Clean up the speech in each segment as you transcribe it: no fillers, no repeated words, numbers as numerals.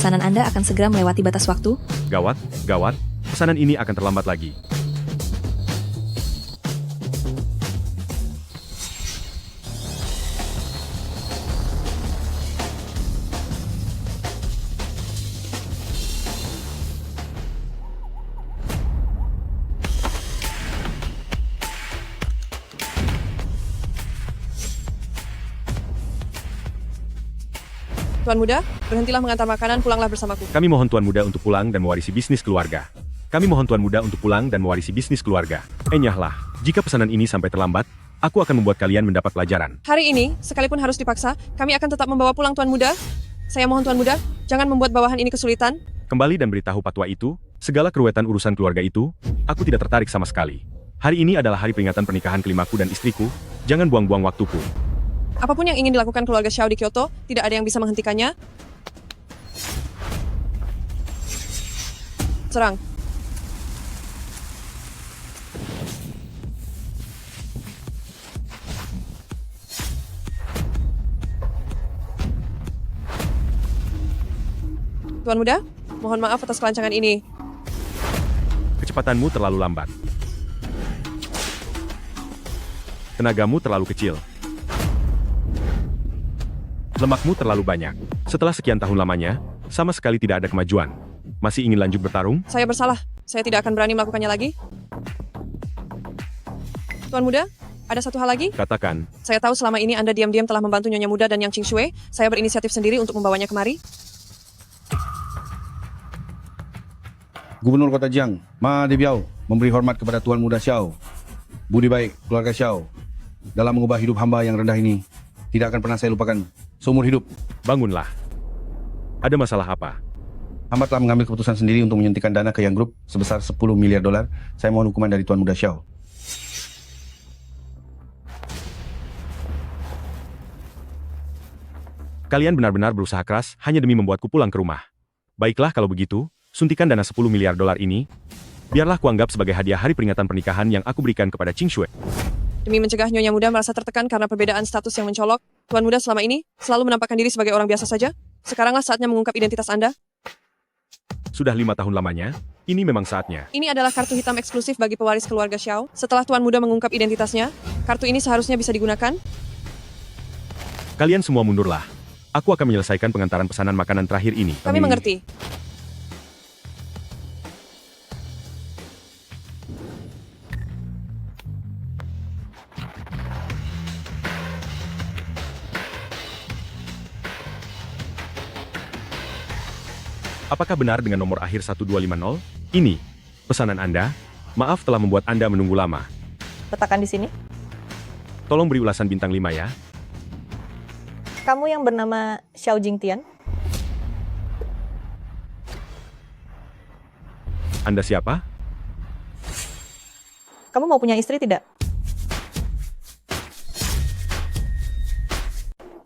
pesanan Anda akan segera melewati batas waktu. Gawat, gawat, pesanan ini akan terlambat lagi. Tuan Muda, berhentilah mengantar makanan, pulanglah bersamaku. Kami mohon Tuan Muda untuk pulang dan mewarisi bisnis keluarga. Kami mohon Tuan Muda untuk pulang dan mewarisi bisnis keluarga. Enyahlah, jika pesanan ini sampai terlambat, aku akan membuat kalian mendapat pelajaran. Hari ini, sekalipun harus dipaksa, kami akan tetap membawa pulang Tuan Muda. Saya mohon Tuan Muda, jangan membuat bawahan ini kesulitan. Kembali dan beritahu patwa itu, segala keruwetan urusan keluarga itu, aku tidak tertarik sama sekali. Hari ini adalah hari peringatan pernikahan kelimaku dan istriku, jangan buang-buang waktuku. Apapun yang ingin dilakukan keluarga Xiao di Kyoto, tidak ada yang bisa menghentikannya. Serang. Tuan Muda, mohon maaf atas kelancangan ini. Kecepatanmu terlalu lambat. Tenagamu terlalu kecil. Lemakmu terlalu banyak. Setelah sekian tahun lamanya, sama sekali tidak ada kemajuan. Masih ingin lanjut bertarung? Saya bersalah. Saya tidak akan berani melakukannya lagi. Tuan Muda, ada satu hal lagi. Katakan, Saya tahu selama ini Anda diam-diam telah membantu Nyonya Muda dan Yang Qingxue. Saya berinisiatif sendiri untuk membawanya kemari. Gubernur Kota Jiang, Ma Debiao, memberi hormat kepada Tuan Muda Xiao. Budi baik keluarga Xiao dalam mengubah hidup hamba yang rendah ini tidak akan pernah saya lupakan seumur hidup. bangunlah. Ada masalah apa? Hamba telah mengambil keputusan sendiri untuk menyuntikkan dana ke Yang Group sebesar 10 miliar dolar. Saya mohon hukuman dari Tuan Muda Xiao. Kalian benar-benar berusaha keras hanya demi membuatku pulang ke rumah. Baiklah kalau begitu, suntikan dana 10 miliar dolar ini. Biarlah kuanggap sebagai hadiah hari peringatan pernikahan yang aku berikan kepada Qingxue. Demi mencegah Nyonya Muda merasa tertekan karena perbedaan status yang mencolok, Tuan Muda selama ini selalu menampakkan diri sebagai orang biasa saja. Sekaranglah saatnya mengungkap identitas Anda. Sudah 5 tahun lamanya, ini memang saatnya. Ini adalah kartu hitam eksklusif bagi pewaris keluarga Xiao. Setelah Tuan Muda mengungkap identitasnya, kartu ini seharusnya bisa digunakan. Kalian semua mundurlah. Aku akan menyelesaikan pengantaran pesanan makanan terakhir ini. Kami mengerti. Apakah benar dengan nomor akhir 1250? Ini, pesanan Anda. Maaf telah membuat Anda menunggu lama. Letakkan di sini. Tolong beri ulasan bintang 5 ya. Kamu yang bernama Xiao Jingtian? Anda siapa? Kamu mau punya istri tidak?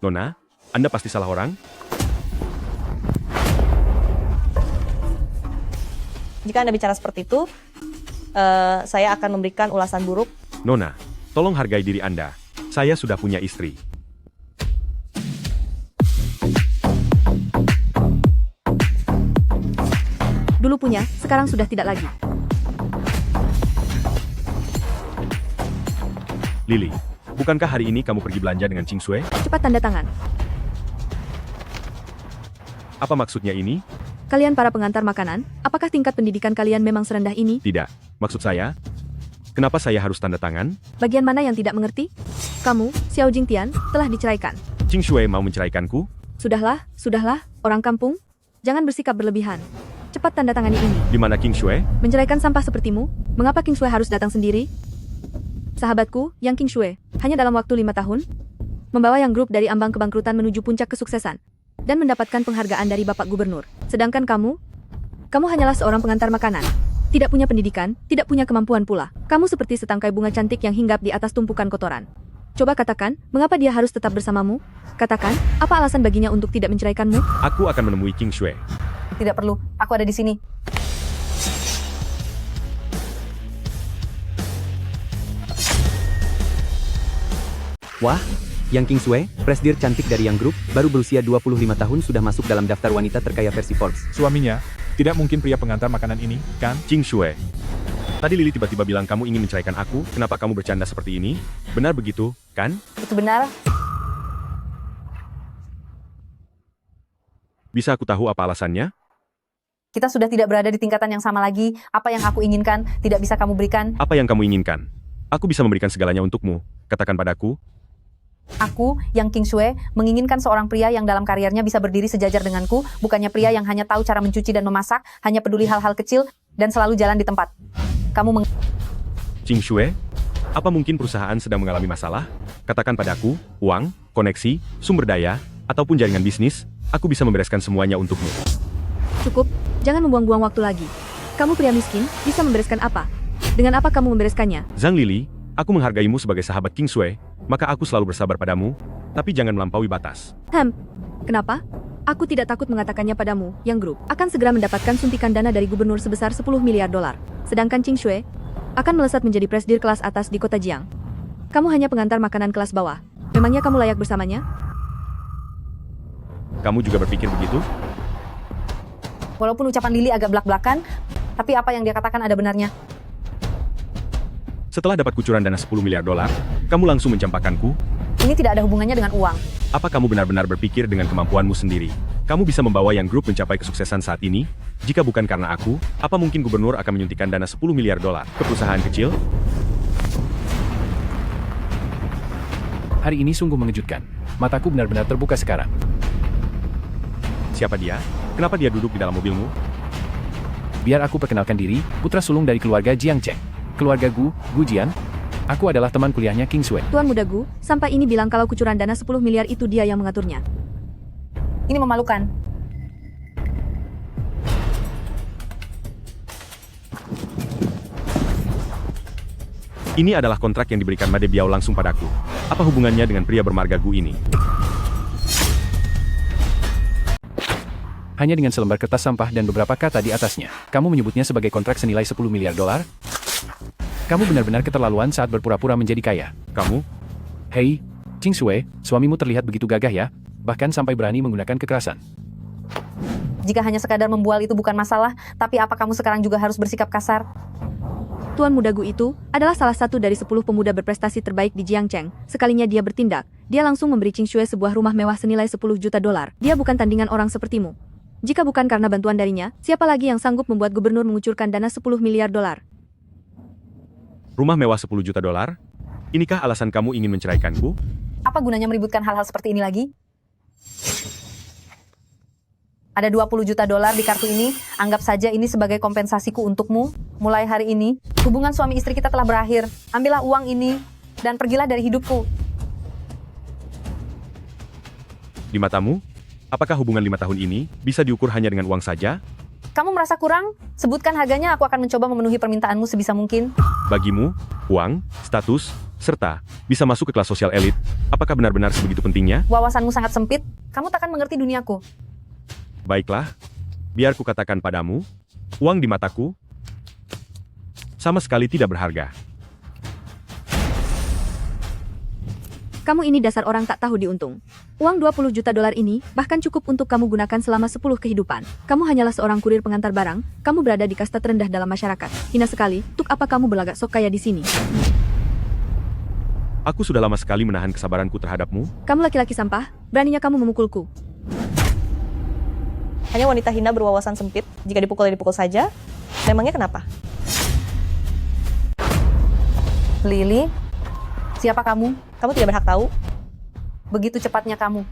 Nona, Anda pasti salah orang? Jika Anda bicara seperti itu, saya akan memberikan ulasan buruk. Nona, tolong hargai diri Anda. Saya sudah punya istri. Dulu punya, sekarang sudah tidak lagi. Lily, bukankah hari ini kamu pergi belanja dengan Qingxue? Cepat tanda tangan. Apa maksudnya ini? Kalian para pengantar makanan, apakah tingkat pendidikan kalian memang serendah ini? Tidak. Maksud saya, kenapa saya harus tanda tangan? Bagian mana yang tidak mengerti? Kamu, Xiao Jingtian, telah diceraikan. Qingxue mau menceraikanku? Sudahlah, orang kampung. Jangan bersikap berlebihan. Cepat tanda tangani ini. Di mana Qingxue? Menceraikan sampah sepertimu, mengapa Qingxue harus datang sendiri? Sahabatku, Yang Qingxue, hanya dalam waktu 5 tahun, membawa Yang Group dari ambang kebangkrutan menuju puncak kesuksesan, dan mendapatkan penghargaan dari Bapak Gubernur. Sedangkan kamu hanyalah seorang pengantar makanan. Tidak punya pendidikan, tidak punya kemampuan pula. Kamu seperti setangkai bunga cantik yang hinggap di atas tumpukan kotoran. Coba katakan, mengapa dia harus tetap bersamamu? Katakan, apa alasan baginya untuk tidak menceraikanmu? Aku akan menemui Qingxue. Tidak perlu, aku ada di sini. Wah, Yang King Sue, presdir cantik dari Yang Group, baru berusia 25 tahun sudah masuk dalam daftar wanita terkaya versi Forbes. Suaminya, tidak mungkin pria pengantar makanan ini, kan? Qing Shui. Tadi Lily tiba-tiba bilang kamu ingin menceraikan aku, kenapa kamu bercanda seperti ini? Benar begitu, kan? Itu benar. Bisa aku tahu apa alasannya? Kita sudah tidak berada di tingkatan yang sama lagi. Apa yang aku inginkan tidak bisa kamu berikan. Apa yang kamu inginkan? Aku bisa memberikan segalanya untukmu. Katakan padaku. Aku, yang King Sue, menginginkan seorang pria yang dalam karirnya bisa berdiri sejajar denganku, bukannya pria yang hanya tahu cara mencuci dan memasak, hanya peduli hal-hal kecil, dan selalu jalan di tempat. Kamu Qing Shui, apa mungkin perusahaan sedang mengalami masalah? Katakan padaku, uang, koneksi, sumber daya, ataupun jaringan bisnis, aku bisa membereskan semuanya untukmu. Cukup, jangan membuang-buang waktu lagi. Kamu pria miskin, bisa membereskan apa? Dengan apa kamu membereskannya? Zhang Lily, aku menghargaimu sebagai sahabat King Shui, maka aku selalu bersabar padamu, tapi jangan melampaui batas. Kenapa? Aku tidak takut mengatakannya padamu, Yang Group akan segera mendapatkan suntikan dana dari gubernur sebesar 10 miliar dolar. Sedangkan Qing Shui akan melesat menjadi presdir kelas atas di kota Jiang. Kamu hanya pengantar makanan kelas bawah. Memangnya kamu layak bersamanya? Kamu juga berpikir begitu? Walaupun ucapan Lily agak belak-belakan, tapi apa yang dia katakan ada benarnya. Setelah dapat kucuran dana 10 miliar dolar, kamu langsung mencampakkanku? Ini tidak ada hubungannya dengan uang. Apa kamu benar-benar berpikir dengan kemampuanmu sendiri? Kamu bisa membawa Yang Group mencapai kesuksesan saat ini? Jika bukan karena aku, apa mungkin gubernur akan menyuntikkan dana 10 miliar dolar ke perusahaan kecil? Hari ini sungguh mengejutkan. Mataku benar-benar terbuka sekarang. Siapa dia? Kenapa dia duduk di dalam mobilmu? Biar aku perkenalkan diri, putra sulung dari keluarga Jiang Cheng. Keluarga Gu Jian. Aku adalah teman kuliahnya King Sue. Tuan Muda Gu, sampai ini bilang kalau kucuran dana 10 miliar itu dia yang mengaturnya. Ini memalukan. Ini adalah kontrak yang diberikan Made Biao langsung padaku. Apa hubungannya dengan pria bermarga Gu ini? Hanya dengan selembar kertas sampah dan beberapa kata di atasnya. Kamu menyebutnya sebagai kontrak senilai 10 miliar dolar? Kamu benar-benar keterlaluan saat berpura-pura menjadi kaya. Kamu? Hei, Qing Sue, suamimu terlihat begitu gagah ya, bahkan sampai berani menggunakan kekerasan. Jika hanya sekadar membual itu bukan masalah, tapi apa kamu sekarang juga harus bersikap kasar? Tuan Muda Gu itu adalah salah satu dari 10 pemuda berprestasi terbaik di Jiangcheng. Sekalinya dia bertindak, dia langsung memberi Qing Sue sebuah rumah mewah senilai 10 juta dolar. Dia bukan tandingan orang sepertimu. Jika bukan karena bantuan darinya, siapa lagi yang sanggup membuat gubernur mengucurkan dana 10 miliar dolar? Rumah mewah 10 juta dolar? Inikah alasan kamu ingin menceraikanku? Apa gunanya meributkan hal-hal seperti ini lagi? Ada 20 juta dolar di kartu ini, anggap saja ini sebagai kompensasiku untukmu. Mulai hari ini, hubungan suami istri kita telah berakhir. Ambillah uang ini, dan pergilah dari hidupku. Di matamu, apakah hubungan 5 tahun ini bisa diukur hanya dengan uang saja? Kamu merasa kurang? Sebutkan harganya, aku akan mencoba memenuhi permintaanmu sebisa mungkin. Bagimu, uang, status, serta bisa masuk ke kelas sosial elit, apakah benar-benar sebegitu pentingnya? Wawasanmu sangat sempit, kamu takkan mengerti duniaku. Baiklah, biar ku katakan padamu, uang di mataku sama sekali tidak berharga. Kamu ini dasar orang tak tahu diuntung. Uang 20 juta dolar ini bahkan cukup untuk kamu gunakan selama 10 kehidupan. Kamu hanyalah seorang kurir pengantar barang, kamu berada di kasta terendah dalam masyarakat. Hina sekali, untuk apa kamu berlagak sok kaya di sini? Aku sudah lama sekali menahan kesabaranku terhadapmu. Kamu laki-laki sampah, beraninya kamu memukulku. Hanya wanita hina berwawasan sempit, jika dipukul ya dipukul saja. Memangnya kenapa? Lily, siapa kamu? Kamu tidak berhak tahu. Begitu cepatnya kamu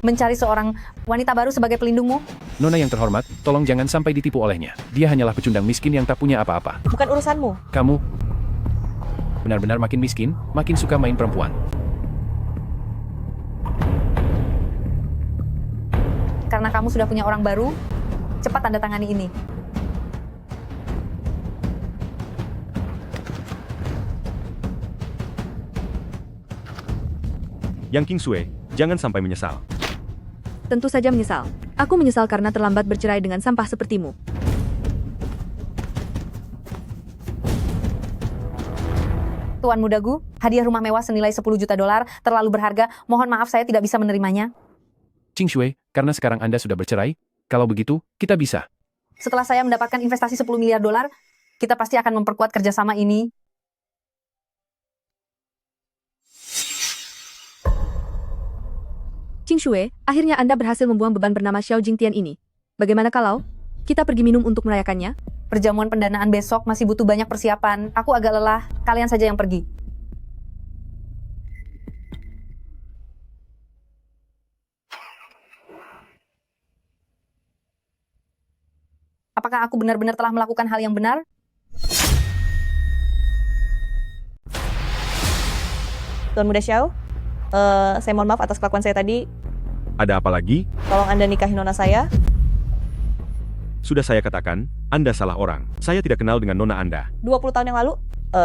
mencari seorang wanita baru sebagai pelindungmu? Nona yang terhormat, tolong jangan sampai ditipu olehnya. Dia hanyalah pecundang miskin yang tak punya apa-apa. Bukan urusanmu. Kamu benar-benar makin miskin, makin suka main perempuan. Karena kamu sudah punya orang baru, cepat tanda tangani ini. Yang King Sue, jangan sampai menyesal. Tentu saja menyesal. Aku menyesal karena terlambat bercerai dengan sampah sepertimu. Tuan Muda Gu, Hadiah rumah mewah senilai 10 juta dolar, terlalu berharga, mohon maaf saya tidak bisa menerimanya. Qing Shui, karena sekarang Anda sudah bercerai, kalau begitu, kita bisa. Setelah saya mendapatkan investasi 10 miliar dolar, kita pasti akan memperkuat kerjasama ini. Qing Shui, akhirnya Anda berhasil membuang beban bernama Xiao Jingtian ini. Bagaimana kalau kita pergi minum untuk merayakannya? Perjamuan pendanaan besok masih butuh banyak persiapan. Aku agak lelah, kalian saja yang pergi. Apakah aku benar-benar telah melakukan hal yang benar? Tuan Muda Xiao, saya mohon maaf atas kelakuan saya tadi. Ada apa lagi? Tolong Anda nikahi nona saya. Sudah saya katakan, Anda salah orang. Saya tidak kenal dengan nona Anda. 20 tahun yang lalu,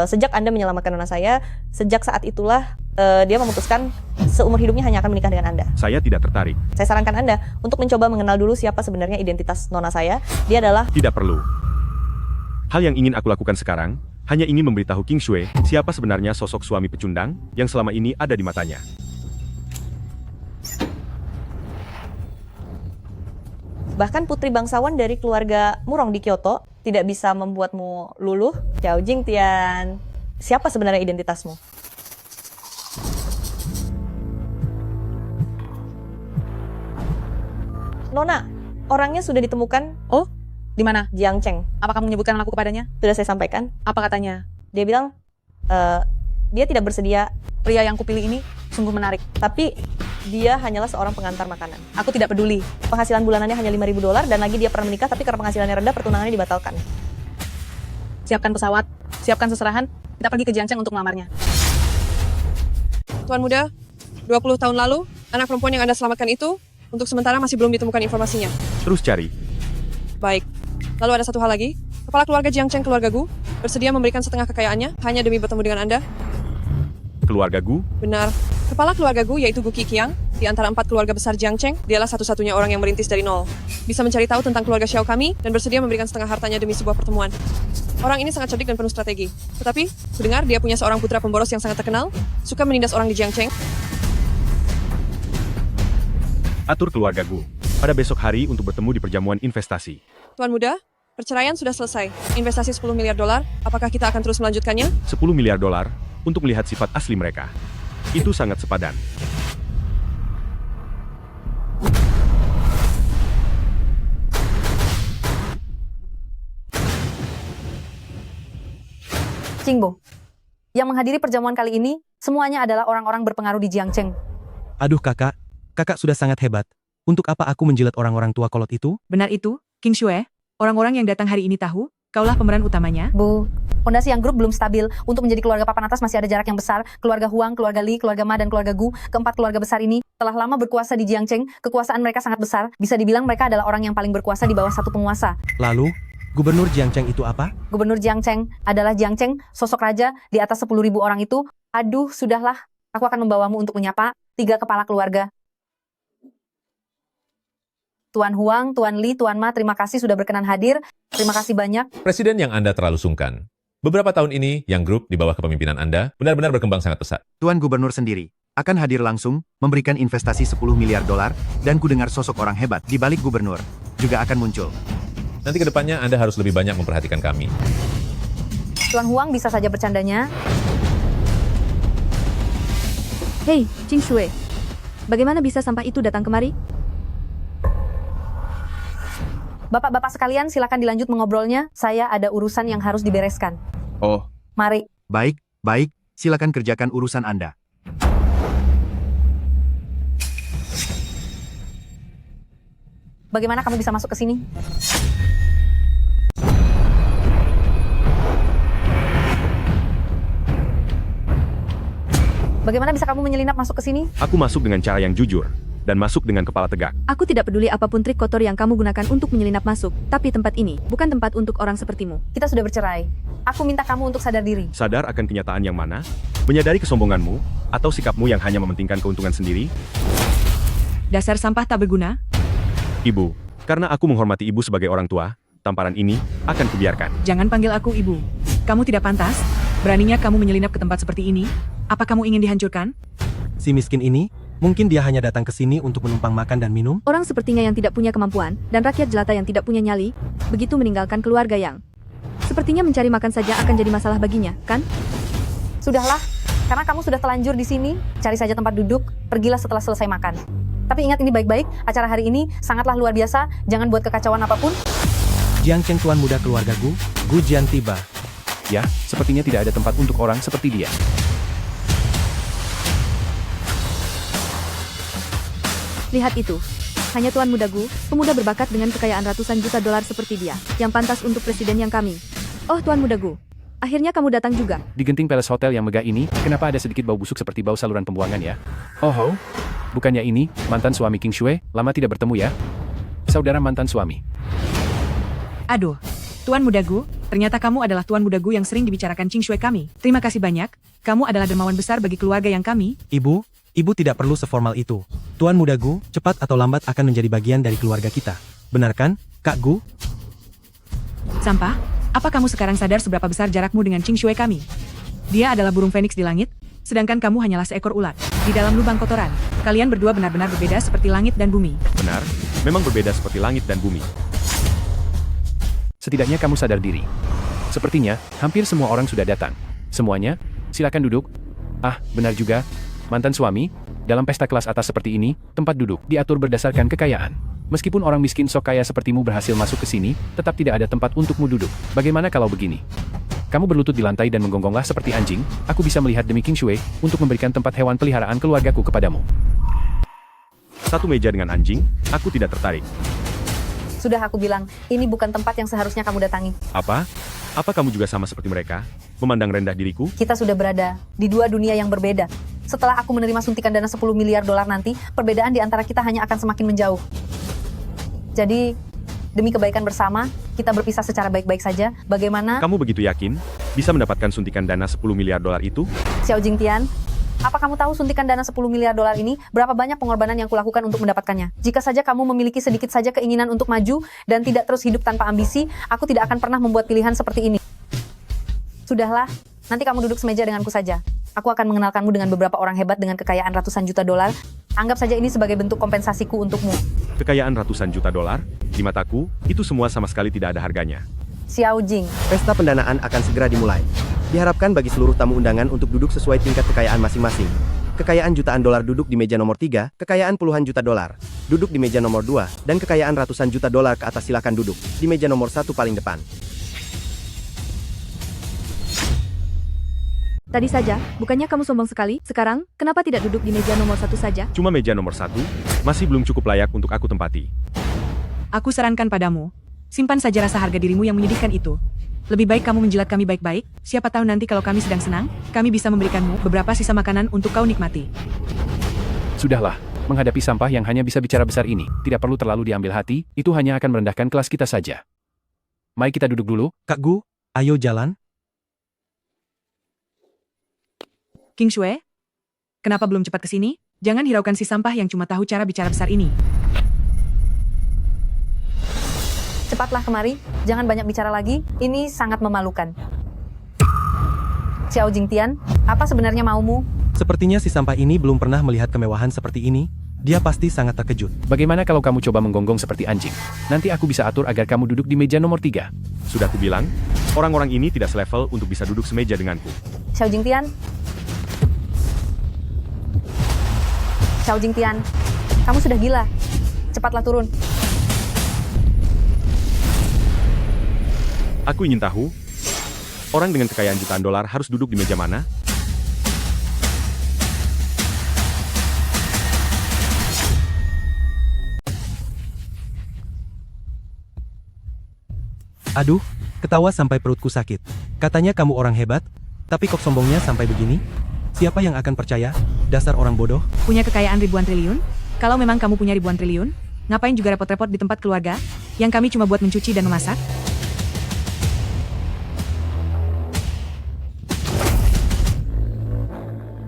sejak Anda menyelamatkan nona saya, sejak saat itulah dia memutuskan seumur hidupnya hanya akan menikah dengan Anda. Saya tidak tertarik. Saya sarankan Anda untuk mencoba mengenal dulu siapa sebenarnya identitas nona saya. Dia adalah... Tidak perlu. Hal yang ingin aku lakukan sekarang, hanya ingin memberitahu Qing Shui siapa sebenarnya sosok suami pecundang yang selama ini ada di matanya. Bahkan putri bangsawan dari keluarga Murong di Kyoto tidak bisa membuatmu luluh. Xiao Jingtian, siapa sebenarnya identitasmu? Nona, orangnya sudah ditemukan. Oh, di mana? Jiang Cheng. Apa kamu menyebutkan aku kepadanya? Sudah saya sampaikan. Apa katanya? Dia bilang, dia tidak bersedia, Pria yang kupilih ini sungguh menarik. tapi dia hanyalah seorang pengantar makanan. Aku tidak peduli. Penghasilan bulanannya hanya 5.000 dolar dan lagi dia pernah menikah tapi karena penghasilannya rendah pertunangannya dibatalkan. Siapkan pesawat, siapkan seserahan, kita pergi ke Jiangcheng untuk melamarnya. Tuan Muda, 20 tahun lalu, anak perempuan yang Anda selamatkan itu, untuk sementara masih belum ditemukan informasinya. Terus cari. Baik. Lalu ada satu hal lagi. Kepala keluarga Jiang Cheng, keluarga Gu, bersedia memberikan setengah kekayaannya hanya demi bertemu dengan Anda. Keluarga Gu? Benar. Kepala keluarga Gu yaitu Gu Qiqiang, di antara 4 keluarga besar Jiang Cheng, dialah satu-satunya orang yang merintis dari nol. Bisa mencari tahu tentang keluarga Xiao kami dan bersedia memberikan setengah hartanya demi sebuah pertemuan. Orang ini sangat cerdik dan penuh strategi. Tetapi, kudengar dia punya seorang putra pemboros yang sangat terkenal, suka menindas orang di Jiang Cheng. Atur keluarga Gu pada besok hari untuk bertemu di perjamuan investasi. Tuan Muda, perceraian sudah selesai. Investasi 10 miliar dolar, apakah kita akan terus melanjutkannya? 10 miliar dolar untuk melihat sifat asli mereka. Itu sangat sepadan. Qingbo, yang menghadiri perjamuan kali ini, semuanya adalah orang-orang berpengaruh di Jiangcheng. Aduh kakak sudah sangat hebat. Untuk apa aku menjilat orang-orang tua kolot itu? Benar itu, Qing Shui. Orang-orang yang datang hari ini tahu, kaulah pemeran utamanya. Bu, fondasi yang grup belum stabil. Untuk menjadi keluarga papan atas masih ada jarak yang besar. Keluarga Huang, keluarga Li, keluarga Ma, dan keluarga Gu, keempat keluarga besar ini, telah lama berkuasa di Jiangcheng. Kekuasaan mereka sangat besar. Bisa dibilang mereka adalah orang yang paling berkuasa di bawah satu penguasa. Lalu, gubernur Jiangcheng itu apa? Gubernur Jiangcheng adalah Jiangcheng, sosok raja di atas 10.000 orang itu. Aduh, sudahlah. Aku akan membawamu untuk menyapa 3 kepala keluarga. Tuan Huang, Tuan Li, Tuan Ma, terima kasih sudah berkenan hadir. Terima kasih banyak. Presiden yang Anda terlalu sungkan. Beberapa tahun ini, yang grup di bawah kepemimpinan Anda benar-benar berkembang sangat pesat. Tuan Gubernur sendiri akan hadir langsung, memberikan investasi 10 miliar dolar, dan kudengar sosok orang hebat di balik gubernur juga akan muncul. Nanti ke depannya Anda harus lebih banyak memperhatikan kami. Tuan Huang bisa saja bercandanya. Hei, Qing Shui. Bagaimana bisa sampah itu datang kemari? Bapak-bapak sekalian, silakan dilanjut mengobrolnya. Saya ada urusan yang harus dibereskan. Oh, Mari. Baik, silakan kerjakan urusan Anda. Bagaimana kamu bisa masuk ke sini? Bagaimana bisa kamu menyelinap masuk ke sini? Aku masuk dengan cara yang jujur, dan masuk dengan kepala tegak. Aku tidak peduli apapun trik kotor yang kamu gunakan untuk menyelinap masuk, tapi tempat ini bukan tempat untuk orang sepertimu. Kita sudah bercerai. Aku minta kamu untuk sadar diri. Sadar akan kenyataan yang mana? Menyadari kesombonganmu, atau sikapmu yang hanya mementingkan keuntungan sendiri? Dasar sampah tak berguna. Ibu, karena aku menghormati ibu sebagai orang tua, tamparan ini akan kubiarkan. Jangan panggil aku ibu. Kamu tidak pantas. Beraninya kamu menyelinap ke tempat seperti ini? Apa kamu ingin dihancurkan? Si miskin ini, mungkin dia hanya datang ke sini untuk menumpang makan dan minum? Orang sepertinya yang tidak punya kemampuan, dan rakyat jelata yang tidak punya nyali, begitu meninggalkan keluarga yang sepertinya mencari makan saja akan jadi masalah baginya, kan? Sudahlah, karena kamu sudah telanjur di sini, cari saja tempat duduk, pergilah setelah selesai makan. Tapi ingat ini baik-baik, acara hari ini sangatlah luar biasa, jangan buat kekacauan apapun. Jiang Cheng tuan muda keluarga Gu Jian tiba. Ya, sepertinya tidak ada tempat untuk orang seperti dia. Lihat itu. Hanya Tuan Muda Gu, pemuda berbakat dengan kekayaan ratusan juta dolar seperti dia, yang pantas untuk presiden yang kami. Oh Tuan Muda Gu, akhirnya kamu datang juga. Di genting Palace Hotel yang megah ini, kenapa ada sedikit bau busuk seperti bau saluran pembuangan ya? Oh, bukannya ini, mantan suami King Shui, lama tidak bertemu ya? Saudara mantan suami. Aduh, Tuan Muda Gu, ternyata kamu adalah Tuan Muda Gu yang sering dibicarakan Ching Shui kami. Terima kasih banyak, kamu adalah dermawan besar bagi keluarga yang kami. Ibu tidak perlu seformal itu. Tuan Muda Gu, cepat atau lambat akan menjadi bagian dari keluarga kita. Benar kan, Kak Gu? Sampah, apa kamu sekarang sadar seberapa besar jarakmu dengan Ching Shui kami? Dia adalah burung feniks di langit, sedangkan kamu hanyalah seekor ulat di dalam lubang kotoran. Kalian berdua benar-benar berbeda seperti langit dan bumi. Benar, memang berbeda seperti langit dan bumi. Setidaknya kamu sadar diri. Sepertinya, hampir semua orang sudah datang. Semuanya, silakan duduk. Ah, benar juga. Mantan suami, dalam pesta kelas atas seperti ini, tempat duduk diatur berdasarkan kekayaan. Meskipun orang miskin sok kaya sepertimu berhasil masuk ke sini, tetap tidak ada tempat untukmu duduk. Bagaimana kalau begini? Kamu berlutut di lantai dan menggonggonglah seperti anjing, aku bisa melihat demi King Shui, untuk memberikan tempat hewan peliharaan keluargaku kepadamu. Satu meja dengan anjing, aku tidak tertarik. Sudah aku bilang, ini bukan tempat yang seharusnya kamu datangi. Apa? Apa kamu juga sama seperti mereka? Memandang rendah diriku? Kita sudah berada di dua dunia yang berbeda. Setelah aku menerima suntikan dana 10 miliar dolar nanti, perbedaan di antara kita hanya akan semakin menjauh. Jadi, demi kebaikan bersama, kita berpisah secara baik-baik saja. Bagaimana? Kamu begitu yakin bisa mendapatkan suntikan dana 10 miliar dolar itu? Xiao Jingtian, apa kamu tahu suntikan dana 10 miliar dolar ini, berapa banyak pengorbanan yang kulakukan untuk mendapatkannya? Jika saja kamu memiliki sedikit saja keinginan untuk maju, dan tidak terus hidup tanpa ambisi, aku tidak akan pernah membuat pilihan seperti ini. Sudahlah, nanti kamu duduk semeja denganku saja. Aku akan mengenalkanmu dengan beberapa orang hebat dengan kekayaan ratusan juta dolar. Anggap saja ini sebagai bentuk kompensasiku untukmu. Kekayaan ratusan juta dolar? Di mataku, itu semua sama sekali tidak ada harganya. Xiao Jing. Pesta pendanaan akan segera dimulai. Diharapkan bagi seluruh tamu undangan untuk duduk sesuai tingkat kekayaan masing-masing. Kekayaan jutaan dolar duduk di meja nomor 3, kekayaan puluhan juta dolar duduk di meja nomor 2, dan kekayaan ratusan juta dolar ke atas silakan duduk di meja nomor 1 paling depan. Tadi saja, bukannya kamu sombong sekali? Sekarang, kenapa tidak duduk di meja nomor 1 saja? Cuma meja nomor 1, masih belum cukup layak untuk aku tempati. Aku sarankan padamu, simpan saja rasa harga dirimu yang menyedihkan itu. Lebih baik kamu menjilat kami baik-baik, siapa tahu nanti kalau kami sedang senang, kami bisa memberikanmu beberapa sisa makanan untuk kau nikmati. Sudahlah, menghadapi sampah yang hanya bisa bicara besar ini, tidak perlu terlalu diambil hati, itu hanya akan merendahkan kelas kita saja. Mari kita duduk dulu. Kak Gu, ayo jalan. King Shui, kenapa belum cepat ke sini? Jangan hiraukan si sampah yang cuma tahu cara bicara besar ini. Cepatlah kemari, jangan banyak bicara lagi, ini sangat memalukan. Xiao Jingtian, apa sebenarnya maumu? Sepertinya si sampah ini belum pernah melihat kemewahan seperti ini. Dia pasti sangat terkejut. Bagaimana kalau kamu coba menggonggong seperti anjing? Nanti aku bisa atur agar kamu duduk di meja nomor 3. Sudah aku bilang, orang-orang ini tidak selevel untuk bisa duduk semeja denganku. Xiao Jingtian. Xiao Jingtian, kamu sudah gila. Cepatlah turun. Aku ingin tahu, orang dengan kekayaan jutaan dolar harus duduk di meja mana? Aduh, ketawa sampai perutku sakit. Katanya kamu orang hebat, tapi kok sombongnya sampai begini? Siapa yang akan percaya? Dasar orang bodoh. Punya kekayaan ribuan triliun? Kalau memang kamu punya ribuan triliun, ngapain juga repot-repot di tempat keluarga, yang kami cuma buat mencuci dan memasak?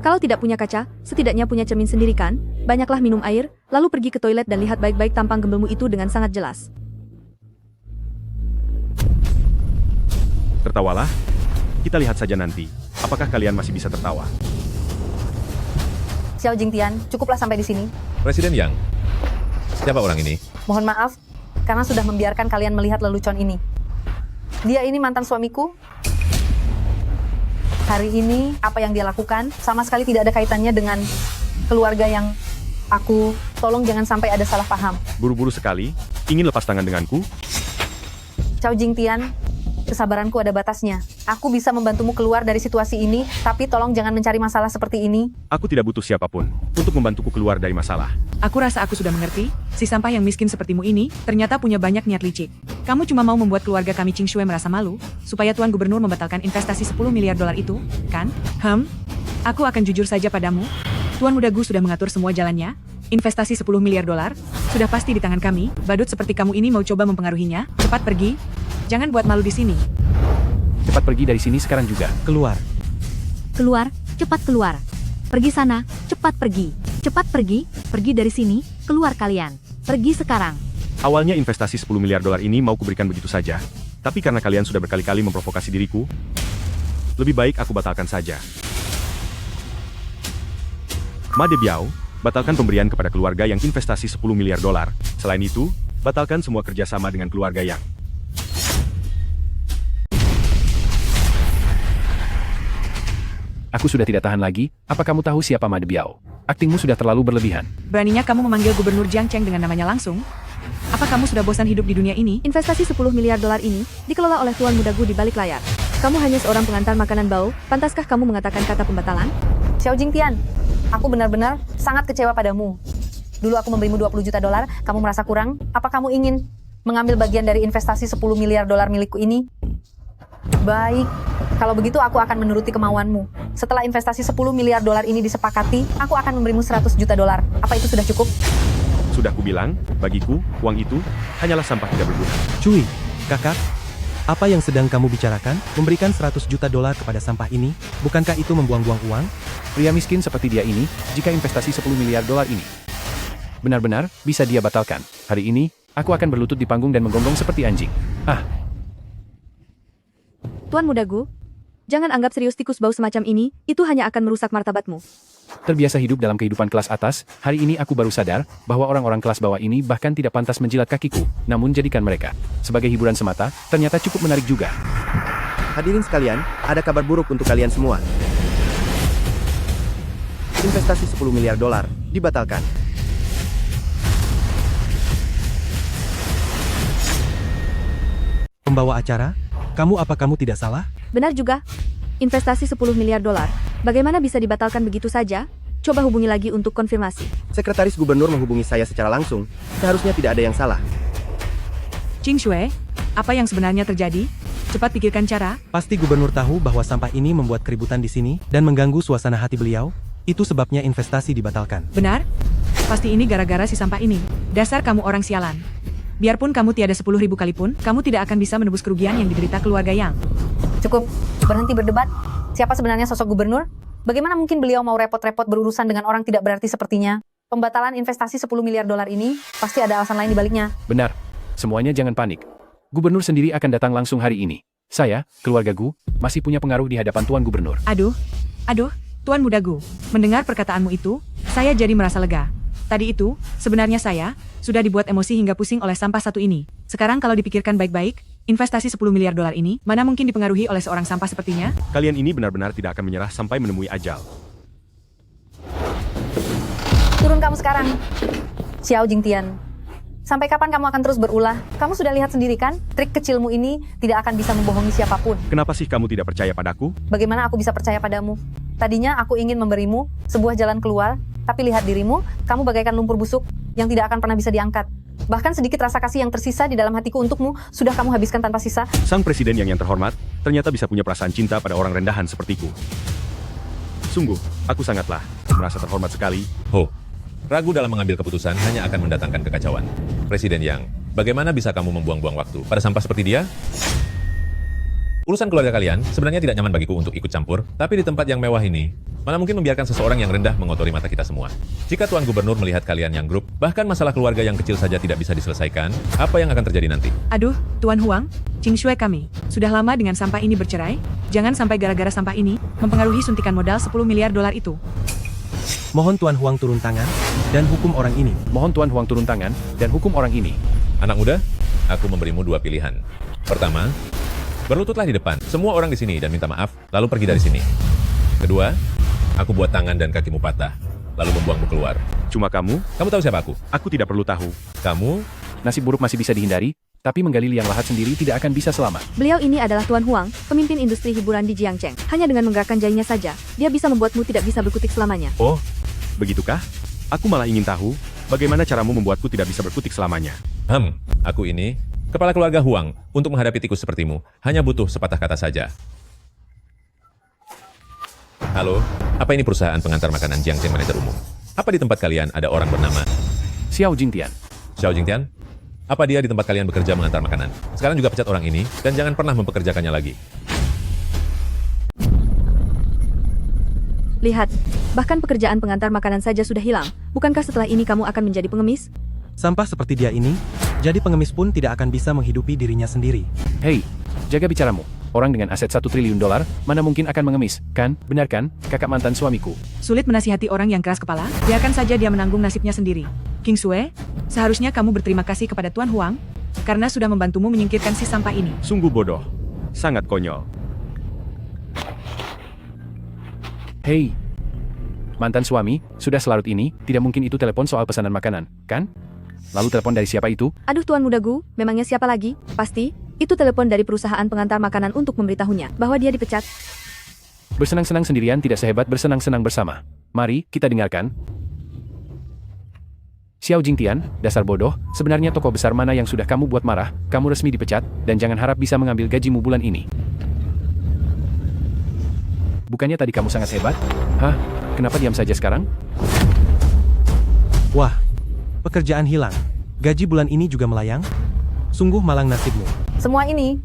Kalau tidak punya kaca, setidaknya punya cermin sendiri kan? Banyaklah minum air, lalu pergi ke toilet dan lihat baik-baik tampang gembelmu itu dengan sangat jelas. Tertawalah, kita lihat saja nanti. Apakah kalian masih bisa tertawa? Xiao Jingtian, cukuplah sampai di sini. Presiden Yang, siapa orang ini? Mohon maaf, karena sudah membiarkan kalian melihat lelucon ini. Dia ini mantan suamiku. Hari ini, apa yang dia lakukan sama sekali tidak ada kaitannya dengan keluarga yang aku. Tolong jangan sampai ada salah paham. Buru-buru sekali, ingin lepas tangan denganku? Xiao Jingtian, kesabaranku ada batasnya. Aku bisa membantumu keluar dari situasi ini, tapi tolong jangan mencari masalah seperti ini. Aku tidak butuh siapapun untuk membantuku keluar dari masalah. Aku rasa aku sudah mengerti, si sampah yang miskin sepertimu ini, ternyata punya banyak niat licik. Kamu cuma mau membuat keluarga kami Qingxue merasa malu, supaya Tuan Gubernur membatalkan investasi 10 miliar dolar itu, kan? Aku akan jujur saja padamu. Tuan Muda Gu sudah mengatur semua jalannya. Investasi 10 miliar dolar, sudah pasti di tangan kami. Badut seperti kamu ini mau coba mempengaruhinya. Cepat pergi. Jangan buat malu di sini. Cepat pergi dari sini sekarang juga. Keluar. Keluar, cepat keluar. Pergi sana, cepat pergi. Cepat pergi, pergi dari sini, keluar kalian. Pergi sekarang. Awalnya investasi 10 miliar dolar ini mau kuberikan begitu saja. Tapi karena kalian sudah berkali-kali memprovokasi diriku, lebih baik aku batalkan saja. Made Biao, batalkan pemberian kepada keluarga yang investasi 10 miliar dolar. Selain itu, batalkan semua kerjasama dengan keluarga yang. Aku sudah tidak tahan lagi, apa kamu tahu siapa Made Biao? Aktingmu sudah terlalu berlebihan. Beraninya kamu memanggil Gubernur Jiang Cheng dengan namanya langsung? Apa kamu sudah bosan hidup di dunia ini? Investasi 10 miliar dolar ini dikelola oleh Tuan Muda Gu di balik layar. Kamu hanya seorang pengantar makanan bau, pantaskah kamu mengatakan kata pembatalan? Xiao Jingtian, aku benar-benar sangat kecewa padamu. Dulu aku memberimu 20 juta dolar, kamu merasa kurang? Apa kamu ingin mengambil bagian dari investasi 10 miliar dolar milikku ini? Baik, kalau begitu aku akan menuruti kemauanmu. Setelah investasi 10 miliar dolar ini disepakati, aku akan memberimu 100 juta dolar. Apa itu sudah cukup? Sudah kubilang, bagiku, uang itu hanyalah sampah tidak berguna. Cui, kakak. Apa yang sedang kamu bicarakan? Memberikan 100 juta dolar kepada sampah ini? Bukankah itu membuang-buang uang? Pria miskin seperti dia ini, jika investasi 10 miliar dolar ini benar-benar bisa dia batalkan. Hari ini, aku akan berlutut di panggung dan menggonggong seperti anjing. Tuan Muda Gu, jangan anggap serius tikus bau semacam ini, itu hanya akan merusak martabatmu. Terbiasa hidup dalam kehidupan kelas atas, hari ini aku baru sadar bahwa orang-orang kelas bawah ini bahkan tidak pantas menjilat kakiku. Namun jadikan mereka sebagai hiburan semata, ternyata cukup menarik juga. Hadirin sekalian, ada kabar buruk untuk kalian semua. Investasi 10 miliar dolar dibatalkan. Pembawa acara? Apa kamu tidak salah? Benar juga. Investasi 10 miliar dolar. Bagaimana bisa dibatalkan begitu saja? Coba hubungi lagi untuk konfirmasi. Sekretaris Gubernur menghubungi saya secara langsung. Seharusnya tidak ada yang salah. Qingxue, apa yang sebenarnya terjadi? Cepat pikirkan cara. Pasti gubernur tahu bahwa sampah ini membuat keributan di sini dan mengganggu suasana hati beliau. Itu sebabnya investasi dibatalkan. Benar? Pasti ini gara-gara si sampah ini. Dasar kamu orang sialan. Biarpun kamu tiada 10.000 kali pun, kamu tidak akan bisa menebus kerugian yang diderita keluarga Yang. Cukup, berhenti berdebat. Siapa sebenarnya sosok gubernur? Bagaimana mungkin beliau mau repot-repot berurusan dengan orang tidak berarti sepertinya? Pembatalan investasi 10 miliar dolar ini, pasti ada alasan lain di baliknya. Benar. Semuanya jangan panik. Gubernur sendiri akan datang langsung hari ini. Saya, keluarga Gu, masih punya pengaruh di hadapan Tuan Gubernur. Aduh, Tuan Muda Gu, mendengar perkataanmu itu, saya jadi merasa lega. Tadi itu, sebenarnya saya, sudah dibuat emosi hingga pusing oleh sampah satu ini. Sekarang kalau dipikirkan baik-baik, investasi 10 miliar dolar ini, mana mungkin dipengaruhi oleh seorang sampah sepertinya? Kalian ini benar-benar tidak akan menyerah sampai menemui ajal. Turun kamu sekarang. Xiao Jingtian. Sampai kapan kamu akan terus berulah? Kamu sudah lihat sendiri kan? Trik kecilmu ini tidak akan bisa membohongi siapapun. Kenapa sih kamu tidak percaya padaku? Bagaimana aku bisa percaya padamu? Tadinya aku ingin memberimu sebuah jalan keluar, tapi lihat dirimu, kamu bagaikan lumpur busuk yang tidak akan pernah bisa diangkat. Bahkan sedikit rasa kasih yang tersisa di dalam hatiku untukmu sudah kamu habiskan tanpa sisa. Sang presiden yang terhormat, ternyata bisa punya perasaan cinta pada orang rendahan sepertiku. Sungguh, aku sangatlah merasa terhormat sekali. Ragu dalam mengambil keputusan hanya akan mendatangkan kekacauan. Presiden Yang, bagaimana bisa kamu membuang-buang waktu pada sampah seperti dia? Urusan keluarga kalian sebenarnya tidak nyaman bagiku untuk ikut campur, tapi di tempat yang mewah ini, mana mungkin membiarkan seseorang yang rendah mengotori mata kita semua. Jika Tuan Gubernur melihat kalian yang grup, bahkan masalah keluarga yang kecil saja tidak bisa diselesaikan, apa yang akan terjadi nanti? Aduh, Tuan Huang, Ching Shue kami. Sudah lama dengan sampah ini bercerai, jangan sampai gara-gara sampah ini mempengaruhi suntikan modal 10 miliar dolar itu. Mohon Tuan Huang turun tangan dan hukum orang ini. Mohon Tuan Huang turun tangan dan hukum orang ini. Anak muda, aku memberimu dua pilihan. Pertama, berlututlah di depan semua orang di sini dan minta maaf, lalu pergi dari sini. Kedua, aku buat tangan dan kakimu patah, lalu membuangmu keluar. Cuma kamu? Kamu tahu siapa aku? Aku tidak perlu tahu. Kamu? Nasib buruk masih bisa dihindari, tapi menggali liang lahat sendiri tidak akan bisa selamat. Beliau ini adalah Tuan Huang, pemimpin industri hiburan di Jiangcheng. Hanya dengan menggerakkan jarinya saja, dia bisa membuatmu tidak bisa berkutik selamanya. Oh, begitukah? Aku malah ingin tahu, bagaimana caramu membuatku tidak bisa berkutik selamanya. Aku ini kepala keluarga Huang. Untuk menghadapi tikus sepertimu, hanya butuh sepatah kata saja. Halo, apa ini perusahaan pengantar makanan Jiangcheng Manajer Umum? Apa di tempat kalian ada orang bernama Xiao Jingtian? Xiao Jingtian? Apa dia di tempat kalian bekerja mengantar makanan? Sekarang juga pecat orang ini, dan jangan pernah mempekerjakannya lagi. Lihat, bahkan pekerjaan pengantar makanan saja sudah hilang. Bukankah setelah ini kamu akan menjadi pengemis? Sampah seperti dia ini, jadi pengemis pun tidak akan bisa menghidupi dirinya sendiri. Hei, jaga bicaramu. Orang dengan aset 1 triliun dolar, mana mungkin akan mengemis, kan? Benar kan, kakak mantan suamiku? Sulit menasihati orang yang keras kepala, biarkan saja dia menanggung nasibnya sendiri. King Shue, seharusnya kamu berterima kasih kepada Tuan Huang, karena sudah membantumu menyingkirkan si sampah ini. Sungguh bodoh. Sangat konyol. Hei, mantan suami, sudah selarut ini, tidak mungkin itu telepon soal pesanan makanan, kan? Lalu telepon dari siapa itu? Aduh Tuan Muda Gu, memangnya siapa lagi? Pasti, itu telepon dari perusahaan pengantar makanan untuk memberitahunya bahwa dia dipecat. Bersenang-senang sendirian tidak sehebat bersenang-senang bersama. Mari, kita dengarkan. Xiao Jingtian, dasar bodoh, sebenarnya toko besar mana yang sudah kamu buat marah, kamu resmi dipecat, dan jangan harap bisa mengambil gajimu bulan ini. Bukannya tadi kamu sangat hebat? Hah? Kenapa diam saja sekarang? Wah, pekerjaan hilang. Gaji bulan ini juga melayang? Sungguh malang nasibmu. Semua ini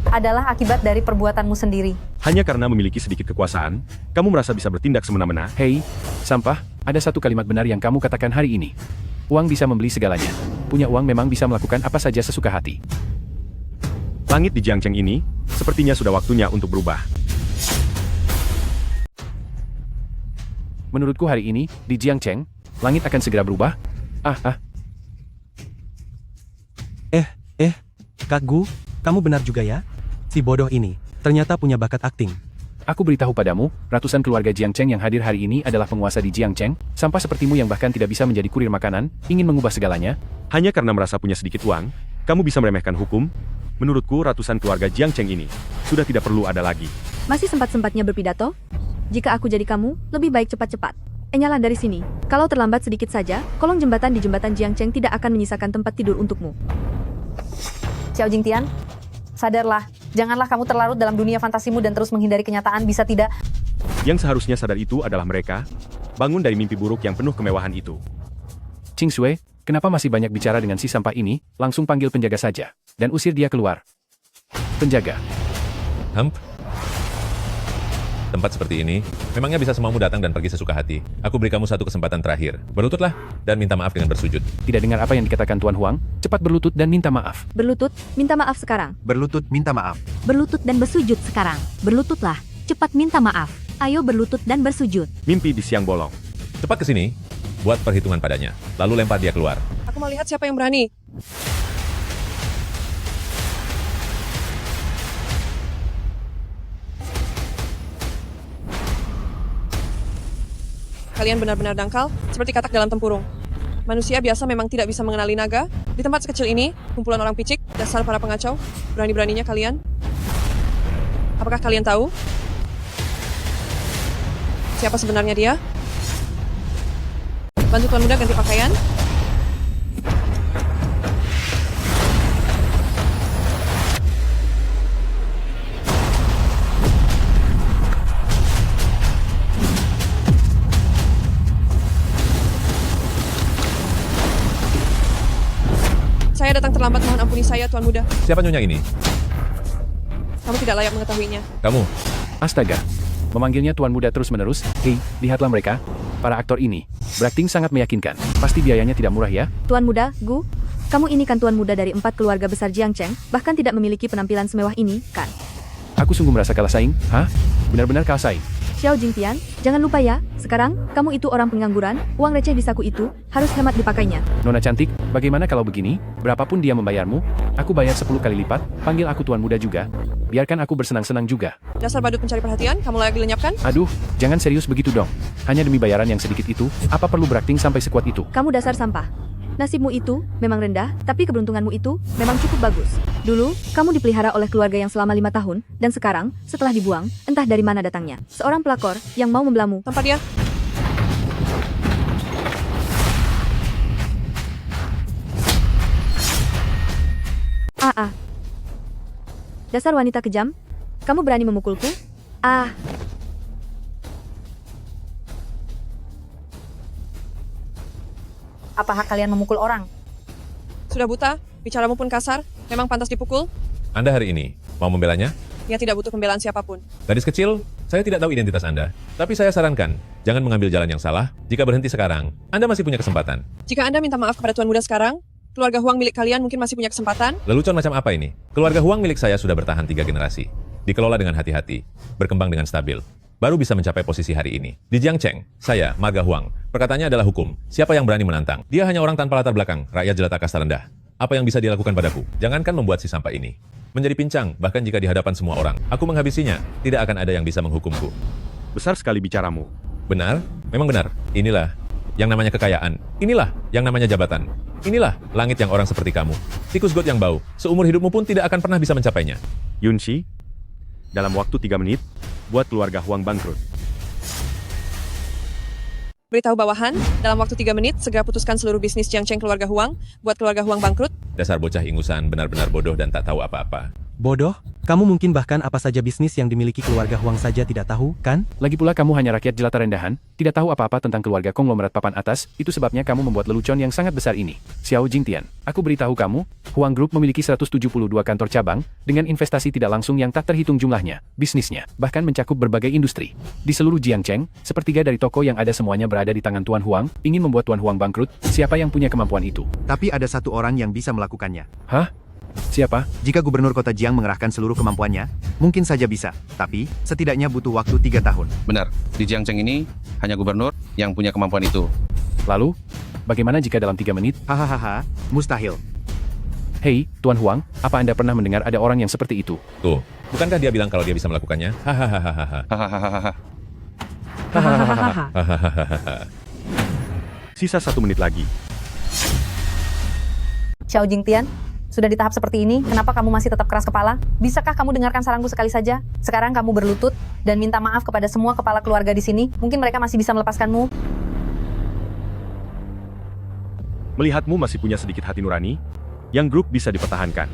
adalah akibat dari perbuatanmu sendiri. Hanya karena memiliki sedikit kekuasaan, kamu merasa bisa bertindak semena-mena. Hei, sampah, ada satu kalimat benar yang kamu katakan hari ini. Uang bisa membeli segalanya. Punya uang memang bisa melakukan apa saja sesuka hati. Langit di Jiangcheng ini, sepertinya sudah waktunya untuk berubah. Menurutku hari ini, di Jiangcheng, langit akan segera berubah. Kak Gu, kamu benar juga ya? Si bodoh ini, ternyata punya bakat akting. Aku beritahu padamu, ratusan keluarga Jiangcheng yang hadir hari ini adalah penguasa di Jiangcheng, sampah sepertimu yang bahkan tidak bisa menjadi kurir makanan, ingin mengubah segalanya. Hanya karena merasa punya sedikit uang, kamu bisa meremehkan hukum? Menurutku ratusan keluarga Jiangcheng ini, sudah tidak perlu ada lagi. Masih sempat-sempatnya berpidato? Jika aku jadi kamu, lebih baik cepat-cepat. Enyalah dari sini. Kalau terlambat sedikit saja, kolong jembatan di jembatan Jiangcheng tidak akan menyisakan tempat tidur untukmu. Xiao Jingtian, sadarlah. Janganlah kamu terlarut dalam dunia fantasimu dan terus menghindari kenyataan, bisa tidak? Yang seharusnya sadar itu adalah mereka. Bangun dari mimpi buruk yang penuh kemewahan itu. Ching Shue, kenapa masih banyak bicara dengan si sampah ini? Langsung panggil penjaga saja. Dan usir dia keluar. Penjaga. Tempat seperti ini, memangnya bisa semaumu datang dan pergi sesuka hati. Aku beri kamu satu kesempatan terakhir. Berlututlah, dan minta maaf dengan bersujud. Tidak dengar apa yang dikatakan Tuan Huang? Cepat berlutut dan minta maaf. Berlutut, minta maaf sekarang. Berlutut, minta maaf. Berlutut dan bersujud sekarang. Berlututlah, cepat minta maaf. Ayo berlutut dan bersujud. Mimpi di siang bolong. Cepat ke sini, buat perhitungan padanya. Lalu lempar dia keluar. Aku mau lihat siapa yang berani. Kalian benar-benar dangkal, seperti katak dalam tempurung. Manusia biasa memang tidak bisa mengenali naga. Di tempat sekecil ini, kumpulan orang picik, dasar para pengacau, berani-beraninya kalian. Apakah kalian tahu siapa sebenarnya dia? Bantu Tuan Muda ganti pakaian. Saya datang terlambat, mohon ampuni saya, Tuan Muda. Siapa nyonya ini? Kamu tidak layak mengetahuinya. Kamu, Astaga. Memanggilnya Tuan Muda terus-menerus. Hei, lihatlah mereka. Para aktor ini. Berakting sangat meyakinkan. Pasti biayanya tidak murah ya? Tuan Muda, Gu, kamu ini kan tuan muda dari 4 keluarga besar Jiangcheng, bahkan tidak memiliki penampilan semewah ini, kan? Aku sungguh merasa kalah saing. Hah? Benar-benar kalah saing. Xiao Jingtian, jangan lupa ya, sekarang, kamu itu orang pengangguran, uang receh di saku itu, harus hemat dipakainya. Nona cantik, bagaimana kalau begini? Berapapun dia membayarmu, aku bayar 10 kali lipat, panggil aku Tuan Muda juga. Biarkan aku bersenang-senang juga. Dasar badut pencari perhatian, kamu layak dilenyapkan? Aduh, jangan serius begitu dong. Hanya demi bayaran yang sedikit itu, apa perlu berakting sampai sekuat itu? Kamu dasar sampah. Nasibmu itu memang rendah, tapi keberuntunganmu itu memang cukup bagus. Dulu, kamu dipelihara oleh keluarga yang selama 5 tahun, dan sekarang, setelah dibuang, entah dari mana datangnya. Seorang pelakor yang mau membelamu. Tempat dia. Dasar wanita kejam, kamu berani memukulku? Apa hak kalian memukul orang? Sudah buta, bicaramu pun kasar, memang pantas dipukul? Anda hari ini mau membelanya? Ya tidak butuh pembelaan siapapun. Gadis kecil, saya tidak tahu identitas Anda. Tapi saya sarankan, jangan mengambil jalan yang salah. Jika berhenti sekarang, Anda masih punya kesempatan. Jika Anda minta maaf kepada Tuan Muda sekarang, keluarga Huang milik kalian mungkin masih punya kesempatan. Lelucon macam apa ini? Keluarga Huang milik saya sudah bertahan 3 generasi. Dikelola dengan hati-hati, berkembang dengan stabil. Baru bisa mencapai posisi hari ini. Di Jiangcheng, saya, Marga Huang. Perkataannya adalah hukum. Siapa yang berani menantang? Dia hanya orang tanpa latar belakang, rakyat jelata kasta rendah. Apa yang bisa dia lakukan padaku? Jangankan membuat si sampah ini menjadi pincang, bahkan jika di hadapan semua orang. Aku menghabisinya, tidak akan ada yang bisa menghukumku. Besar sekali bicaramu. Benar? Memang benar. Inilah yang namanya kekayaan. Inilah yang namanya jabatan. Inilah langit yang orang seperti kamu. Tikus got yang bau. Seumur hidupmu pun tidak akan pernah bisa mencapainya. Yunshi, dalam waktu 3 menit, buat keluarga Huang bangkrut. Beritahu bawahan, dalam waktu 3 menit, segera putuskan seluruh bisnis Jiangcheng keluarga Huang, buat keluarga Huang bangkrut. Dasar bocah ingusan, benar-benar bodoh dan tak tahu apa-apa. Bodoh? Kamu mungkin bahkan apa saja bisnis yang dimiliki keluarga Huang saja tidak tahu, kan? Lagi pula kamu hanya rakyat jelata rendahan, tidak tahu apa-apa tentang keluarga konglomerat papan atas, itu sebabnya kamu membuat lelucon yang sangat besar ini. Xiao Jingtian, aku beritahu kamu, Huang Group memiliki 172 kantor cabang, dengan investasi tidak langsung yang tak terhitung jumlahnya, bisnisnya, bahkan mencakup berbagai industri. Di seluruh Jiangcheng, sepertiga dari toko yang ada semuanya berada di tangan Tuan Huang, ingin membuat Tuan Huang bangkrut, siapa yang punya kemampuan itu? Tapi ada satu orang yang bisa melakukannya. Hah? Siapa? Jika gubernur kota Jiang mengerahkan seluruh kemampuannya, mungkin saja bisa. Tapi, setidaknya butuh waktu 3 tahun. Benar, di Jiangcheng ini hanya gubernur yang punya kemampuan itu. Lalu, bagaimana jika dalam 3 menit? Hahaha, mustahil. Hei, Tuan Huang, apa Anda pernah mendengar ada orang yang seperti itu? Tuh, bukankah dia bilang kalau dia bisa melakukannya? Hahaha. Hahaha. Sisa 1 menit lagi. Xiao Jingtian, sudah di tahap seperti ini, kenapa kamu masih tetap keras kepala? Bisakah kamu dengarkan saranku sekali saja? Sekarang kamu berlutut dan minta maaf kepada semua kepala keluarga di sini. Mungkin mereka masih bisa melepaskanmu. Melihatmu masih punya sedikit hati nurani, yang grup bisa dipertahankan.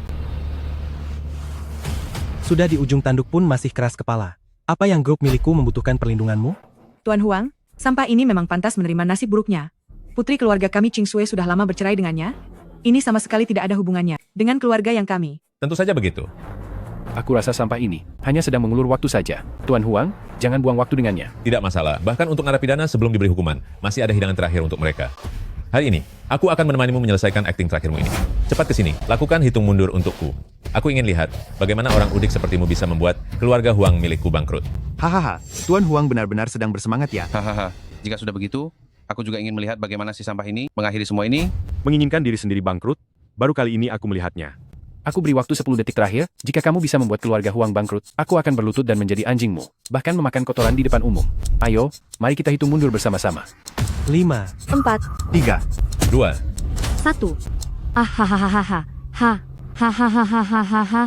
Sudah di ujung tanduk pun masih keras kepala. Apa yang grup milikku membutuhkan perlindunganmu? Tuan Huang, sampah ini memang pantas menerima nasib buruknya. Putri keluarga kami Ching Sui sudah lama bercerai dengannya. Ini sama sekali tidak ada hubungannya dengan keluarga yang kami. Tentu saja begitu. Aku rasa sampah ini hanya sedang mengulur waktu saja. Tuan Huang, jangan buang waktu dengannya. Tidak masalah, bahkan untuk narapidana sebelum diberi hukuman, masih ada hidangan terakhir untuk mereka. Hari ini, aku akan menemanimu menyelesaikan akting terakhirmu ini. Cepat ke sini, lakukan hitung mundur untukku. Aku ingin lihat bagaimana orang udik sepertimu bisa membuat keluarga Huang milikku bangkrut. Hahaha, Tuan Huang benar-benar sedang bersemangat ya. Hahaha, jika sudah begitu, aku juga ingin melihat bagaimana si sampah ini mengakhiri semua ini. Menginginkan diri sendiri bangkrut, baru kali ini aku melihatnya. Aku beri waktu 10 detik terakhir, jika kamu bisa membuat keluarga Huang bangkrut, aku akan berlutut dan menjadi anjingmu, bahkan memakan kotoran di depan umum. Ayo, mari kita hitung mundur bersama-sama. 5, 4, 3, 2, 1. Hahaha. Hahaha.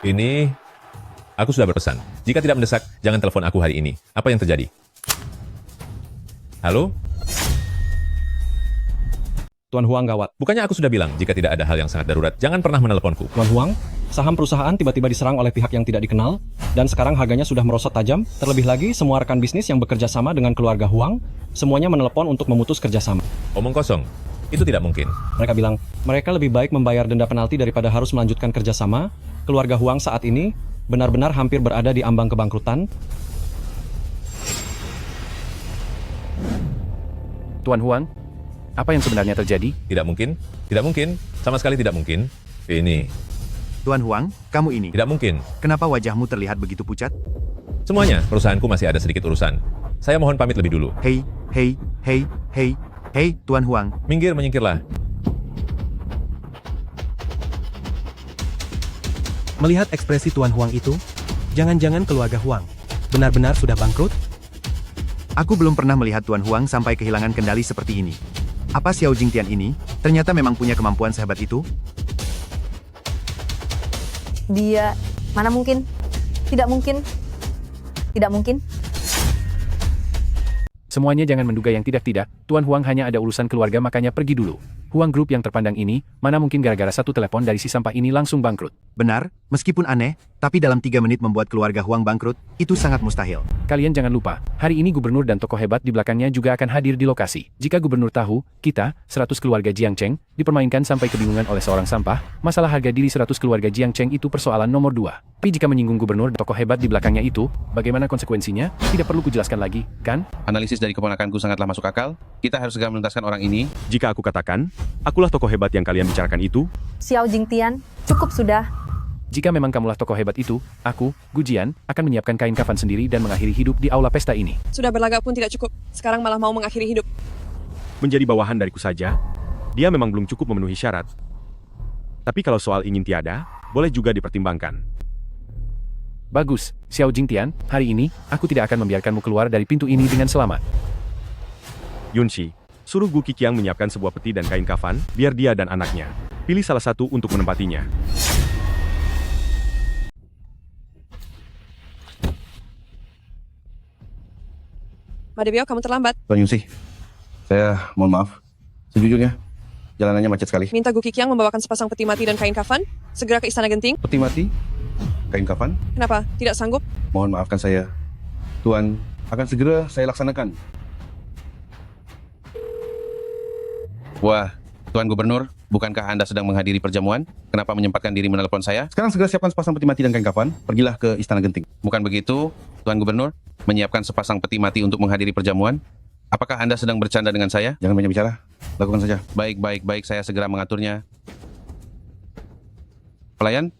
Ini, aku sudah berpesan. Jika tidak mendesak, jangan telepon aku hari ini. Apa yang terjadi? Halo? Tuan Huang gawat. Bukannya aku sudah bilang, jika tidak ada hal yang sangat darurat, jangan pernah meneleponku. Tuan Huang, saham perusahaan tiba-tiba diserang oleh pihak yang tidak dikenal, dan sekarang harganya sudah merosot tajam. Terlebih lagi, semua rekan bisnis yang bekerja sama dengan keluarga Huang, semuanya menelepon untuk memutus kerjasama. Omong kosong. Itu tidak mungkin. Mereka bilang, mereka lebih baik membayar denda penalti daripada harus melanjutkan kerjasama. Keluarga Huang saat ini benar-benar hampir berada di ambang kebangkrutan. Tuan Huang, apa yang sebenarnya terjadi? Tidak mungkin. Tidak mungkin. Sama sekali tidak mungkin. Ini. Tuan Huang, kamu ini. Tidak mungkin. Kenapa wajahmu terlihat begitu pucat? Semuanya, perusahaanku masih ada sedikit urusan. Saya mohon pamit lebih dulu. Hei, Tuan Huang. Minggir, menyingkirlah. Melihat ekspresi Tuan Huang itu, jangan-jangan keluarga Huang benar-benar sudah bangkrut? Aku belum pernah melihat Tuan Huang sampai kehilangan kendali seperti ini. Apa Xiao Jingtian ini ternyata memang punya kemampuan sehebat itu? Dia, mana mungkin? Tidak mungkin. Tidak mungkin. Semuanya jangan menduga yang tidak-tidak, Tuan Huang hanya ada urusan keluarga makanya pergi dulu. Huang Group yang terpandang ini, mana mungkin gara-gara satu telepon dari si sampah ini langsung bangkrut. Benar, meskipun aneh, tapi dalam 3 menit membuat keluarga Huang bangkrut, itu sangat mustahil. Kalian jangan lupa, hari ini gubernur dan tokoh hebat di belakangnya juga akan hadir di lokasi. Jika gubernur tahu, kita, 100 keluarga Jiang Cheng, dipermainkan sampai kebingungan oleh seorang sampah, masalah harga diri 100 keluarga Jiang Cheng itu persoalan nomor 2. Tapi jika menyinggung gubernur dan tokoh hebat di belakangnya itu, bagaimana konsekuensinya? Tidak perlu kujelaskan lagi, kan? Analisis dari keponakanku sangatlah masuk akal. Kita harus segera menuntaskan orang ini. Jika aku katakan, akulah tokoh hebat yang kalian bicarakan itu. Xiao Jingtian, cukup sudah. Jika memang kamulah tokoh hebat itu, aku, Gujian, akan menyiapkan kain kafan sendiri dan mengakhiri hidup di aula pesta ini. Sudah berlagak pun tidak cukup. Sekarang malah mau mengakhiri hidup. Menjadi bawahan dariku saja, dia memang belum cukup memenuhi syarat. Tapi kalau soal ingin tiada, boleh juga dipertimbangkan. Bagus, Xiao Jingtian, hari ini, aku tidak akan membiarkanmu keluar dari pintu ini dengan selamat. Yunshi, suruh Gu Qiqiang menyiapkan sebuah peti dan kain kafan, biar dia dan anaknya. Pilih salah satu untuk menempatinya. Madebiao, kamu terlambat. Tuan Yunshi, saya mohon maaf. Sejujurnya, jalanannya macet sekali. Minta Gu Qiqiang membawakan sepasang peti mati dan kain kafan. Segera ke Istana Genting. Peti mati? Kain kafan? Kenapa? Tidak sanggup? Mohon maafkan saya. Tuan, akan segera saya laksanakan. Wah, Tuan Gubernur, bukankah Anda sedang menghadiri perjamuan? Kenapa menyempatkan diri menelepon saya? Sekarang segera siapkan sepasang peti mati dan kain kafan. Pergilah ke Istana Genting. Bukan begitu, Tuan Gubernur? Menyiapkan sepasang peti mati untuk menghadiri perjamuan? Apakah Anda sedang bercanda dengan saya? Jangan banyak bicara. Lakukan saja. Baik, saya segera mengaturnya. Pelayan,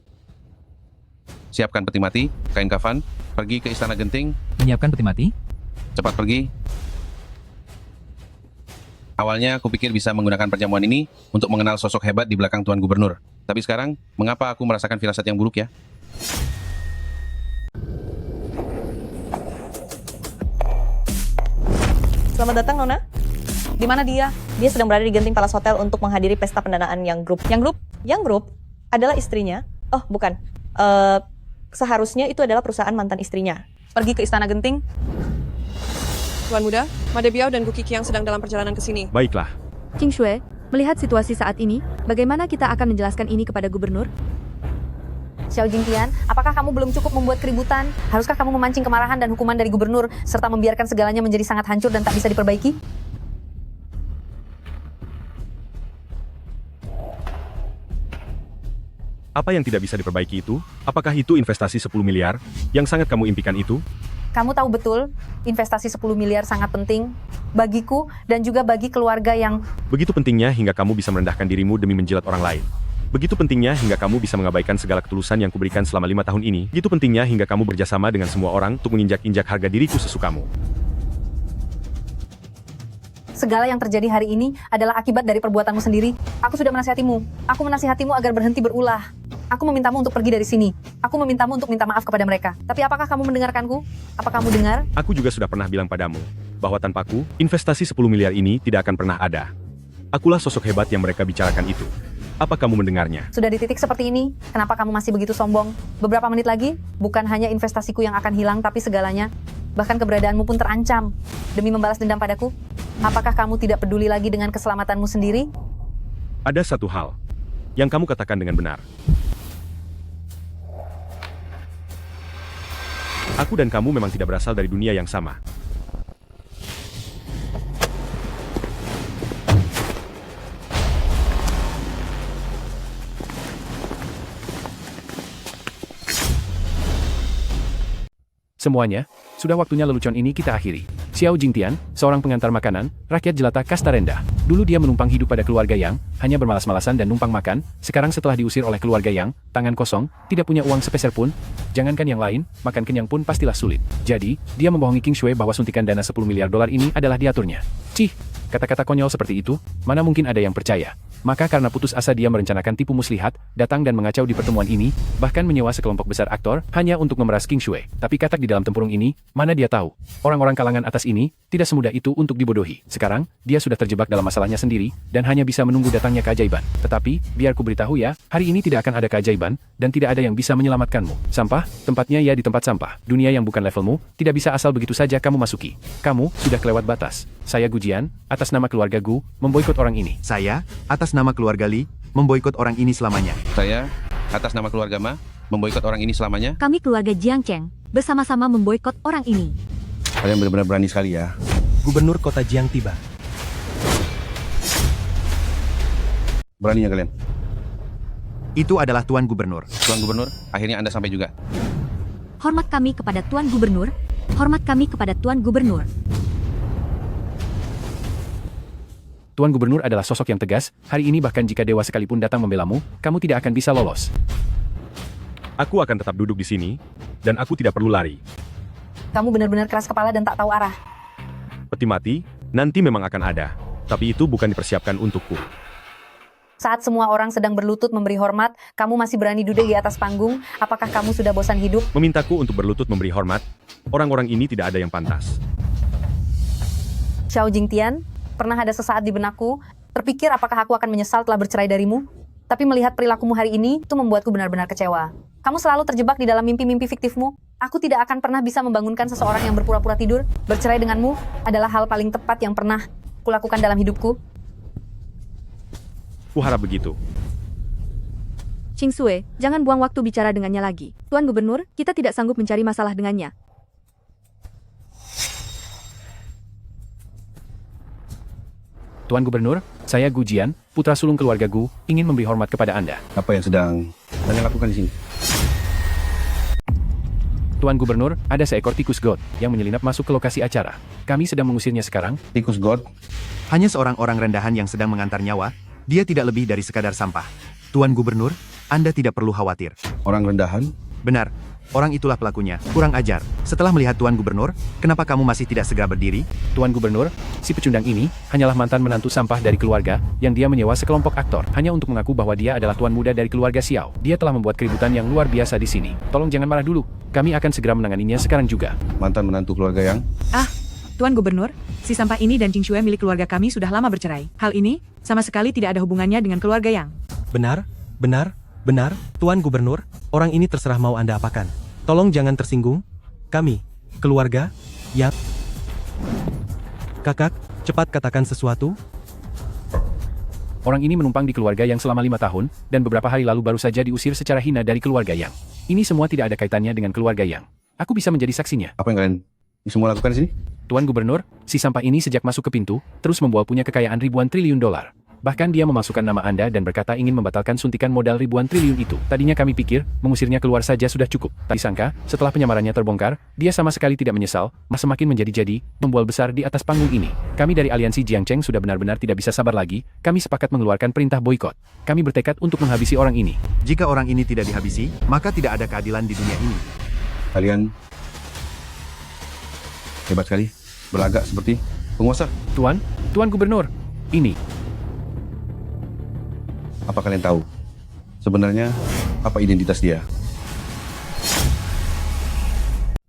siapkan peti mati, kain kafan, pergi ke Istana Genting. Menyiapkan peti mati? Cepat pergi. Awalnya aku pikir bisa menggunakan perjamuan ini untuk mengenal sosok hebat di belakang Tuan Gubernur. Tapi sekarang, mengapa aku merasakan firasat yang buruk ya? Selamat datang, Nona. Di mana dia? Dia sedang berada di Genting Palace Hotel untuk menghadiri pesta pendanaan Yang Group. Yang Group adalah istrinya. Oh, bukan. Seharusnya itu adalah perusahaan mantan istrinya. Pergi ke Istana Genting. Tuan Muda, Madebiao dan Gu Qiqiang sedang dalam perjalanan ke sini. Baiklah. Qing Shui, melihat situasi saat ini, bagaimana kita akan menjelaskan ini kepada gubernur? Xiao Jingtian, apakah kamu belum cukup membuat keributan? Haruskah kamu memancing kemarahan dan hukuman dari gubernur, serta membiarkan segalanya menjadi sangat hancur dan tak bisa diperbaiki? Apa yang tidak bisa diperbaiki itu? Apakah itu investasi 10 miliar yang sangat kamu impikan itu? Kamu tahu betul, investasi 10 miliar sangat penting bagiku dan juga bagi keluarga yang... Begitu pentingnya hingga kamu bisa merendahkan dirimu demi menjilat orang lain. Begitu pentingnya hingga kamu bisa mengabaikan segala ketulusan yang kuberikan selama 5 tahun ini. Begitu pentingnya hingga kamu bekerjasama dengan semua orang untuk menginjak-injak harga diriku sesukamu. Segala yang terjadi hari ini adalah akibat dari perbuatanmu sendiri. Aku sudah menasihatimu. Aku menasihatimu agar berhenti berulah. Aku memintamu untuk pergi dari sini. Aku memintamu untuk minta maaf kepada mereka. Tapi apakah kamu mendengarkanku? Apa kamu dengar? Aku juga sudah pernah bilang padamu, bahwa tanpaku, investasi 10 miliar ini tidak akan pernah ada. Akulah sosok hebat yang mereka bicarakan itu. Apa kamu mendengarnya? Sudah di titik seperti ini, kenapa kamu masih begitu sombong? Beberapa menit lagi, bukan hanya investasiku yang akan hilang, tapi segalanya. Bahkan keberadaanmu pun terancam. Demi membalas dendam padaku, apakah kamu tidak peduli lagi dengan keselamatanmu sendiri? Ada satu hal yang kamu katakan dengan benar. Aku dan kamu memang tidak berasal dari dunia yang sama. Semuanya, sudah waktunya lelucon ini kita akhiri. Xiao Jingtian, seorang pengantar makanan, rakyat jelata kasta rendah. Dulu dia menumpang hidup pada keluarga Yang, hanya bermalas-malasan dan numpang makan. Sekarang setelah diusir oleh keluarga Yang, tangan kosong, tidak punya uang sepeser pun. Jangankan yang lain, makan kenyang pun pastilah sulit. Jadi, dia membohongi King Shui bahwa suntikan dana 10 miliar dolar ini adalah diaturnya. Cih, kata-kata konyol seperti itu, mana mungkin ada yang percaya. Maka karena putus asa dia merencanakan tipu muslihat, datang dan mengacau di pertemuan ini, bahkan menyewa sekelompok besar aktor, hanya untuk memeras King Shui. Tapi katak di dalam tempurung ini, mana dia tahu. Orang-orang kalangan atas ini, tidak semudah itu untuk dibodohi. Sekarang, dia sudah terjebak dalam masalahnya sendiri, dan hanya bisa menunggu datangnya keajaiban. Tetapi, biar ku beritahu ya, hari ini tidak akan ada keajaiban, dan tidak ada yang bisa menyelamatkanmu. Sampah, tempatnya ya di tempat sampah. Dunia yang bukan levelmu, tidak bisa asal begitu saja kamu masuki. Kamu, sudah kelewat batas. Saya Gujian, atas nama keluarga Gu, memboikot orang ini. Saya, atas nama keluarga Li, memboikot orang ini selamanya. Saya, atas nama keluarga Ma, memboikot orang ini selamanya. Kami keluarga Jiang Cheng, bersama-sama memboikot orang ini. Kalian benar-benar berani sekali ya. Gubernur Kota Jiang tiba. Beraninya kalian. Itu adalah Tuan Gubernur. Tuan Gubernur, akhirnya Anda sampai juga. Hormat kami kepada Tuan Gubernur. Hormat kami kepada Tuan Gubernur. Tuan Gubernur adalah sosok yang tegas, hari ini bahkan jika dewa sekalipun datang membelamu, kamu tidak akan bisa lolos. Aku akan tetap duduk di sini, dan aku tidak perlu lari. Kamu benar-benar keras kepala dan tak tahu arah. Peti mati, nanti memang akan ada. Tapi itu bukan dipersiapkan untukku. Saat semua orang sedang berlutut memberi hormat, kamu masih berani duduk di atas panggung. Apakah kamu sudah bosan hidup? Memintaku untuk berlutut memberi hormat, orang-orang ini tidak ada yang pantas. Xiao Jingtian, pernah ada sesaat di benakku, terpikir apakah aku akan menyesal telah bercerai darimu? Tapi melihat perilakumu hari ini, itu membuatku benar-benar kecewa. Kamu selalu terjebak di dalam mimpi-mimpi fiktifmu. Aku tidak akan pernah bisa membangunkan seseorang yang berpura-pura tidur. Bercerai denganmu adalah hal paling tepat yang pernah kulakukan dalam hidupku. Kuharap begitu. Ching Sui, jangan buang waktu bicara dengannya lagi. Tuan Gubernur, kita tidak sanggup mencari masalah dengannya. Tuan Gubernur, saya Gujian, putra sulung keluarga Gu, ingin memberi hormat kepada Anda. Apa yang sedang Anda lakukan di sini? Tuan Gubernur, ada seekor tikus god yang menyelinap masuk ke lokasi acara. Kami sedang mengusirnya sekarang. Tikus god? Hanya seorang orang rendahan yang sedang mengantar nyawa, dia tidak lebih dari sekadar sampah. Tuan Gubernur, Anda tidak perlu khawatir. Orang rendahan? Benar, orang itulah pelakunya. Kurang ajar. Setelah melihat Tuan Gubernur, kenapa kamu masih tidak segera berdiri? Tuan Gubernur, si pecundang ini hanyalah mantan menantu sampah dari keluarga yang dia menyewa sekelompok aktor hanya untuk mengaku bahwa dia adalah tuan muda dari keluarga Xiao. Dia telah membuat keributan yang luar biasa di sini. Tolong jangan marah dulu. Kami akan segera menanganinya sekarang juga. Mantan menantu keluarga Yang? Tuan Gubernur, si sampah ini dan Ching Shui milik keluarga kami sudah lama bercerai. Hal ini sama sekali tidak ada hubungannya dengan keluarga Yang. Benar, benar, benar, Tuan Gubernur, orang ini terserah mau Anda apakan. Tolong jangan tersinggung. Kami, keluarga, yap. Kakak, cepat katakan sesuatu. Orang ini menumpang di keluarga Yang selama 5 tahun, dan beberapa hari lalu baru saja diusir secara hina dari keluarga Yang. Ini semua tidak ada kaitannya dengan keluarga Yang. Aku bisa menjadi saksinya. Apa yang kalian semua lakukan di sini? Tuan Gubernur, si sampah ini sejak masuk ke pintu, terus membawa punya kekayaan ribuan triliun dolar. Bahkan dia memasukkan nama Anda dan berkata ingin membatalkan suntikan modal ribuan triliun itu. Tadinya kami pikir, mengusirnya keluar saja sudah cukup. Tak disangka, setelah penyamarannya terbongkar, dia sama sekali tidak menyesal, malah semakin menjadi-jadi, membual besar di atas panggung ini. Kami dari aliansi Jiang Cheng sudah benar-benar tidak bisa sabar lagi, kami sepakat mengeluarkan perintah boikot. Kami bertekad untuk menghabisi orang ini. Jika orang ini tidak dihabisi, maka tidak ada keadilan di dunia ini. Kalian hebat sekali, berlagak seperti penguasa. Tuan Gubernur, ini. Apa kalian tahu sebenarnya apa identitas dia?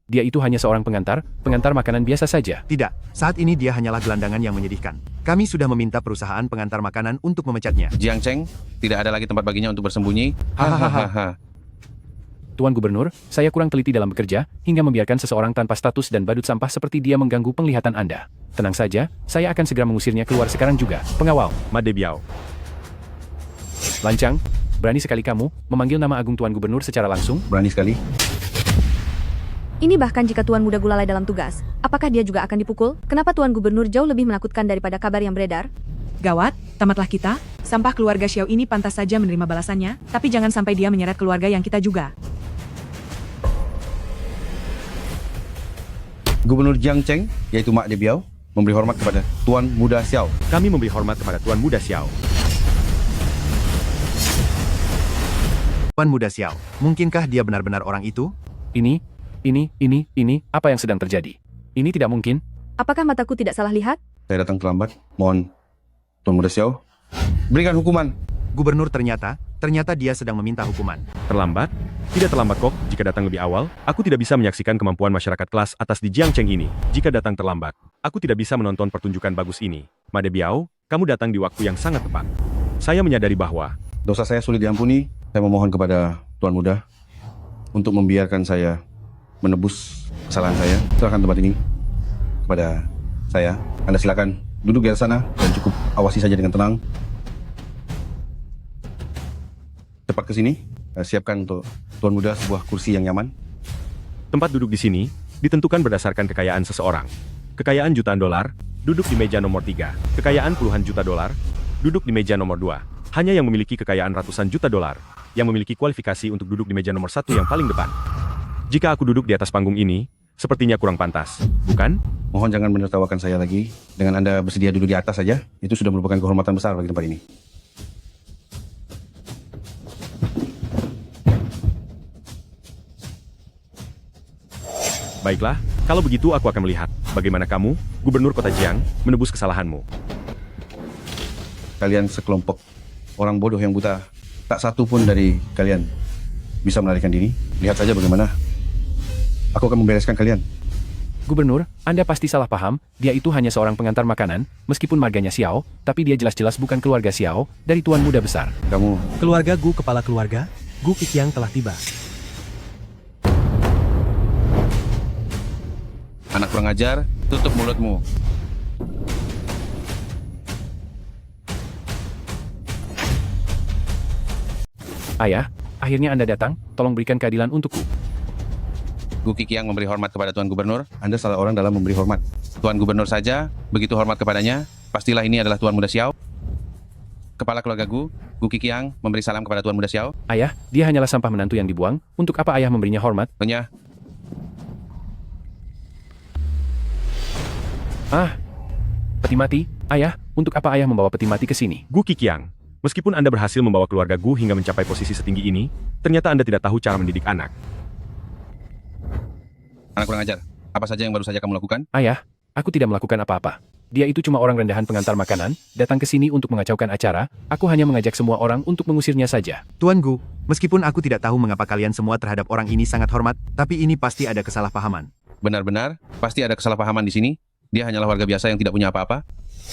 Dia itu hanya seorang pengantar makanan biasa saja. Tidak, saat ini dia hanyalah gelandangan yang menyedihkan. Kami sudah meminta perusahaan pengantar makanan untuk memecatnya. Jiang Cheng, tidak ada lagi tempat baginya untuk bersembunyi. Hahaha. Tuan Gubernur, saya kurang teliti dalam bekerja, hingga membiarkan seseorang tanpa status dan badut sampah seperti dia mengganggu penglihatan Anda. Tenang saja, saya akan segera mengusirnya keluar sekarang juga. Pengawal, Made Biao. Lancang, berani sekali kamu memanggil nama agung Tuan Gubernur secara langsung? Berani sekali. Ini bahkan jika Tuan Muda Gulalai dalam tugas, apakah dia juga akan dipukul? Kenapa Tuan Gubernur jauh lebih menakutkan daripada kabar yang beredar? Gawat, tamatlah kita. Sampah keluarga Xiao ini pantas saja menerima balasannya, tapi jangan sampai dia menyeret keluarga yang kita juga. Gubernur Jiangcheng, yaitu Mak Debiao, memberi hormat kepada Tuan Muda Xiao. Kami memberi hormat kepada Tuan Muda Xiao. Tuan Muda Xiao, mungkinkah dia benar-benar orang itu? Ini, apa yang sedang terjadi? Ini tidak mungkin. Apakah mataku tidak salah lihat? Saya datang terlambat. Mohon, Tuan Muda Xiao, berikan hukuman. Gubernur ternyata dia sedang meminta hukuman. Terlambat? Tidak terlambat kok, jika datang lebih awal, aku tidak bisa menyaksikan kemampuan masyarakat kelas atas di Jiangcheng ini. Jika datang terlambat, aku tidak bisa menonton pertunjukan bagus ini. Ma Debiao, kamu datang di waktu yang sangat tepat. Saya menyadari bahwa Dosa saya sulit diampuni. Saya memohon kepada Tuan Muda untuk membiarkan saya menebus kesalahan saya. Silakan tempat ini kepada saya. Anda silakan duduk di atas sana dan cukup awasi saja dengan tenang. Cepat ke sini. Siapkan untuk Tuan Muda sebuah kursi yang nyaman. tempat duduk di sini ditentukan berdasarkan kekayaan seseorang. Kekayaan jutaan dolar, duduk di meja nomor 3. Kekayaan puluhan juta dolar, duduk di meja nomor 2. Hanya yang memiliki kekayaan ratusan juta dolar, yang memiliki kualifikasi untuk duduk di meja nomor 1 yang paling depan. Jika aku duduk di atas panggung ini, sepertinya kurang pantas, bukan? Mohon jangan menertawakan saya lagi. Dengan Anda bersedia duduk di atas saja, itu sudah merupakan kehormatan besar bagi tempat ini. Baiklah, kalau begitu aku akan melihat bagaimana kamu, Gubernur Kota Jiang, menebus kesalahanmu. Kalian sekelompok orang bodoh yang buta, tak satu pun dari kalian bisa melarikan diri. Lihat saja bagaimana aku akan membereskan kalian. Gubernur, Anda pasti salah paham, dia itu hanya seorang pengantar makanan, meskipun marganya Xiao, tapi dia jelas-jelas bukan keluarga Xiao, dari Tuan Muda Besar. Kamu... Keluarga Gu kepala keluarga, Gu Qiqiang telah tiba. Anak kurang ajar, tutup mulutmu. Ayah, akhirnya Anda datang, tolong berikan keadilan untukku. Gu Qiqiang memberi hormat kepada Tuan Gubernur. Anda salah orang dalam memberi hormat. Tuan Gubernur saja begitu hormat kepadanya. Pastilah ini adalah Tuan Muda Xiao. Kepala keluarga Gu Qiqiang memberi salam kepada Tuan Muda Xiao. Ayah, dia hanyalah sampah menantu yang dibuang. Untuk apa ayah memberinya hormat? Nyonya. Peti mati. Ayah, untuk apa ayah membawa peti mati ke sini? Gu Qiqiang, meskipun Anda berhasil membawa keluarga Gu hingga mencapai posisi setinggi ini, ternyata Anda tidak tahu cara mendidik anak. Anak kurang ajar. Apa saja yang baru saja kamu lakukan? Ayah, aku tidak melakukan apa-apa. Dia itu cuma orang rendahan pengantar makanan, datang ke sini untuk mengacaukan acara, aku hanya mengajak semua orang untuk mengusirnya saja. Tuan Gu, meskipun aku tidak tahu mengapa kalian semua terhadap orang ini sangat hormat, tapi ini pasti ada kesalahpahaman. Benar-benar, pasti ada kesalahpahaman di sini. Dia hanyalah warga biasa yang tidak punya apa-apa.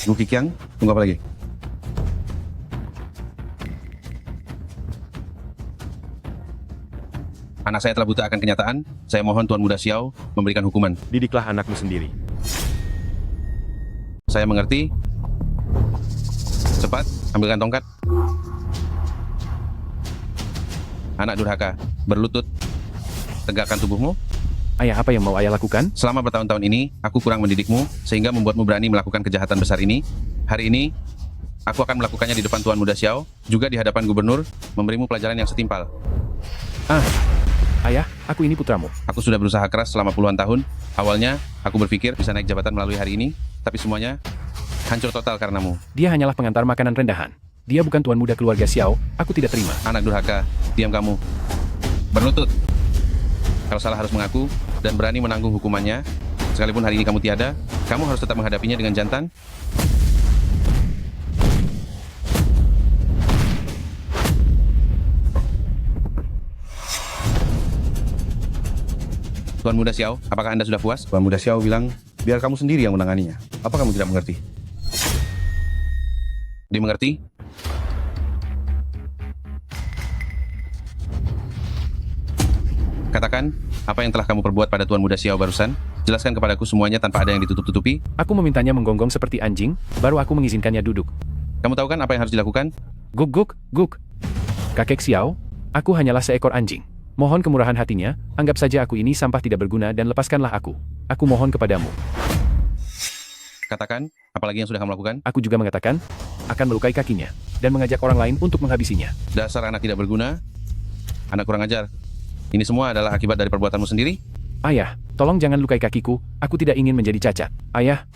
Gu Qiqiang, tunggu apa lagi? Anak saya telah buta akan kenyataan. Saya mohon Tuan Muda Xiao memberikan hukuman. Didiklah anakmu sendiri. Saya mengerti. Cepat, ambilkan tongkat. Anak durhaka, berlutut. Tegakkan tubuhmu. Ayah, apa yang mau ayah lakukan? Selama bertahun-tahun ini, aku kurang mendidikmu, sehingga membuatmu berani melakukan kejahatan besar ini. Hari ini, aku akan melakukannya di depan Tuan Muda Xiao, juga di hadapan Gubernur, memberimu pelajaran yang setimpal. Ayah, aku ini putramu. Aku sudah berusaha keras selama puluhan tahun. Awalnya, aku berpikir bisa naik jabatan melalui hari ini, tapi semuanya hancur total karenamu. Dia hanyalah pengantar makanan rendahan. Dia bukan tuan muda keluarga Xiao, aku tidak terima. Anak durhaka, diam kamu. Berlutut. Kalau salah harus mengaku, dan berani menanggung hukumannya. Sekalipun hari ini kamu tiada, kamu harus tetap menghadapinya dengan jantan. Tuan Muda Xiao, apakah Anda sudah puas? Tuan Muda Xiao bilang, biar kamu sendiri yang menanganinya. Apa kamu tidak mengerti? Dimengerti? Katakan, apa yang telah kamu perbuat pada Tuan Muda Xiao barusan? Jelaskan kepadaku semuanya tanpa ada yang ditutup-tutupi. Aku memintanya menggonggong seperti anjing, baru aku mengizinkannya duduk. Kamu tahu kan apa yang harus dilakukan? Guk, guk, guk. Kakek Xiao, aku hanyalah seekor anjing. Mohon kemurahan hatinya, anggap saja aku ini sampah tidak berguna dan lepaskanlah aku. Aku mohon kepadamu. Katakan, apalagi yang sudah kamu lakukan? Aku juga mengatakan, akan melukai kakinya, dan mengajak orang lain untuk menghabisinya. Dasar anak tidak berguna, anak kurang ajar. Ini semua adalah akibat dari perbuatanmu sendiri? Ayah, tolong jangan lukai kakiku, aku tidak ingin menjadi cacat. Ayah.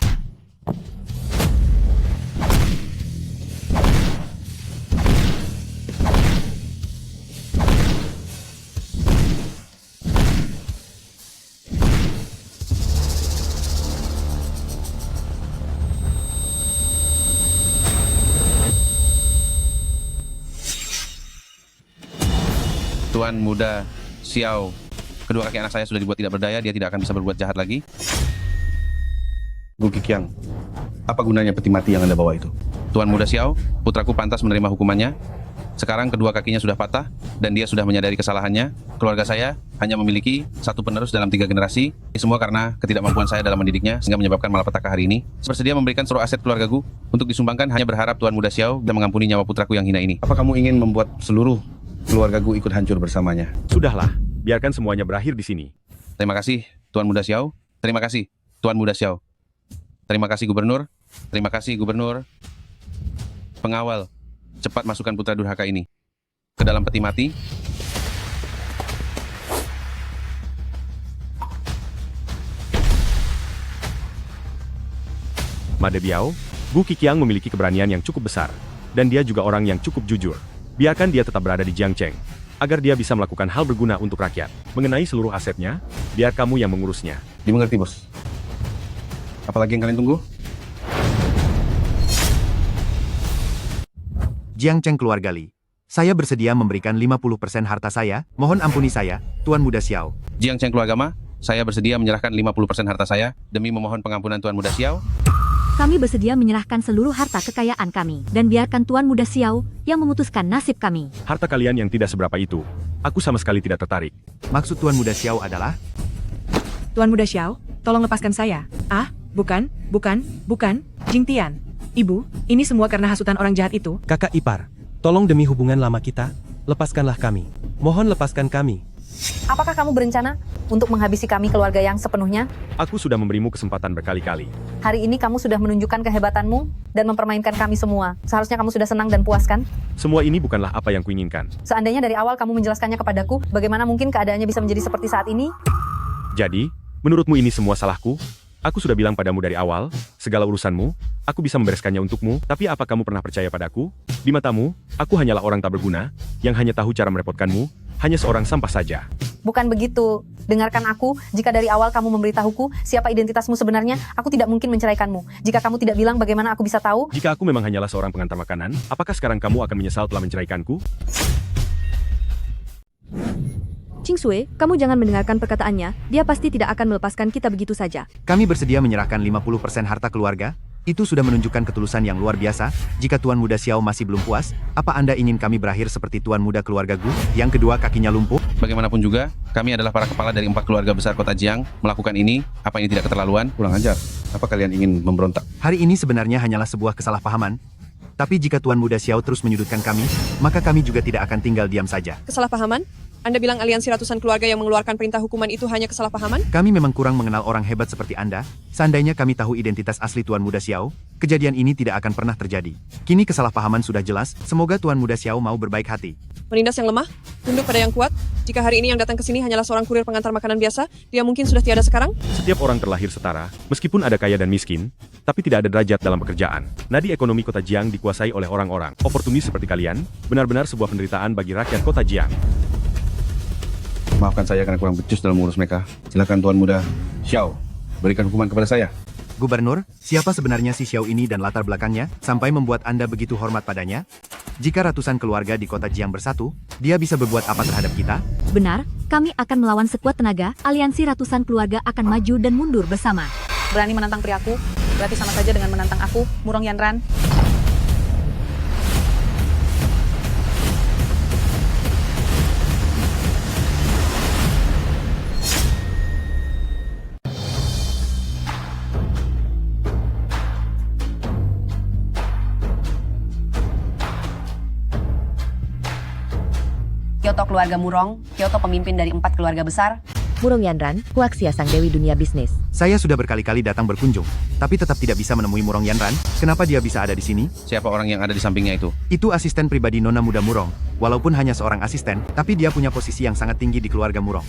Tuan Muda Xiao, kedua kaki anak saya sudah dibuat tidak berdaya, dia tidak akan bisa berbuat jahat lagi. Gu Qiqiang, apa gunanya peti mati yang Anda bawa itu? Tuan Muda Xiao, putraku pantas menerima hukumannya. Sekarang kedua kakinya sudah patah, dan dia sudah menyadari kesalahannya. Keluarga saya hanya memiliki satu penerus dalam 3 generasi. Ini semua karena ketidakmampuan saya dalam mendidiknya, sehingga menyebabkan malapetaka hari ini. Saya bersedia memberikan seluruh aset keluarga Gu untuk disumbangkan, hanya berharap Tuan Muda Xiao bisa mengampuni nyawa putraku yang hina ini. Apa kamu ingin membuat seluruh keluarga Gu ikut hancur bersamanya? Sudahlah, biarkan semuanya berakhir di sini. Terima kasih, Tuan Muda Xiao. Terima kasih, Tuan Muda Xiao. Terima kasih, Gubernur. Terima kasih, Gubernur. Pengawal, cepat masukkan putra durhaka ini ke dalam peti mati. Made Biao, Gu Qiqiang memiliki keberanian yang cukup besar, dan dia juga orang yang cukup jujur. Biarkan dia tetap berada di Jiangcheng, agar dia bisa melakukan hal berguna untuk rakyat. Mengenai seluruh asetnya, biar kamu yang mengurusnya. Dimengerti, Bos. Apalagi yang kalian tunggu? Jiangcheng keluarga Li. Saya bersedia memberikan 50% harta saya, mohon ampuni saya, Tuan Muda Xiao. Jiangcheng keluarga Ma, saya bersedia menyerahkan 50% harta saya demi memohon pengampunan Tuan Muda Xiao. Kami bersedia menyerahkan seluruh harta kekayaan kami, dan biarkan Tuan Muda Xiao yang memutuskan nasib kami. Harta kalian yang tidak seberapa itu, aku sama sekali tidak tertarik. Maksud Tuan Muda Xiao adalah? Tuan Muda Xiao, tolong lepaskan saya. Ah, bukan, Jing Tian. Ibu, ini semua karena hasutan orang jahat itu. Kakak ipar, tolong demi hubungan lama kita, lepaskanlah kami. Mohon lepaskan kami. Apakah kamu berencana untuk menghabisi kami keluarga yang sepenuhnya? Aku sudah memberimu kesempatan berkali-kali. Hari ini kamu sudah menunjukkan kehebatanmu dan mempermainkan kami semua. Seharusnya kamu sudah senang dan puas kan? Semua ini bukanlah apa yang kuinginkan. Seandainya dari awal kamu menjelaskannya kepadaku, bagaimana mungkin keadaannya bisa menjadi seperti saat ini? Jadi, menurutmu ini semua salahku? Aku sudah bilang padamu dari awal, segala urusanmu, aku bisa membereskannya untukmu, tapi apa kamu pernah percaya padaku? Di matamu, aku hanyalah orang tak berguna, yang hanya tahu cara merepotkanmu, hanya seorang sampah saja. Bukan begitu. Dengarkan aku, jika dari awal kamu memberitahuku siapa identitasmu sebenarnya, aku tidak mungkin menceraikanmu. Jika kamu tidak bilang, bagaimana aku bisa tahu? Jika aku memang hanyalah seorang pengantar makanan, apakah sekarang kamu akan menyesal telah menceraikanku? Ching Sui, kamu jangan mendengarkan perkataannya, dia pasti tidak akan melepaskan kita begitu saja. Kami bersedia menyerahkan 50% harta keluarga. Itu sudah menunjukkan ketulusan yang luar biasa. Jika Tuan Muda Xiao masih belum puas, apa Anda ingin kami berakhir seperti Tuan Muda keluarga Gu, yang kedua kakinya lumpuh? Bagaimanapun juga, kami adalah para kepala dari 4 keluarga besar kota Jiang. Melakukan ini, apa ini tidak keterlaluan? Kurang ajar. Apa kalian ingin memberontak? Hari ini sebenarnya hanyalah sebuah kesalahpahaman. Tapi jika Tuan Muda Xiao terus menyudutkan kami, maka kami juga tidak akan tinggal diam saja. Kesalahpahaman? Anda bilang aliansi ratusan keluarga yang mengeluarkan perintah hukuman itu hanya kesalahpahaman? Kami memang kurang mengenal orang hebat seperti Anda. Seandainya kami tahu identitas asli Tuan Muda Xiao, kejadian ini tidak akan pernah terjadi. Kini kesalahpahaman sudah jelas, semoga Tuan Muda Xiao mau berbaik hati. Menindas yang lemah, tunduk pada yang kuat. Jika hari ini yang datang ke sini hanyalah seorang kurir pengantar makanan biasa, dia mungkin sudah tiada sekarang? Setiap orang terlahir setara, meskipun ada kaya dan miskin, tapi tidak ada derajat dalam pekerjaan. Nadi ekonomi kota Jiang dikuasai oleh orang-orang oportunis seperti kalian, benar-benar sebuah penderitaan bagi rakyat kota Jiang. Maafkan saya karena kurang becus dalam mengurus mereka. Silakan Tuan Muda Xiao, berikan hukuman kepada saya. Gubernur, siapa sebenarnya si Xiao ini dan latar belakangnya, sampai membuat Anda begitu hormat padanya? Jika ratusan keluarga di kota Jiang bersatu, dia bisa berbuat apa terhadap kita? Benar, kami akan melawan sekuat tenaga, aliansi ratusan keluarga akan maju dan mundur bersama. Berani menantang priaku, berarti sama saja dengan menantang aku, Murong Yanran. Kyoto keluarga Murong, Kyoto pemimpin dari 4 keluarga besar. Murong Yanran, Huaxia sang dewi dunia bisnis. Saya sudah berkali-kali datang berkunjung, tapi tetap tidak bisa menemui Murong Yanran. Kenapa dia bisa ada di sini? Siapa orang yang ada di sampingnya itu? Itu asisten pribadi Nona Muda Murong. Walaupun hanya seorang asisten, tapi dia punya posisi yang sangat tinggi di keluarga Murong.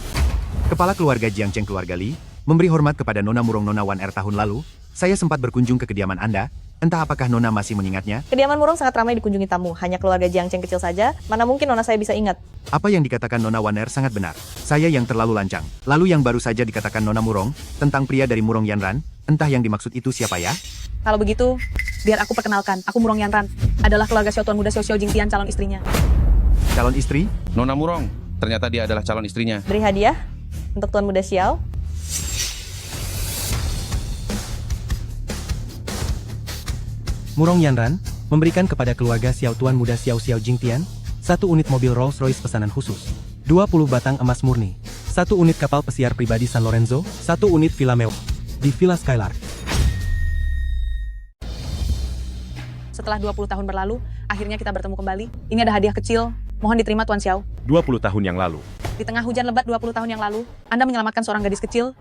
Kepala keluarga Jiangcheng keluarga Li, memberi hormat kepada Nona Murong Nona Wan Er tahun lalu. Saya sempat berkunjung ke kediaman Anda. Entah apakah Nona masih mengingatnya? Kediaman Murong sangat ramai dikunjungi tamu, hanya keluarga Jiangcheng kecil saja. Mana mungkin Nona saya bisa ingat? Apa yang dikatakan Nona Waner sangat benar. Saya yang terlalu lancang. Lalu yang baru saja dikatakan Nona Murong, tentang pria dari Murong Yanran, entah yang dimaksud itu siapa ya? Kalau begitu, biar aku perkenalkan. Aku Murong Yanran, adalah keluarga Xiao Tuan Muda Xiao Jingtian, calon istrinya. Calon istri? Nona Murong. Ternyata dia adalah calon istrinya. Beri hadiah untuk Tuan Muda Xiao. Murong Yanran memberikan kepada keluarga Xiao Tuan Muda Xiao Jingtian 1 unit mobil Rolls-Royce pesanan khusus, 20 batang emas murni, 1 unit kapal pesiar pribadi San Lorenzo, 1 unit villa mewah di Villa Skylark. Setelah 20 tahun berlalu, akhirnya kita bertemu kembali. Ini ada hadiah kecil, mohon diterima Tuan Xiao. 20 tahun yang lalu. Di tengah hujan lebat 20 tahun yang lalu, Anda menyelamatkan seorang gadis kecil.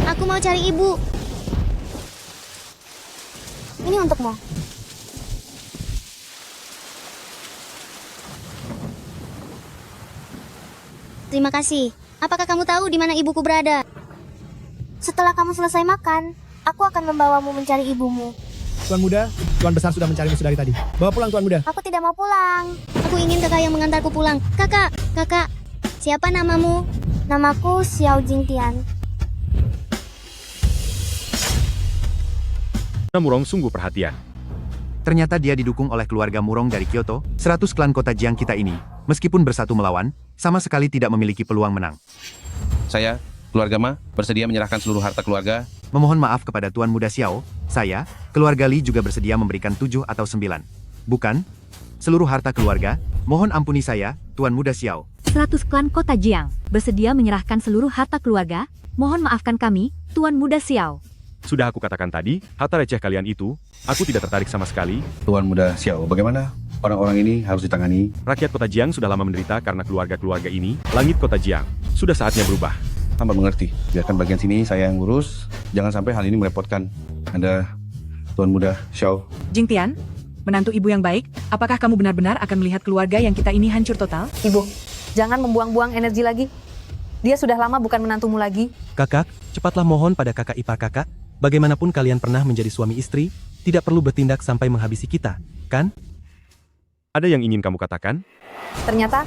Aku mau cari ibu. Ini untukmu. Terima kasih. Apakah kamu tahu di mana ibuku berada? Setelah kamu selesai makan, aku akan membawamu mencari ibumu. Tuan Muda, Tuan Besar sudah mencarimu sedari tadi. Bawa pulang Tuan Muda. Aku tidak mau pulang. Aku ingin kakak yang mengantarku pulang. Kakak, siapa namamu? Namaku Xiao Jingtian. Nona Murong sungguh perhatian. Ternyata dia didukung oleh keluarga Murong dari Kyoto, 100 klan kota Jiang kita ini, meskipun bersatu melawan, sama sekali tidak memiliki peluang menang. Saya, keluarga Ma, bersedia menyerahkan seluruh harta keluarga. Memohon maaf kepada Tuan Muda Xiao, saya, keluarga Li juga bersedia memberikan 7 atau 9. Bukan? Seluruh harta keluarga, mohon ampuni saya, Tuan Muda Xiao. 100 klan kota Jiang bersedia menyerahkan seluruh harta keluarga. Mohon maafkan kami, Tuan Muda Xiao. Sudah aku katakan tadi, harta receh kalian itu, aku tidak tertarik sama sekali. Tuan Muda Xiao, bagaimana? Orang-orang ini harus ditangani. Rakyat kota Jiang sudah lama menderita karena keluarga-keluarga ini. Langit kota Jiang, sudah saatnya berubah. Hamba mengerti. Biarkan bagian sini saya yang ngurus. Jangan sampai hal ini merepotkan Anda, Tuan Muda Xiao. Jingtian, menantu ibu yang baik, apakah kamu benar-benar akan melihat keluarga yang kita ini hancur total? Ibu, jangan membuang-buang energi lagi. Dia sudah lama bukan menantumu lagi. Kakak, cepatlah mohon pada kakak ipar kakak. Bagaimanapun kalian pernah menjadi suami istri, tidak perlu bertindak sampai menghabisi kita, kan? Ada yang ingin kamu katakan? Ternyata,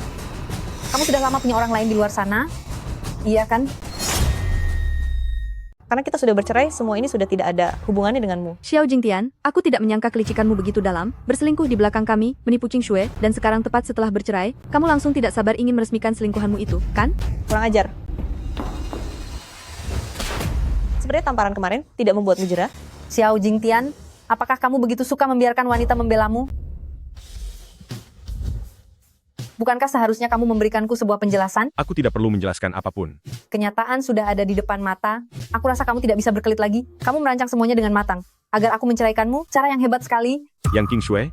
kamu sudah lama punya orang lain di luar sana. Iya kan? Karena kita sudah bercerai, semua ini sudah tidak ada hubungannya denganmu. Xiao Jingtian, aku tidak menyangka kelicikanmu begitu dalam, berselingkuh di belakang kami, menipu Qing Shui, dan sekarang tepat setelah bercerai, kamu langsung tidak sabar ingin meresmikan selingkuhanmu itu, kan? Kurang ajar. Sebenarnya tamparan kemarin tidak membuatmu jerah. Xiao Jingtian, apakah kamu begitu suka membiarkan wanita membelamu? Bukankah seharusnya kamu memberikanku sebuah penjelasan? Aku tidak perlu menjelaskan apapun. Kenyataan sudah ada di depan mata. Aku rasa kamu tidak bisa berkelit lagi. Kamu merancang semuanya dengan matang. Agar aku menceraikanmu, cara yang hebat sekali. Yang Qing Shui,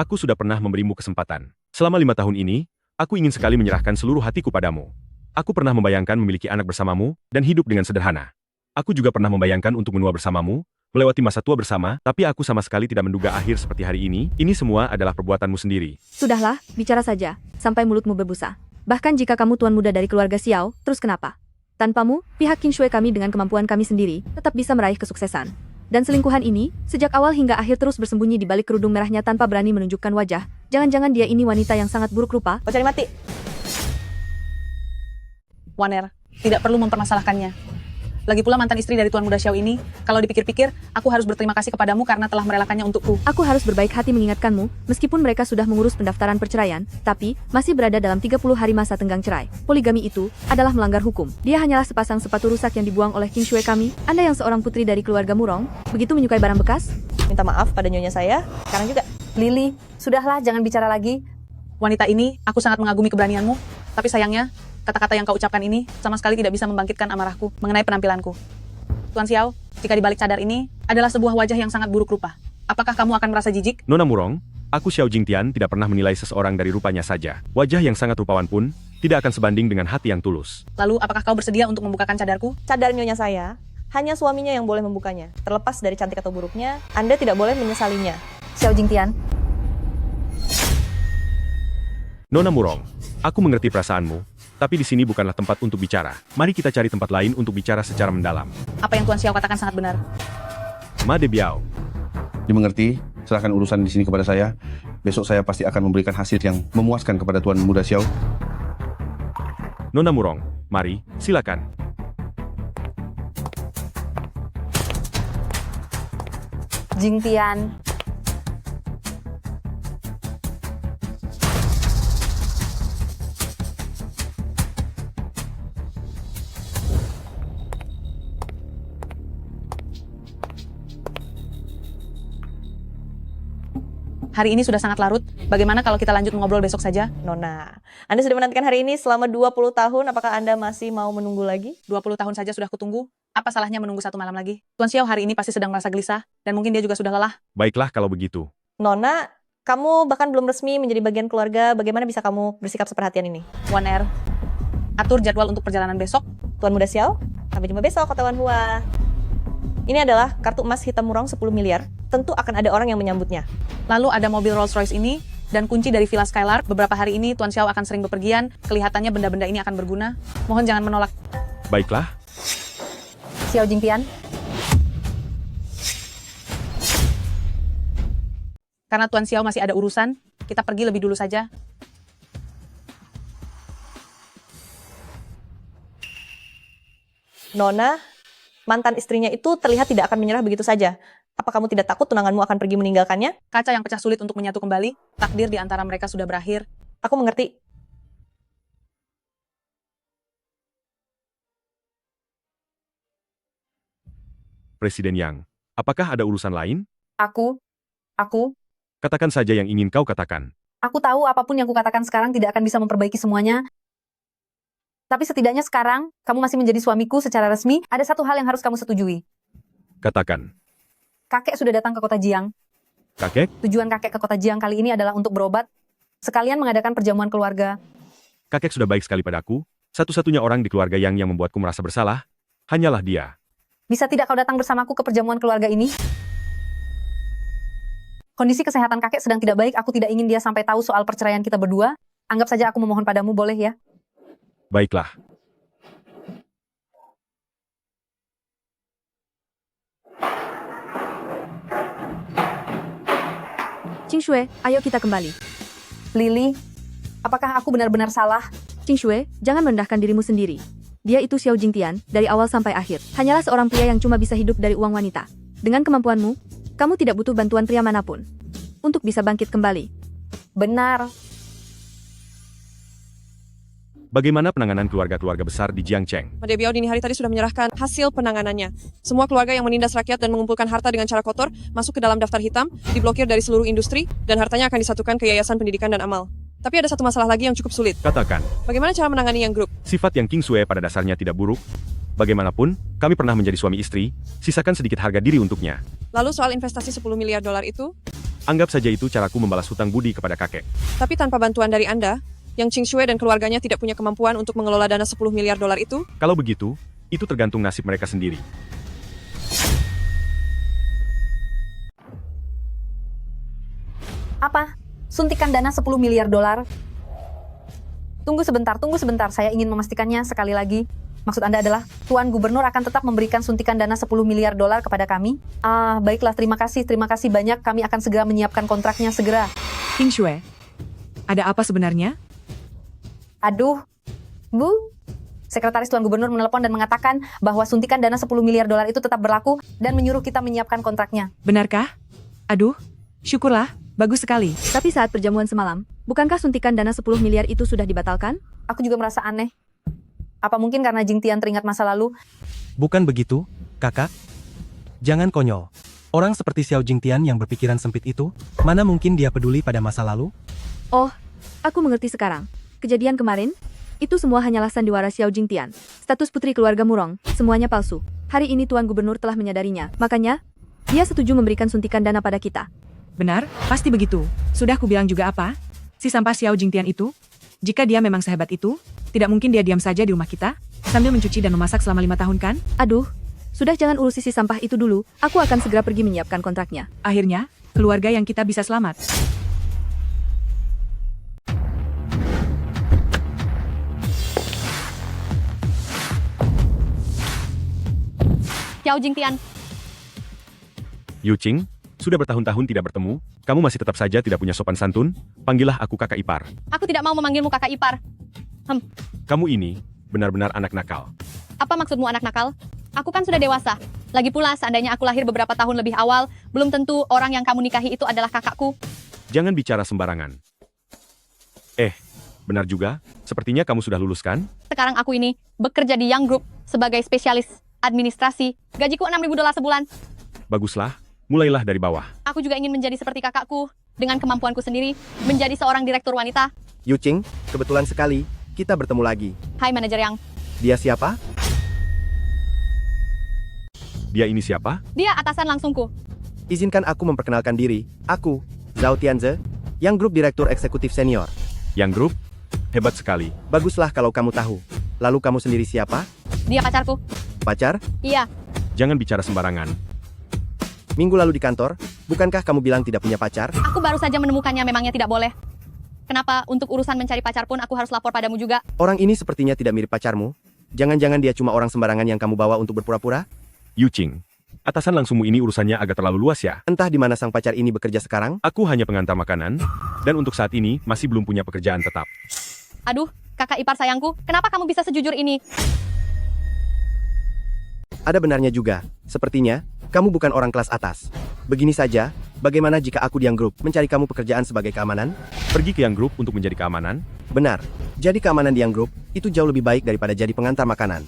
aku sudah pernah memberimu kesempatan. Selama 5 tahun ini, aku ingin sekali menyerahkan seluruh hatiku padamu. Aku pernah membayangkan memiliki anak bersamamu, dan hidup dengan sederhana. Aku juga pernah membayangkan untuk menua bersamamu, melewati masa tua bersama, tapi aku sama sekali tidak menduga akhir seperti hari ini. Ini semua adalah perbuatanmu sendiri. Sudahlah, bicara saja, sampai mulutmu berbusa. Bahkan jika kamu tuan muda dari keluarga Xiao, terus kenapa? Tanpamu, pihak Qing Shui kami dengan kemampuan kami sendiri, tetap bisa meraih kesuksesan. Dan selingkuhan ini, sejak awal hingga akhir terus bersembunyi di balik kerudung merahnya tanpa berani menunjukkan wajah. Jangan-jangan dia ini wanita yang sangat buruk rupa. Kau cari mati. Waner, tidak perlu mempermasalahkannya. Lagi pula mantan istri dari Tuan Muda Xiao ini, kalau dipikir-pikir, aku harus berterima kasih kepadamu karena telah merelakannya untukku. Aku harus berbaik hati mengingatkanmu, meskipun mereka sudah mengurus pendaftaran perceraian, tapi masih berada dalam 30 hari masa tenggang cerai. Poligami itu adalah melanggar hukum. Dia hanyalah sepasang sepatu rusak yang dibuang oleh Qing Shui kami. Anda yang seorang putri dari keluarga Murong, begitu menyukai barang bekas? Minta maaf pada nyonya saya, sekarang juga. Lily, sudahlah jangan bicara lagi. Wanita ini, aku sangat mengagumi keberanianmu, tapi sayangnya, kata-kata yang kau ucapkan ini sama sekali tidak bisa membangkitkan amarahku mengenai penampilanku. Tuan Xiao, jika dibalik cadar ini adalah sebuah wajah yang sangat buruk rupa, apakah kamu akan merasa jijik? Nona Murong, Aku Xiao Jingtian tidak pernah menilai seseorang dari rupanya saja. Wajah yang sangat rupawan pun tidak akan sebanding dengan hati yang tulus. Lalu, apakah kau bersedia untuk membukakan cadarku? Cadar nyonya saya, hanya suaminya yang boleh membukanya. Terlepas dari cantik atau buruknya, Anda tidak boleh menyesalinya. Xiao Jingtian. Nona Murong, aku mengerti perasaanmu, tapi di sini bukanlah tempat untuk bicara. Mari kita cari tempat lain untuk bicara secara mendalam. Apa yang Tuan Xiao katakan sangat benar. Ma De Biao. Dimengerti, serahkan urusan di sini kepada saya. Besok saya pasti akan memberikan hasil yang memuaskan kepada Tuan Muda Xiao. Nona Murong, mari, silakan. Jingtian. Hari ini sudah sangat larut, bagaimana kalau kita lanjut mengobrol besok saja? Nona, Anda sudah menantikan hari ini selama 20 tahun, apakah Anda masih mau menunggu lagi? 20 tahun saja sudah kutunggu, apa salahnya menunggu 1 malam lagi? Tuan Xiao hari ini pasti sedang merasa gelisah, dan mungkin dia juga sudah lelah. Baiklah kalau begitu. Nona, kamu bahkan belum resmi menjadi bagian keluarga, bagaimana bisa kamu bersikap seperhatian ini? Wan Er, atur jadwal untuk perjalanan besok. Tuan Muda Xiao, sampai jumpa besok, kata Wan Hua. Ini adalah kartu emas hitam murong 10 miliar. Tentu akan ada orang yang menyambutnya. Lalu ada mobil Rolls-Royce ini, dan kunci dari Villa Skylar. Beberapa hari ini Tuan Xiao akan sering bepergian, kelihatannya benda-benda ini akan berguna. Mohon jangan menolak. Baiklah. Xiao Jingtian. Karena Tuan Xiao masih ada urusan, kita pergi lebih dulu saja. Nona, mantan istrinya itu terlihat tidak akan menyerah begitu saja. Apa kamu tidak takut tunanganmu akan pergi meninggalkannya? Kaca yang pecah sulit untuk menyatu kembali. Takdir di antara mereka sudah berakhir. Aku mengerti. Presiden Yang, apakah ada urusan lain? Aku. Katakan saja yang ingin kau katakan. Aku tahu apapun yang kukatakan sekarang tidak akan bisa memperbaiki semuanya. Tapi setidaknya sekarang, kamu masih menjadi suamiku secara resmi. Ada satu hal yang harus kamu setujui. Katakan. Kakek sudah datang ke kota Jiang. Kakek? Tujuan kakek ke kota Jiang kali ini adalah untuk berobat, sekalian mengadakan perjamuan keluarga. Kakek sudah baik sekali padaku. Satu-satunya orang di keluarga yang membuatku merasa bersalah, hanyalah dia. Bisa tidak kau datang bersamaku ke perjamuan keluarga ini? Kondisi kesehatan kakek sedang tidak baik, aku tidak ingin dia sampai tahu soal perceraian kita berdua. Anggap saja aku memohon padamu, boleh ya? Baiklah. Qing Shui, ayo kita kembali. Lily, apakah aku benar-benar salah? Qing Shui, jangan merendahkan dirimu sendiri. Dia itu Xiao Jingtian, dari awal sampai akhir. Hanyalah seorang pria yang cuma bisa hidup dari uang wanita. Dengan kemampuanmu, kamu tidak butuh bantuan pria manapun untuk bisa bangkit kembali. Benar. Bagaimana penanganan keluarga-keluarga besar di Jiangcheng? Ma De Biao dini hari tadi sudah menyerahkan hasil penanganannya. Semua keluarga yang menindas rakyat dan mengumpulkan harta dengan cara kotor masuk ke dalam daftar hitam, diblokir dari seluruh industri, dan hartanya akan disatukan ke Yayasan Pendidikan dan Amal. Tapi ada satu masalah lagi yang cukup sulit. Katakan. Bagaimana cara menangani yang grup? Sifat yang King Shui pada dasarnya tidak buruk. Bagaimanapun, kami pernah menjadi suami istri, sisakan sedikit harga diri untuknya. Lalu soal investasi $10 miliar itu? Anggap saja itu caraku membalas hutang budi kepada kakek. Tapi tanpa bantuan dari Anda, yang Qing Shui dan keluarganya tidak punya kemampuan untuk mengelola dana $10 miliar itu? Kalau begitu, itu tergantung nasib mereka sendiri. Apa? Suntikan dana $10 miliar? Tunggu sebentar, saya ingin memastikannya sekali lagi. Maksud Anda adalah, Tuan Gubernur akan tetap memberikan suntikan dana $10 miliar kepada kami? Baiklah, terima kasih banyak, kami akan segera menyiapkan kontraknya segera. Qing Shui, ada apa sebenarnya? Aduh, Bu. Sekretaris Tuan Gubernur menelpon dan mengatakan bahwa suntikan dana $10 miliar itu tetap berlaku dan menyuruh kita menyiapkan kontraknya. Benarkah? Aduh, syukurlah, bagus sekali. Tapi saat perjamuan semalam, bukankah suntikan dana 10 miliar itu sudah dibatalkan? Aku juga merasa aneh. Apa mungkin karena Jingtian teringat masa lalu? Bukan begitu, kakak. Jangan konyol. Orang seperti Xiao Jingtian yang berpikiran sempit itu, mana mungkin dia peduli pada masa lalu? Oh, aku mengerti sekarang. Kejadian kemarin, itu semua hanyalah sandiwara Xiao Jingtian. Status putri keluarga Murong, semuanya palsu. Hari ini Tuan Gubernur telah menyadarinya. Makanya, dia setuju memberikan suntikan dana pada kita. Benar, pasti begitu. Sudah kubilang juga apa? Si sampah Xiao Jingtian itu? Jika dia memang sehebat itu, tidak mungkin dia diam saja di rumah kita, sambil mencuci dan memasak selama 5 tahun kan? Aduh, sudah jangan urusi si sampah itu dulu, aku akan segera pergi menyiapkan kontraknya. Akhirnya, keluarga yang kita bisa selamat. Xiao Jingtian, Yu Qing, sudah bertahun-tahun tidak bertemu, kamu masih tetap saja tidak punya sopan santun? Panggillah aku kakak ipar. aku tidak mau memanggilmu kakak ipar. Kamu ini, benar-benar anak nakal. Apa maksudmu anak nakal? Aku kan sudah dewasa. Lagi pula, seandainya aku lahir beberapa tahun lebih awal, belum tentu orang yang kamu nikahi itu adalah kakakku. Jangan bicara sembarangan. Benar juga, sepertinya kamu sudah lulus kan? Sekarang aku ini bekerja di Yang Group sebagai spesialis administrasi. Gajiku $6.000 sebulan. Baguslah, mulailah dari bawah. Aku juga ingin menjadi seperti kakakku. Dengan kemampuanku sendiri, menjadi seorang direktur wanita. Yu Qing, kebetulan sekali, kita bertemu lagi. Hai manajer Yang. Dia siapa? Dia ini siapa? Dia atasan langsungku. Izinkan aku memperkenalkan diri. Aku, Zhao Tianze, Yang Group Direktur Eksekutif Senior. Yang Group? Hebat sekali. Baguslah kalau kamu tahu. Lalu kamu sendiri siapa? Dia pacarku. Pacar? Iya. Jangan bicara sembarangan. Minggu lalu di kantor, bukankah kamu bilang tidak punya pacar? Aku baru saja menemukannya, memangnya tidak boleh. Kenapa untuk urusan mencari pacar pun aku harus lapor padamu juga? Orang ini sepertinya tidak mirip pacarmu. Jangan-jangan dia cuma orang sembarangan yang kamu bawa untuk berpura-pura? Yu Qing, atasan langsungmu ini urusannya agak terlalu luas ya? Entah di mana sang pacar ini bekerja sekarang? Aku hanya pengantar makanan, dan untuk saat ini masih belum punya pekerjaan tetap. Aduh, kakak ipar sayangku, kenapa kamu bisa sejujur ini? Ada benarnya juga. Sepertinya, kamu bukan orang kelas atas. Begini saja, bagaimana jika aku di Yang Group mencari kamu pekerjaan sebagai keamanan? Pergi ke Yang Group untuk menjadi keamanan? Benar. Jadi keamanan di Yang Group, itu jauh lebih baik daripada jadi pengantar makanan.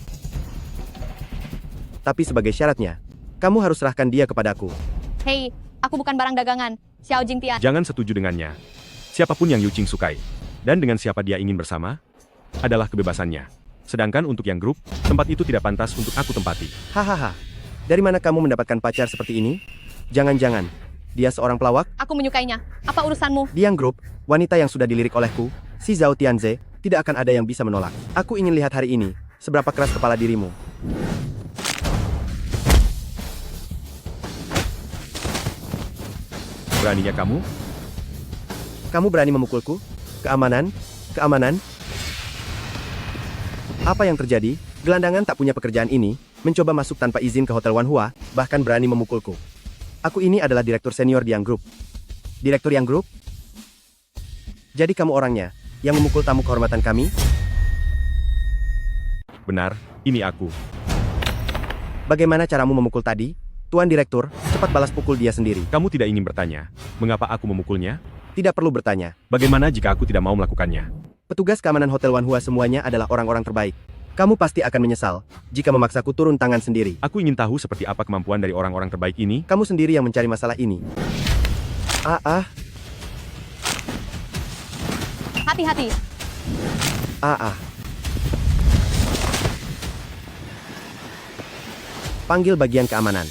Tapi sebagai syaratnya, kamu harus serahkan dia kepadaku. Hei, aku bukan barang dagangan. Xiao Jingtian. Jangan setuju dengannya. Siapapun yang Yu Qing sukai, dan dengan siapa dia ingin bersama, adalah kebebasannya. Sedangkan untuk Yang Group, tempat itu tidak pantas untuk aku tempati. Hahaha. Dari mana kamu mendapatkan pacar seperti ini? Jangan-jangan, dia seorang pelawak? Aku menyukainya. Apa urusanmu? Di Yang Group, wanita yang sudah dilirik olehku, si Zhao Tianze, tidak akan ada yang bisa menolak. Aku ingin lihat hari ini, seberapa keras kepala dirimu. Beraninya kamu? Kamu berani memukulku? Keamanan? Keamanan? Apa yang terjadi? Gelandangan tak punya pekerjaan ini, mencoba masuk tanpa izin ke Hotel Wanhua, bahkan berani memukulku. Aku ini adalah direktur senior di Yang Group. Direktur Yang Group? Jadi kamu orangnya, yang memukul tamu kehormatan kami? Benar, ini aku. Bagaimana caramu memukul tadi? Tuan Direktur, cepat balas pukul dia sendiri. Kamu tidak ingin bertanya, mengapa aku memukulnya? Tidak perlu bertanya. Bagaimana jika aku tidak mau melakukannya? Petugas keamanan Hotel Wanhua semuanya adalah orang-orang terbaik. Kamu pasti akan menyesal jika memaksaku turun tangan sendiri. Aku ingin tahu seperti apa kemampuan dari orang-orang terbaik ini. Kamu sendiri yang mencari masalah ini. Hati-hati. Panggil bagian keamanan.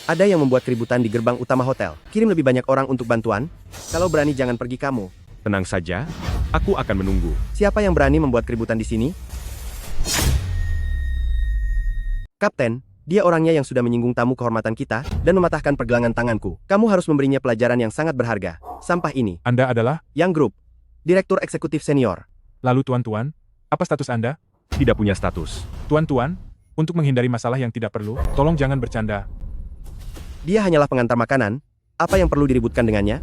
Ada yang membuat keributan di gerbang utama hotel. Kirim lebih banyak orang untuk bantuan. Kalau berani jangan pergi kamu. Tenang saja, aku akan menunggu. Siapa yang berani membuat keributan di sini? Kapten, dia orangnya yang sudah menyinggung tamu kehormatan kita dan mematahkan pergelangan tanganku. Kamu harus memberinya pelajaran yang sangat berharga. Sampah ini. Anda adalah? Yang Group. Direktur Eksekutif Senior. Lalu tuan-tuan, apa status Anda? Tidak punya status. Tuan-tuan, untuk menghindari masalah yang tidak perlu, tolong jangan bercanda. Dia hanyalah pengantar makanan. Apa yang perlu diributkan dengannya?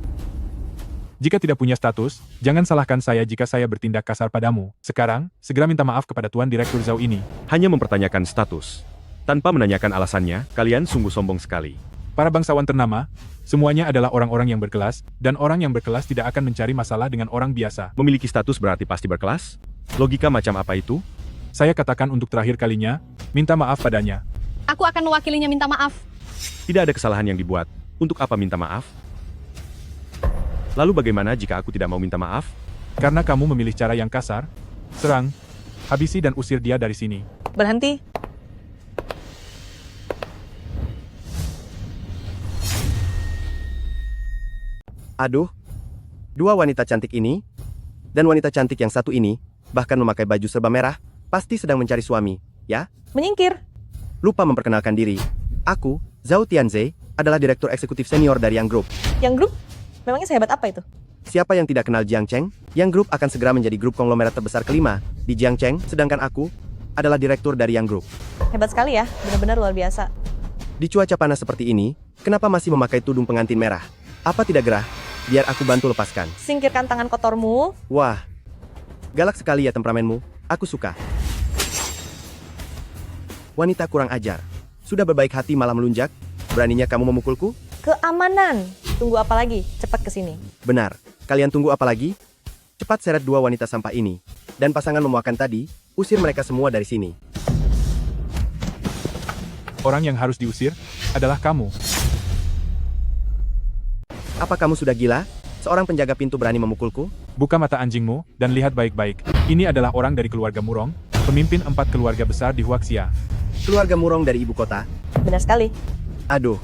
Jika tidak punya status, jangan salahkan saya jika saya bertindak kasar padamu. Sekarang, segera minta maaf kepada Tuan Direktur Zhao ini. Hanya mempertanyakan status. Tanpa menanyakan alasannya, kalian sungguh sombong sekali. Para bangsawan ternama, semuanya adalah orang-orang yang berkelas, dan orang yang berkelas tidak akan mencari masalah dengan orang biasa. Memiliki status berarti pasti berkelas? Logika macam apa itu? Saya katakan untuk terakhir kalinya, minta maaf padanya. Aku akan mewakilinya minta maaf. Tidak ada kesalahan yang dibuat. Untuk apa minta maaf? Lalu bagaimana jika aku tidak mau minta maaf? Karena kamu memilih cara yang kasar, serang, habisi dan usir dia dari sini. Berhenti. Aduh, Dua wanita cantik ini, dan wanita cantik yang satu ini, bahkan memakai baju serba merah, pasti sedang mencari suami, ya? Menyingkir. Lupa memperkenalkan diri. Aku, Zhao Tianze, adalah direktur eksekutif senior dari Yang Group. Yang grup? Memangnya sehebat apa itu? Siapa yang tidak kenal Jiang Cheng? Yang Group akan segera menjadi grup konglomerat terbesar kelima di Jiang Cheng, sedangkan aku adalah direktur dari Yang Group. Hebat sekali ya, benar-benar luar biasa. Di cuaca panas seperti ini, kenapa masih memakai tudung pengantin merah? Apa tidak gerah? Biar aku bantu lepaskan. Singkirkan tangan kotormu. Wah, galak sekali ya temperamenmu. Aku suka. Wanita kurang ajar. Sudah berbaik hati malah melunjak. Beraninya kamu memukulku? Keamanan. Tunggu apa lagi? Cepat ke sini. Benar. Kalian tunggu apa lagi? Cepat seret dua wanita sampah ini. Dan pasangan memuakan tadi, usir mereka semua dari sini. Orang yang harus diusir adalah kamu. Apa kamu sudah gila? Seorang penjaga pintu berani memukulku? Buka mata anjingmu dan lihat baik-baik. Ini adalah orang dari keluarga Murong, pemimpin 4 keluarga besar di Huaxia. Keluarga Murong dari ibu kota? Benar sekali. Aduh,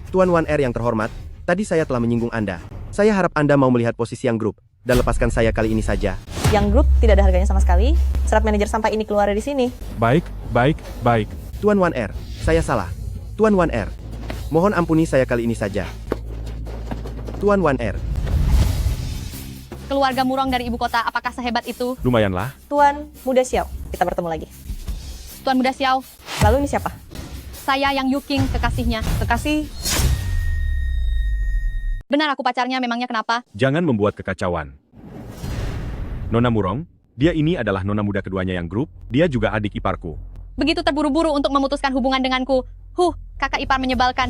Tuan Wan R yang terhormat, tadi saya telah menyinggung Anda. Saya harap Anda mau melihat posisi Yang Group, dan lepaskan saya kali ini saja. Yang grup tidak ada harganya sama sekali. Serat manajer sampah ini keluar dari sini. Baik, baik, baik. Tuan Wan R, saya salah. Tuan Wan R, mohon ampuni saya kali ini saja. Tuan Wan R. Keluarga Murong dari ibu kota, apakah sehebat itu? Lumayanlah. Tuan Muda Xiao, kita bertemu lagi. Tuan Muda Xiao. Lalu ini siapa? Saya Yang Yuking, kekasihnya. Kekasih? Benar aku pacarnya, memangnya kenapa? Jangan membuat kekacauan. Nona Murong, dia ini adalah nona muda keduanya Yang Group, dia juga adik iparku. Begitu terburu-buru untuk memutuskan hubungan denganku. Kakak ipar menyebalkan.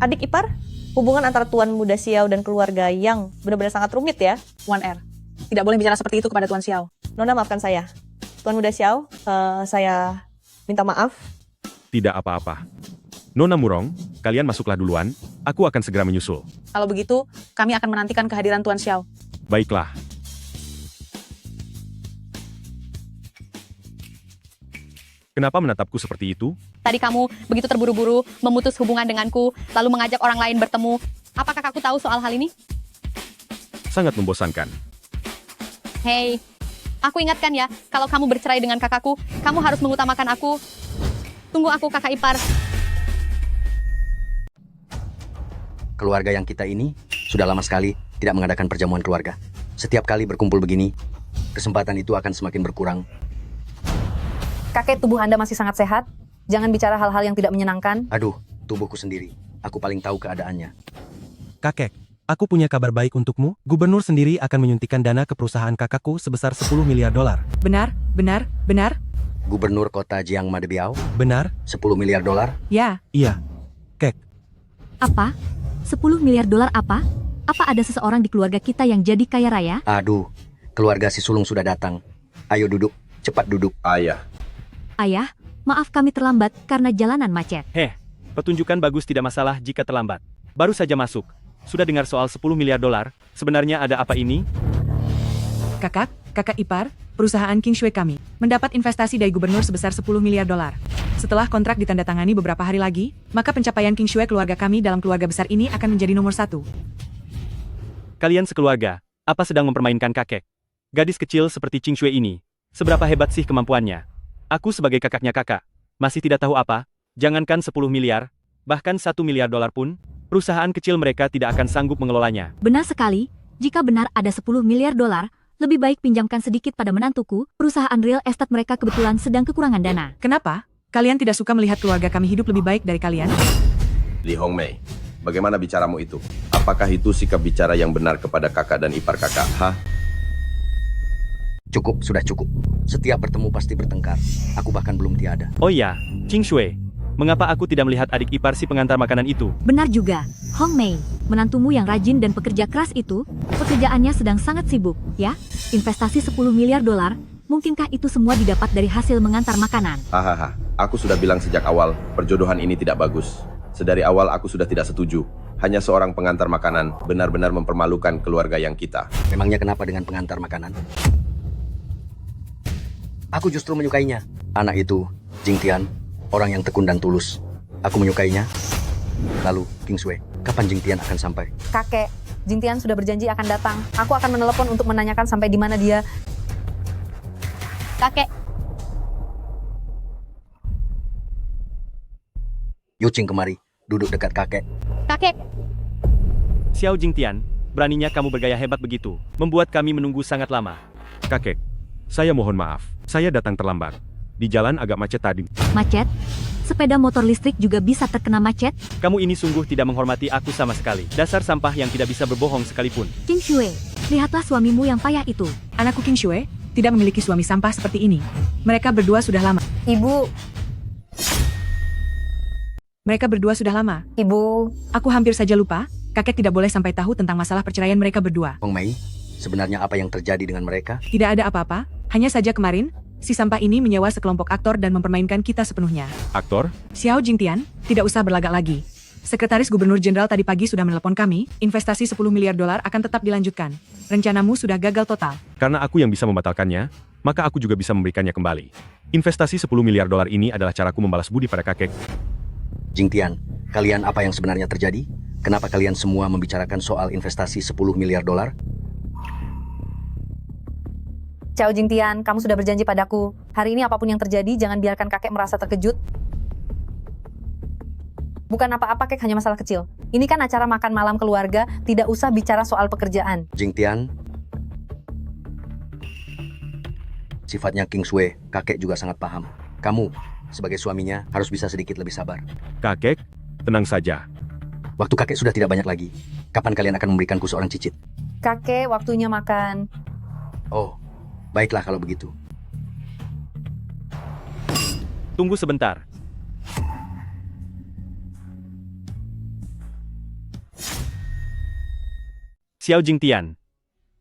Adik ipar? Hubungan antara Tuan Muda Xiao dan keluarga Yang benar-benar sangat rumit ya. Wan R, tidak boleh bicara seperti itu kepada Tuan Xiao. Nona, maafkan saya. Tuan Muda Xiao, saya minta maaf. Tidak apa-apa. Nona Murong, kalian masuklah duluan, aku akan segera menyusul. Kalau begitu, kami akan menantikan kehadiran Tuan Xiao. Baiklah. Kenapa menatapku seperti itu? Tadi kamu begitu terburu-buru memutus hubungan denganku, lalu mengajak orang lain bertemu. Apakah kakakku tahu soal hal ini? Sangat membosankan. Hei, aku ingatkan ya, kalau kamu bercerai dengan kakakku, kamu harus mengutamakan aku. Tunggu aku, kakak ipar. Keluarga yang kita ini sudah lama sekali tidak mengadakan perjamuan keluarga. Setiap kali berkumpul begini, kesempatan itu akan semakin berkurang. Kakek, tubuh Anda masih sangat sehat. Jangan bicara hal-hal yang tidak menyenangkan. Aduh, tubuhku sendiri. Aku paling tahu keadaannya. Kakek, aku punya kabar baik untukmu. Gubernur sendiri akan menyuntikkan dana ke perusahaan kakakku sebesar 10 miliar dolar. Benar, benar, benar. Gubernur kota Jiang Madebiao? Benar. 10 miliar dolar? Ya. Iya. Kek. Apa? 10 miliar dolar apa? Apa ada seseorang di keluarga kita yang jadi kaya raya? Aduh, keluarga si sulung sudah datang. Ayo duduk, cepat duduk. Ayah. Ayah, maaf kami terlambat karena jalanan macet. Petunjukan bagus, tidak masalah jika terlambat. Baru saja masuk. Sudah dengar soal 10 miliar dolar? Sebenarnya ada apa ini? Kakak ipar, perusahaan King Shui kami mendapat investasi dari gubernur sebesar 10 miliar dolar. Setelah kontrak ditandatangani beberapa hari lagi, maka pencapaian King Shui keluarga kami dalam keluarga besar ini akan menjadi nomor 1. Kalian sekeluarga, apa sedang mempermainkan kakek? Gadis kecil seperti Qing Shui ini, seberapa hebat sih kemampuannya? Aku sebagai kakaknya kakak, masih tidak tahu apa? Jangankan 10 miliar, bahkan 1 miliar dolar pun, perusahaan kecil mereka tidak akan sanggup mengelolanya. Benar sekali, jika benar ada 10 miliar dolar, lebih baik pinjamkan sedikit pada menantuku, perusahaan real estate mereka kebetulan sedang kekurangan dana. Kenapa? Kalian tidak suka melihat keluarga kami hidup lebih baik dari kalian? Li Hongmei, bagaimana bicaramu itu? Apakah itu sikap bicara yang benar kepada kakak dan ipar kakak? Cukup, sudah cukup. Setiap bertemu pasti bertengkar. Aku bahkan belum tiada. Oh iya, Qing Shui. Mengapa aku tidak melihat adik ipar si pengantar makanan itu? Benar juga, Hong Mei. Menantumu yang rajin dan pekerja keras itu, pekerjaannya sedang sangat sibuk, ya? Investasi 10 miliar dolar, mungkinkah itu semua didapat dari hasil mengantar makanan? Aku sudah bilang sejak awal, perjodohan ini tidak bagus. Sedari awal aku sudah tidak setuju. Hanya seorang pengantar makanan benar-benar mempermalukan keluarga yang kita. Memangnya kenapa dengan pengantar makanan? Aku justru menyukainya. Anak itu, Jing Tian, orang yang tekun dan tulus. Aku menyukainya. Lalu, King Shui, kapan Jingtian akan sampai? Kakek, Jingtian sudah berjanji akan datang. Aku akan menelepon untuk menanyakan sampai di mana dia. Kakek, Yuqing kemari, duduk dekat kakek. kakek, Xiao Jingtian, beraninya kamu bergaya hebat begitu, membuat kami menunggu sangat lama. Kakek, saya mohon maaf. Saya datang terlambat. Di jalan agak macet tadi. Macet? Sepeda motor listrik juga bisa terkena macet? Kamu ini sungguh tidak menghormati aku sama sekali. Dasar sampah yang tidak bisa berbohong sekalipun. King Shui, lihatlah suamimu yang payah itu. Anakku King Shui tidak memiliki suami sampah seperti ini. Mereka berdua sudah lama. Mereka berdua sudah lama. Ibu. Aku hampir saja lupa, kakek tidak boleh sampai tahu tentang masalah perceraian mereka berdua. Hong Mei, sebenarnya apa yang terjadi dengan mereka? Tidak ada apa-apa, hanya saja kemarin, si sampah ini menyewa sekelompok aktor dan mempermainkan kita sepenuhnya. Aktor? Xiao Jingtian, tidak usah berlagak lagi. Sekretaris Gubernur Jenderal tadi pagi sudah menelepon kami, investasi 10 miliar dolar akan tetap dilanjutkan. Rencanamu sudah gagal total. Karena aku yang bisa membatalkannya, maka aku juga bisa memberikannya kembali. Investasi 10 miliar dolar ini adalah caraku membalas budi pada kakek. Jingtian, kalian apa yang sebenarnya terjadi? Kenapa kalian semua membicarakan soal investasi 10 miliar dolar? Xiao Jingtian, kamu sudah berjanji padaku. Hari ini apapun yang terjadi, jangan biarkan kakek merasa terkejut. Bukan apa-apa, kek, hanya masalah kecil. Ini kan acara makan malam keluarga, tidak usah bicara soal pekerjaan. Jingtian, sifatnya King Shui, kakek juga sangat paham. Kamu, sebagai suaminya, harus bisa sedikit lebih sabar. Kakek, tenang saja. Waktu kakek sudah tidak banyak lagi. Kapan kalian akan memberikanku seorang cicit? Kakek, waktunya makan. Oh, baiklah kalau begitu. Tunggu sebentar. Xiao Jingtian,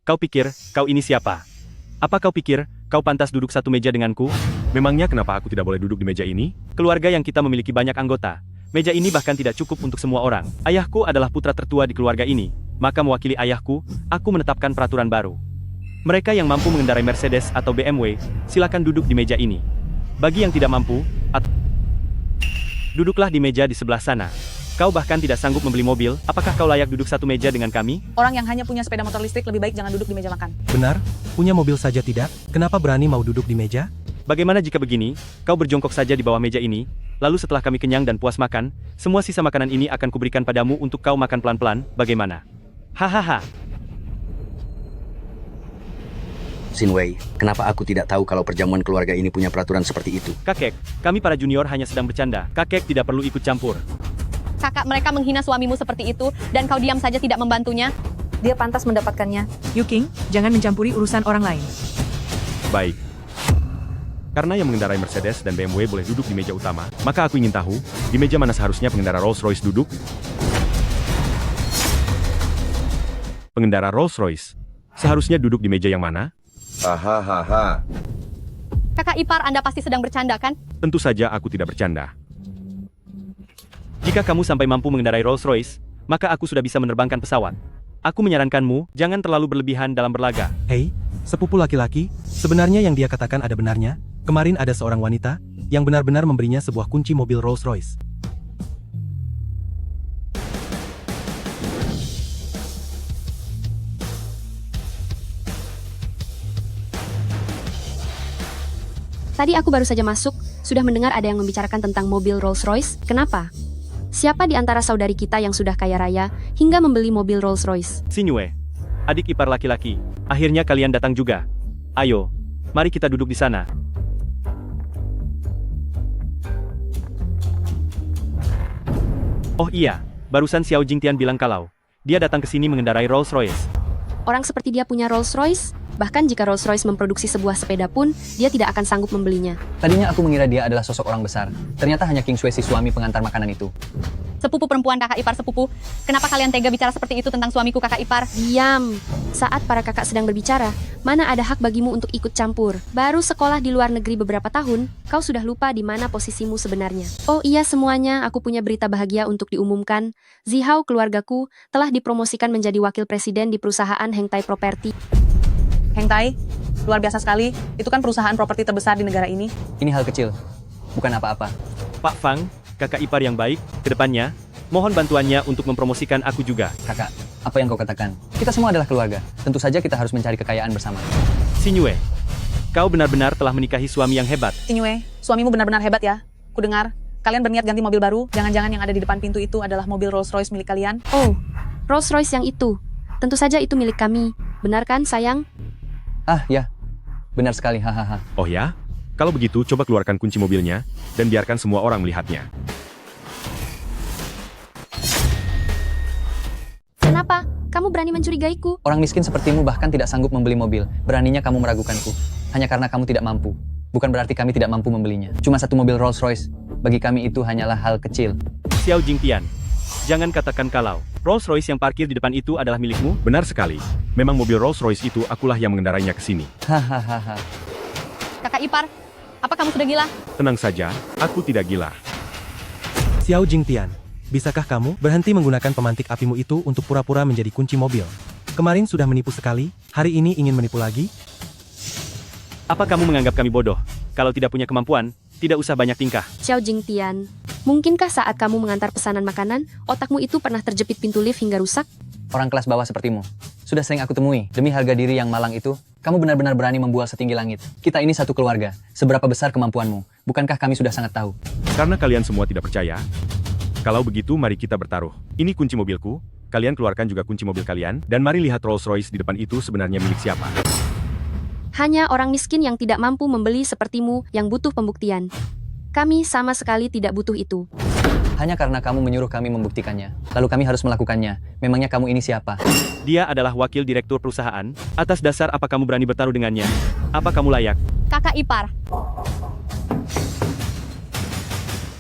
kau pikir kau ini siapa? Apa kau pikir kau pantas duduk satu meja denganku? Memangnya kenapa aku tidak boleh duduk di meja ini? Keluarga yang kita memiliki banyak anggota. Meja ini bahkan tidak cukup untuk semua orang. Ayahku adalah putra tertua di keluarga ini. Maka mewakili ayahku, aku menetapkan peraturan baru. Mereka yang mampu mengendarai Mercedes atau BMW, silakan duduk di meja ini. Bagi yang tidak mampu, duduklah di meja di sebelah sana. Kau bahkan tidak sanggup membeli mobil, apakah kau layak duduk satu meja dengan kami? orang yang hanya punya sepeda motor listrik lebih baik jangan duduk di meja makan. Benar? Punya mobil saja tidak? Kenapa berani mau duduk di meja? Bagaimana jika begini, kau berjongkok saja di bawah meja ini, lalu setelah kami kenyang dan puas makan, semua sisa makanan ini akan kuberikan padamu untuk kau makan pelan-pelan, bagaimana? Hahaha. Xinwei, kenapa aku tidak tahu kalau perjamuan keluarga ini punya peraturan seperti itu? Kakek, kami para junior hanya sedang bercanda. Kakek tidak perlu ikut campur. Kakak, mereka menghina suamimu seperti itu, dan kau diam saja tidak membantunya. Dia pantas mendapatkannya. Yuking, jangan mencampuri urusan orang lain. Baik. Karena yang mengendarai Mercedes dan BMW boleh duduk di meja utama, maka aku ingin tahu, di meja mana seharusnya pengendara Rolls-Royce duduk? Pengendara Rolls-Royce seharusnya duduk di meja yang mana? Hahaha. Kakak ipar, Anda pasti sedang bercanda, kan? Tentu saja aku tidak bercanda. Jika kamu sampai mampu mengendarai Rolls-Royce, maka aku sudah bisa menerbangkan pesawat. Aku menyarankanmu, jangan terlalu berlebihan dalam berlaga. Hei, sepupu laki-laki, sebenarnya yang dia katakan ada benarnya. Kemarin ada seorang wanita yang benar-benar memberinya sebuah kunci mobil Rolls-Royce. Tadi aku baru saja masuk, sudah mendengar ada yang membicarakan tentang mobil Rolls-Royce. Kenapa? Siapa di antara saudari kita yang sudah kaya raya hingga membeli mobil Rolls-Royce? Xinwei, adik ipar laki-laki, akhirnya kalian datang juga. Ayo, mari kita duduk di sana. Oh iya, barusan Xiao Jingtian bilang kalau dia datang ke sini mengendarai Rolls-Royce. Orang seperti dia punya Rolls-Royce? Bahkan jika Rolls-Royce memproduksi sebuah sepeda pun, dia tidak akan sanggup membelinya. Tadinya aku mengira dia adalah sosok orang besar. Ternyata hanya King Shui si suami pengantar makanan itu. Sepupu perempuan kakak ipar sepupu, kenapa kalian tega bicara seperti itu tentang suamiku kakak ipar? Diam! Saat para kakak sedang berbicara, mana ada hak bagimu untuk ikut campur? Baru sekolah di luar negeri beberapa tahun, kau sudah lupa di mana posisimu sebenarnya. Oh iya semuanya, aku punya berita bahagia untuk diumumkan. Zihao keluargaku telah dipromosikan menjadi wakil presiden di perusahaan Hengtai Property. Hengtai, luar biasa sekali. Itu kan perusahaan properti terbesar di negara ini. Ini hal kecil, bukan apa-apa. Pak Fang, kakak ipar yang baik, kedepannya, Mohon bantuannya untuk mempromosikan aku juga. Kakak, apa yang kau katakan? Kita semua adalah keluarga. Tentu saja kita harus mencari kekayaan bersama. Sinyue, kau benar-benar telah menikahi suami yang hebat. Sinyue, suamimu benar-benar hebat ya. Ku dengar, kalian berniat ganti mobil baru. Jangan-jangan yang ada di depan pintu itu adalah mobil Rolls-Royce milik kalian? Oh, Rolls-Royce yang itu. Tentu saja itu milik kami. Benar kan, sayang? Ah, ya. Benar sekali, hahaha. Oh ya? Kalau begitu, coba keluarkan kunci mobilnya, dan biarkan semua orang melihatnya. Kenapa? Kamu berani mencurigaiku? Orang miskin sepertimu bahkan tidak sanggup membeli mobil. Beraninya kamu meragukanku. Hanya karena kamu tidak mampu. Bukan berarti kami tidak mampu membelinya. Cuma satu mobil Rolls-Royce. Bagi kami itu hanyalah hal kecil. Xiao Jingtian, jangan katakan kalau Rolls-Royce yang parkir di depan itu adalah milikmu? Benar sekali. Memang mobil Rolls-Royce itu akulah yang mengendarainya ke sini. Hahaha. Kakak ipar, apa kamu sudah gila? Tenang saja, aku tidak gila. Xiao Jingtian, bisakah kamu berhenti menggunakan pemantik apimu itu untuk pura-pura menjadi kunci mobil? Kemarin sudah menipu sekali, hari ini ingin menipu lagi? Apa kamu menganggap kami bodoh? Kalau tidak punya kemampuan, tidak usah banyak tingkah. Xiao Jingtian, mungkinkah saat kamu mengantar pesanan makanan, otakmu itu pernah terjepit pintu lift hingga rusak? Orang kelas bawah sepertimu. Sudah sering aku temui. Demi harga diri yang malang itu, kamu benar-benar berani membual setinggi langit. Kita ini satu keluarga. Seberapa besar kemampuanmu? Bukankah kami sudah sangat tahu? Karena kalian semua tidak percaya. Kalau begitu, mari kita bertaruh. Ini kunci mobilku. Kalian keluarkan juga kunci mobil kalian. Dan mari lihat Rolls-Royce di depan itu sebenarnya milik siapa. Hanya orang miskin yang tidak mampu membeli sepertimu yang butuh pembuktian. Kami sama sekali tidak butuh itu. Hanya karena kamu menyuruh kami membuktikannya. Lalu kami harus melakukannya. Memangnya kamu ini siapa? Dia adalah wakil direktur perusahaan. Atas dasar apa kamu berani bertaruh dengannya? Apa kamu layak? Kakak ipar.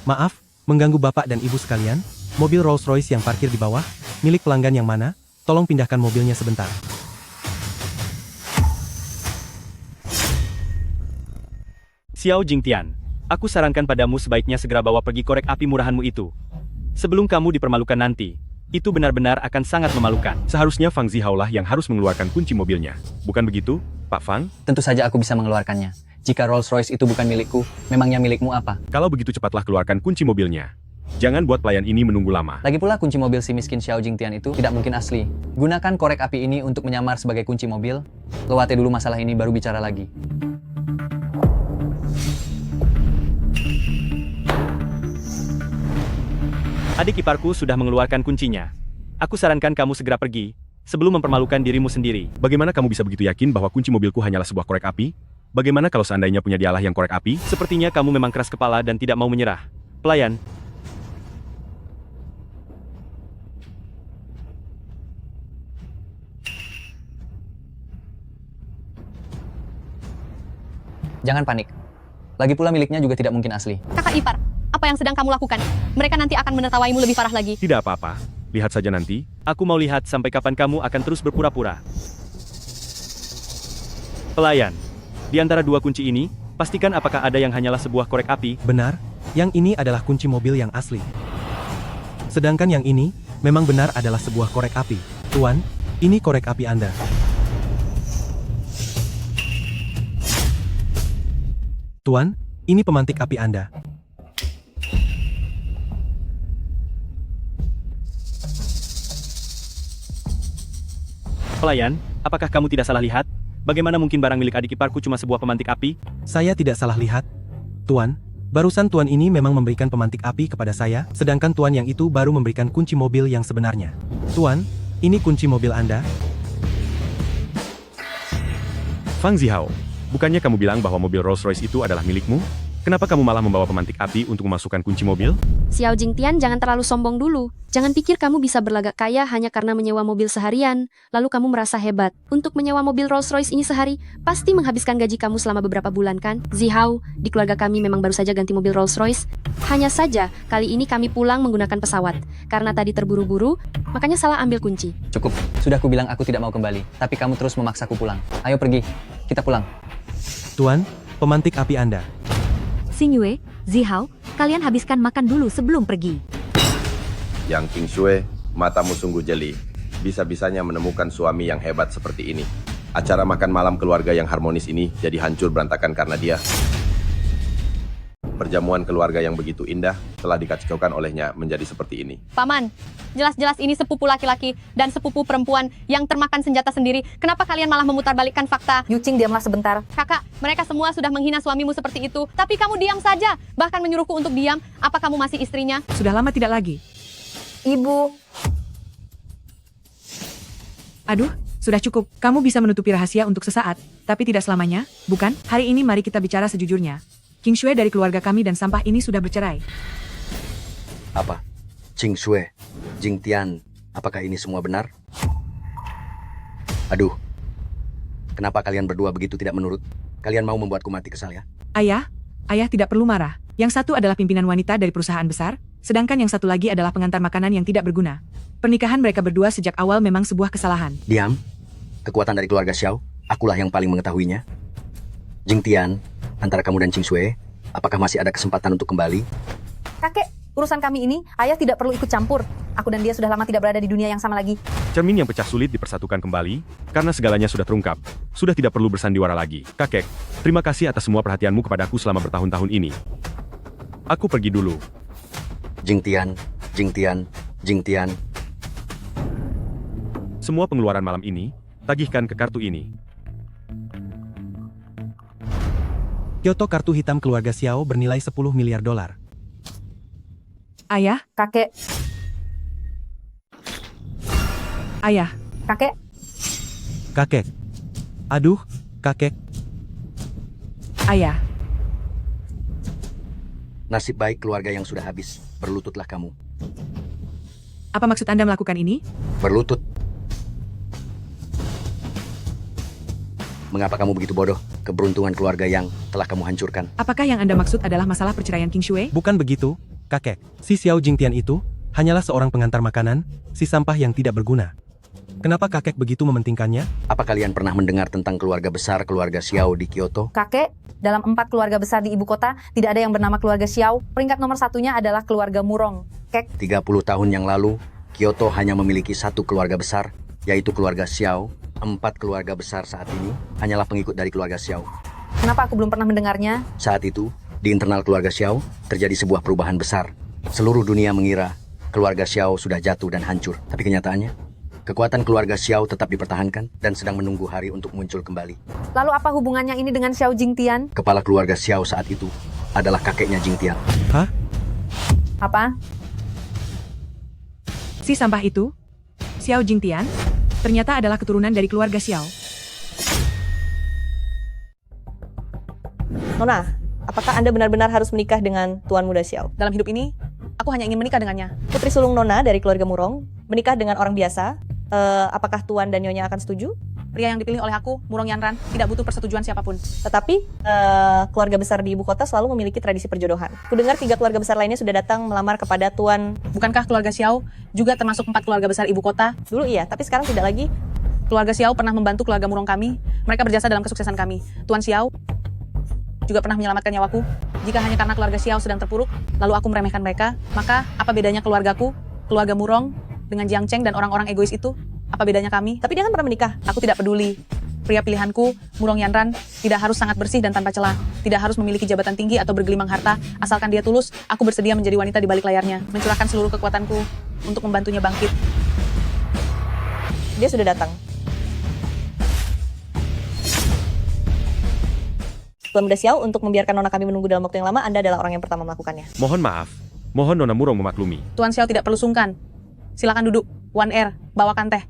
Maaf, mengganggu Bapak dan Ibu sekalian. Mobil Rolls-Royce yang parkir di bawah, milik pelanggan yang mana? Tolong pindahkan mobilnya sebentar. Xiao Jingtian, aku sarankan padamu sebaiknya segera bawa pergi korek api murahanmu itu. Sebelum kamu dipermalukan nanti, itu benar-benar akan sangat memalukan. Seharusnya Fang Zihao lah yang harus mengeluarkan kunci mobilnya. Bukan begitu, Pak Fang? Tentu saja aku bisa mengeluarkannya. Jika Rolls-Royce itu bukan milikku, memangnya milikmu apa? Kalau begitu cepatlah keluarkan kunci mobilnya. Jangan buat pelayan ini menunggu lama. Lagi pula kunci mobil si miskin Xiao Jingtian itu tidak mungkin asli. Gunakan korek api ini untuk menyamar sebagai kunci mobil. Lewati dulu masalah ini baru bicara lagi. Adik iparku sudah mengeluarkan kuncinya. Aku sarankan kamu segera pergi, sebelum mempermalukan dirimu sendiri. Bagaimana kamu bisa begitu yakin bahwa kunci mobilku hanyalah sebuah korek api? Bagaimana kalau seandainya punya dialah yang korek api? Sepertinya kamu memang keras kepala dan tidak mau menyerah. Pelayan. Jangan panik. Lagi pula miliknya juga tidak mungkin asli. Kakak ipar, apa yang sedang kamu lakukan? Mereka nanti akan menertawaimu lebih parah lagi. Tidak apa-apa. Lihat saja nanti. Aku mau lihat sampai kapan kamu akan terus berpura-pura. Pelayan. Di antara dua kunci ini, pastikan apakah ada yang hanyalah sebuah korek api. Benar, yang ini adalah kunci mobil yang asli. Sedangkan yang ini, memang benar adalah sebuah korek api. Tuan, ini korek api Anda. Tuan, ini pemantik api Anda. Pelayan, apakah kamu tidak salah lihat? Bagaimana mungkin barang milik adik iparku cuma sebuah pemantik api? Saya tidak salah lihat. Tuan, barusan Tuan ini memang memberikan pemantik api kepada saya, sedangkan Tuan yang itu baru memberikan kunci mobil yang sebenarnya. Tuan, ini kunci mobil Anda. Fang Zihao, bukannya kamu bilang bahwa mobil Rolls-Royce itu adalah milikmu? Kenapa kamu malah membawa pemantik api untuk memasukkan kunci mobil? Xiao Jingtian, jangan terlalu sombong dulu. Jangan pikir kamu bisa berlagak kaya hanya karena menyewa mobil seharian, lalu kamu merasa hebat. Untuk menyewa mobil Rolls-Royce ini sehari, pasti menghabiskan gaji kamu selama beberapa bulan kan? Zihao, di keluarga kami memang baru saja ganti mobil Rolls-Royce. Hanya saja, kali ini kami pulang menggunakan pesawat. Karena tadi terburu-buru, makanya salah ambil kunci. Cukup, sudah aku bilang aku tidak mau kembali, tapi kamu terus memaksaku pulang. Ayo pergi, kita pulang. Tuan, pemantik api Anda. Sinyue, Zihao, kalian habiskan makan dulu sebelum pergi. Yang King Shue, matamu sungguh jeli. Bisa-bisanya menemukan suami yang hebat seperti ini. Acara makan malam keluarga yang harmonis ini jadi hancur berantakan karena dia. Perjamuan keluarga yang begitu indah telah dikacaukan olehnya menjadi seperti ini. Paman, jelas-jelas ini sepupu laki-laki dan sepupu perempuan yang termakan senjata sendiri. Kenapa kalian malah memutarbalikkan fakta? Yucing, diamlah sebentar. Kakak, mereka semua sudah menghina suamimu seperti itu. Tapi kamu diam saja, bahkan menyuruhku untuk diam. Apa kamu masih istrinya? Sudah lama tidak lagi. Ibu. Aduh, sudah cukup. Kamu bisa menutupi rahasia untuk sesaat, tapi tidak selamanya, bukan? Hari ini mari kita bicara sejujurnya. King Shui dari keluarga kami dan sampah ini sudah bercerai. Apa? Qing Shui, Jing Tian, apakah ini semua benar? Aduh, kenapa kalian berdua begitu tidak menurut? Kalian mau membuatku mati kesal ya? Ayah tidak perlu marah. Yang satu adalah pimpinan wanita dari perusahaan besar, sedangkan yang satu lagi adalah pengantar makanan yang tidak berguna. Pernikahan mereka berdua sejak awal memang sebuah kesalahan. Diam. Kekuatan dari keluarga Xiao, akulah yang paling mengetahuinya. Jing Tian, antara kamu dan Qing Shui, apakah masih ada kesempatan untuk kembali? Kakek, urusan kami ini, ayah tidak perlu ikut campur. Aku dan dia sudah lama tidak berada di dunia yang sama lagi. Cermin yang pecah sulit dipersatukan kembali, karena segalanya sudah terungkap. Sudah tidak perlu bersandiwara lagi. Kakek, terima kasih atas semua perhatianmu kepadaku selama bertahun-tahun ini. Aku pergi dulu. Jing Tian, Jing Tian, Jing Tian. Semua pengeluaran malam ini, tagihkan ke kartu ini. Kyoto kartu hitam keluarga Xiao bernilai 10 miliar dolar. Ayah, Kakek. ayah, Kakek. Kakek. Aduh, kakek. ayah. Nasib baik keluarga yang sudah habis. Berlututlah kamu. Apa maksud Anda melakukan ini? Berlutut. Mengapa kamu begitu bodoh? Keberuntungan keluarga yang telah kamu hancurkan. Apakah yang Anda maksud adalah masalah perceraian King Shui? Bukan begitu, kakek. Si Xiao Jingtian itu hanyalah seorang pengantar makanan, si sampah yang tidak berguna. Kenapa kakek begitu mementingkannya? Apa kalian pernah mendengar tentang keluarga besar keluarga Xiao di Kyoto? Kakek, dalam 4 keluarga besar di ibu kota, tidak ada yang bernama keluarga Xiao. Peringkat nomor satunya adalah keluarga Murong. Kek. 30 tahun yang lalu, Kyoto hanya memiliki 1 keluarga besar, yaitu keluarga Xiao. 4 keluarga besar saat ini hanyalah pengikut dari keluarga Xiao. Kenapa aku belum pernah mendengarnya? Saat itu, di internal keluarga Xiao, terjadi sebuah perubahan besar. Seluruh dunia mengira keluarga Xiao sudah jatuh dan hancur. Tapi kenyataannya, kekuatan keluarga Xiao tetap dipertahankan dan sedang menunggu hari untuk muncul kembali. Lalu apa hubungannya ini dengan Xiao Jingtian? Kepala keluarga Xiao saat itu adalah kakeknya Jingtian. Hah? Apa? Si sampah itu, Xiao Jingtian, ternyata adalah keturunan dari keluarga Xiao. Nona, apakah Anda benar-benar harus menikah dengan Tuan Muda Xiao? Dalam hidup ini, aku hanya ingin menikah dengannya. Putri sulung Nona dari keluarga Murong menikah dengan orang biasa. Apakah Tuan dan Nyonya akan setuju? Pria yang dipilih oleh aku, Murong Yanran, tidak butuh persetujuan siapapun. Tetapi, keluarga besar di ibu kota selalu memiliki tradisi perjodohan. Kudengar 3 keluarga besar lainnya sudah datang melamar kepada Tuan. Bukankah keluarga Xiao juga termasuk 4 keluarga besar ibu kota? Dulu iya, tapi sekarang tidak lagi. Keluarga Xiao pernah membantu keluarga Murong kami. Mereka berjasa dalam kesuksesan kami. Tuan Xiao juga pernah menyelamatkan nyawaku. Jika hanya karena keluarga Xiao sedang terpuruk, lalu aku meremehkan mereka, maka apa bedanya keluargaku, keluarga Murong, dengan Jiang Cheng dan orang-orang egois itu? Apa bedanya kami? Tapi dia kan pernah menikah. Aku tidak peduli. Pria pilihanku, Murong Yanran, tidak harus sangat bersih dan tanpa celah. Tidak harus memiliki jabatan tinggi atau bergelimang harta. Asalkan dia tulus, aku bersedia menjadi wanita di balik layarnya. Mencurahkan seluruh kekuatanku untuk membantunya bangkit. Dia sudah datang. Tuan Muda Xiao, untuk membiarkan Nona kami menunggu dalam waktu yang lama, Anda adalah orang yang pertama melakukannya. Mohon maaf. Mohon Nona Murong memaklumi. Tuan Xiao tidak perlu sungkan. Silakan duduk. Wan Er, bawakan teh.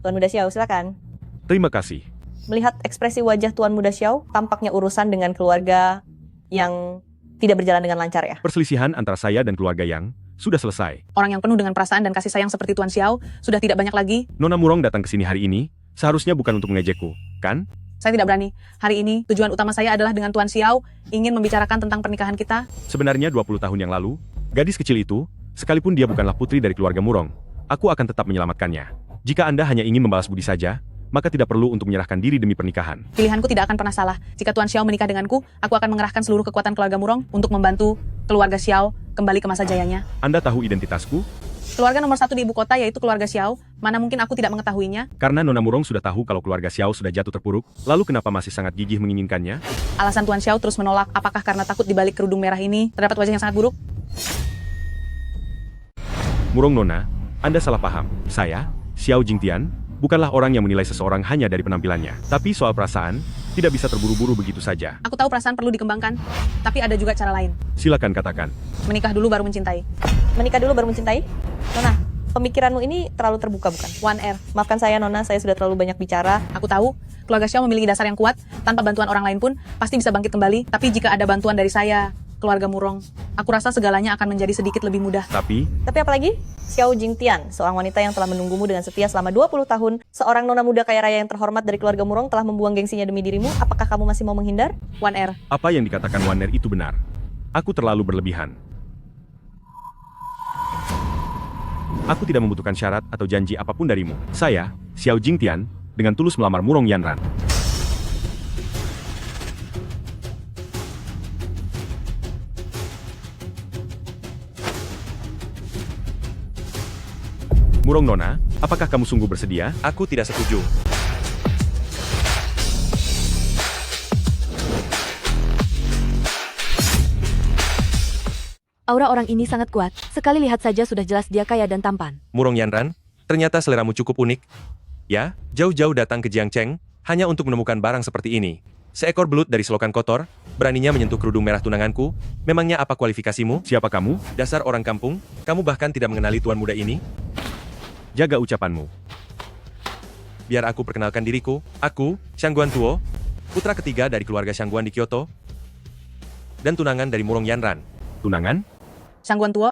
Tuan Muda Xiao, silakan. Terima kasih. Melihat ekspresi wajah Tuan Muda Xiao, tampaknya urusan dengan keluarga yang tidak berjalan dengan lancar ya. Perselisihan antara saya dan keluarga Yang sudah selesai. Orang yang penuh dengan perasaan dan kasih sayang seperti Tuan Xiao sudah tidak banyak lagi. Nona Murong datang ke sini hari ini, seharusnya bukan untuk mengejekku, kan? Saya tidak berani. Hari ini, tujuan utama saya adalah dengan Tuan Xiao, ingin membicarakan tentang pernikahan kita. Sebenarnya 20 tahun yang lalu, gadis kecil itu, sekalipun dia bukanlah putri dari keluarga Murong, aku akan tetap menyelamatkannya. Jika Anda hanya ingin membalas budi saja, maka tidak perlu untuk menyerahkan diri demi pernikahan. Pilihanku tidak akan pernah salah. Jika Tuan Xiao menikah denganku, aku akan mengerahkan seluruh kekuatan keluarga Murong untuk membantu keluarga Xiao kembali ke masa jayanya. Anda tahu identitasku? Keluarga nomor 1 di ibu kota yaitu keluarga Xiao, mana mungkin aku tidak mengetahuinya? Karena Nona Murong sudah tahu kalau keluarga Xiao sudah jatuh terpuruk, lalu kenapa masih sangat gigih menginginkannya? Alasan Tuan Xiao terus menolak, apakah karena takut di balik kerudung merah ini terdapat wajah yang sangat buruk? Murong Nona, Anda salah paham. Saya, Xiao Jingtian, bukanlah orang yang menilai seseorang hanya dari penampilannya. Tapi soal perasaan, tidak bisa terburu-buru begitu saja. Aku tahu perasaan perlu dikembangkan, tapi ada juga cara lain. Silakan katakan. Menikah dulu baru mencintai. Menikah dulu baru mencintai? Nona, pemikiranmu ini terlalu terbuka bukan? One Air. Maafkan saya Nona, saya sudah terlalu banyak bicara. Aku tahu, keluarga Xiao memiliki dasar yang kuat, tanpa bantuan orang lain pun pasti bisa bangkit kembali. Tapi jika ada bantuan dari saya, keluarga Murong, aku rasa segalanya akan menjadi sedikit lebih mudah. Tapi apa lagi? Xiao Jingtian, seorang wanita yang telah menunggumu dengan setia selama 20 tahun, seorang nona muda kaya raya yang terhormat dari keluarga Murong telah membuang gengsinya demi dirimu. Apakah kamu masih mau menghindar? One Air. Apa yang dikatakan One Air itu benar. Aku terlalu berlebihan. Aku tidak membutuhkan syarat atau janji apapun darimu. Saya, Xiao Jingtian, dengan tulus melamar Murong Yanran. Murong Nona, apakah kamu sungguh bersedia? Aku tidak setuju. Aura orang ini sangat kuat, sekali lihat saja sudah jelas dia kaya dan tampan. Murong Yanran, ternyata seleramu cukup unik. Ya, jauh-jauh datang ke Jiangcheng, hanya untuk menemukan barang seperti ini. Seekor belut dari selokan kotor, beraninya menyentuh kerudung merah tunanganku. Memangnya apa kualifikasimu? Siapa kamu? Dasar orang kampung, kamu bahkan tidak mengenali tuan muda ini? Jaga ucapanmu. Biar aku perkenalkan diriku, aku, Xiangguan Tuo, putra ketiga dari keluarga Xiangguan di Kyoto, dan tunangan dari Murong Yanran. Tunangan? Xiangguan Tuo,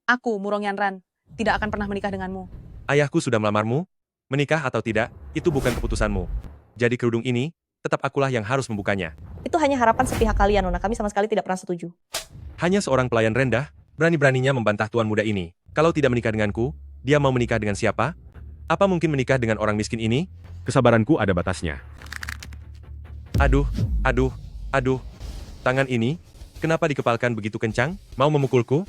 aku, Murong Yanran, tidak akan pernah menikah denganmu. Ayahku sudah melamarmu, menikah atau tidak, itu bukan keputusanmu. Jadi kerudung ini, tetap akulah yang harus membukanya. Itu hanya harapan sepihak kalian, Nona. Kami sama sekali tidak pernah setuju. Hanya seorang pelayan rendah, berani-beraninya membantah tuan muda ini. Kalau tidak menikah denganku, dia mau menikah dengan siapa? Apa mungkin menikah dengan orang miskin ini? Kesabaranku ada batasnya. Aduh. Tangan ini, kenapa dikepalkan begitu kencang? Mau memukulku?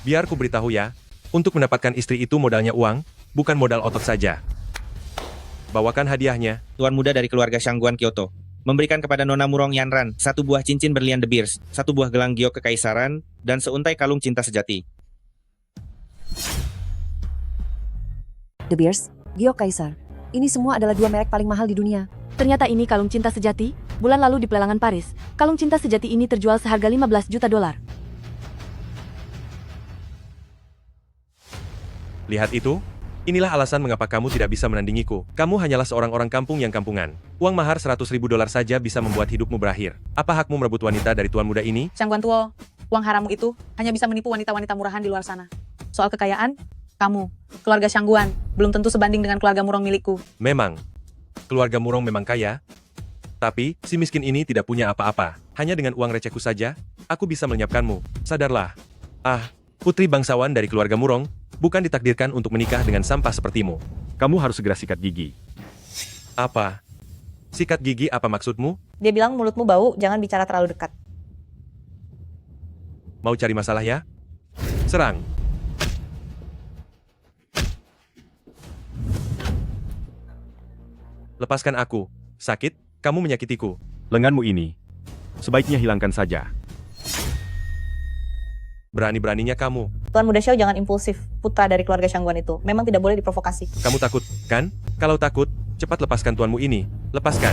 Biar ku beritahu ya, untuk mendapatkan istri itu modalnya uang, bukan modal otot saja. Bawakan hadiahnya. Tuan muda dari keluarga Xiangguan Kyoto memberikan kepada Nona Murong Yanran 1 buah cincin berlian De Beers, 1 buah gelang giok kekaisaran, dan seuntai kalung cinta sejati. De Beers, giok kaisar. Ini semua adalah 2 merek paling mahal di dunia. Ternyata ini kalung cinta sejati. Bulan lalu di pelelangan Paris, kalung cinta sejati ini terjual seharga 15 juta dolar. Lihat itu? Inilah alasan mengapa kamu tidak bisa menandingiku. Kamu hanyalah seorang orang kampung yang kampungan. Uang mahar 100.000 dolar saja bisa membuat hidupmu berakhir. Apa hakmu merebut wanita dari tuan muda ini? Xiangguan Tuo, uang harammu itu hanya bisa menipu wanita-wanita murahan di luar sana. Soal kekayaan, kamu, keluarga Xiangguan, belum tentu sebanding dengan keluarga Murong milikku. Memang, keluarga Murong memang kaya, tapi si miskin ini tidak punya apa-apa. Hanya dengan uang recehku saja, aku bisa melenyapkanmu. Sadarlah. Putri bangsawan dari keluarga Murong, bukan ditakdirkan untuk menikah dengan sampah sepertimu. Kamu harus segera sikat gigi. Apa? Sikat gigi apa maksudmu? Dia bilang mulutmu bau, jangan bicara terlalu dekat. Mau cari masalah ya? Serang. Lepaskan aku. Sakit? Kamu menyakitiku. Lenganmu ini. Sebaiknya hilangkan saja. Berani-beraninya kamu. Tuan muda Xiao jangan impulsif. Putra dari keluarga Xiangguan itu memang tidak boleh diprovokasi. Kamu takut, kan? Kalau takut, cepat lepaskan tuanmu ini. Lepaskan.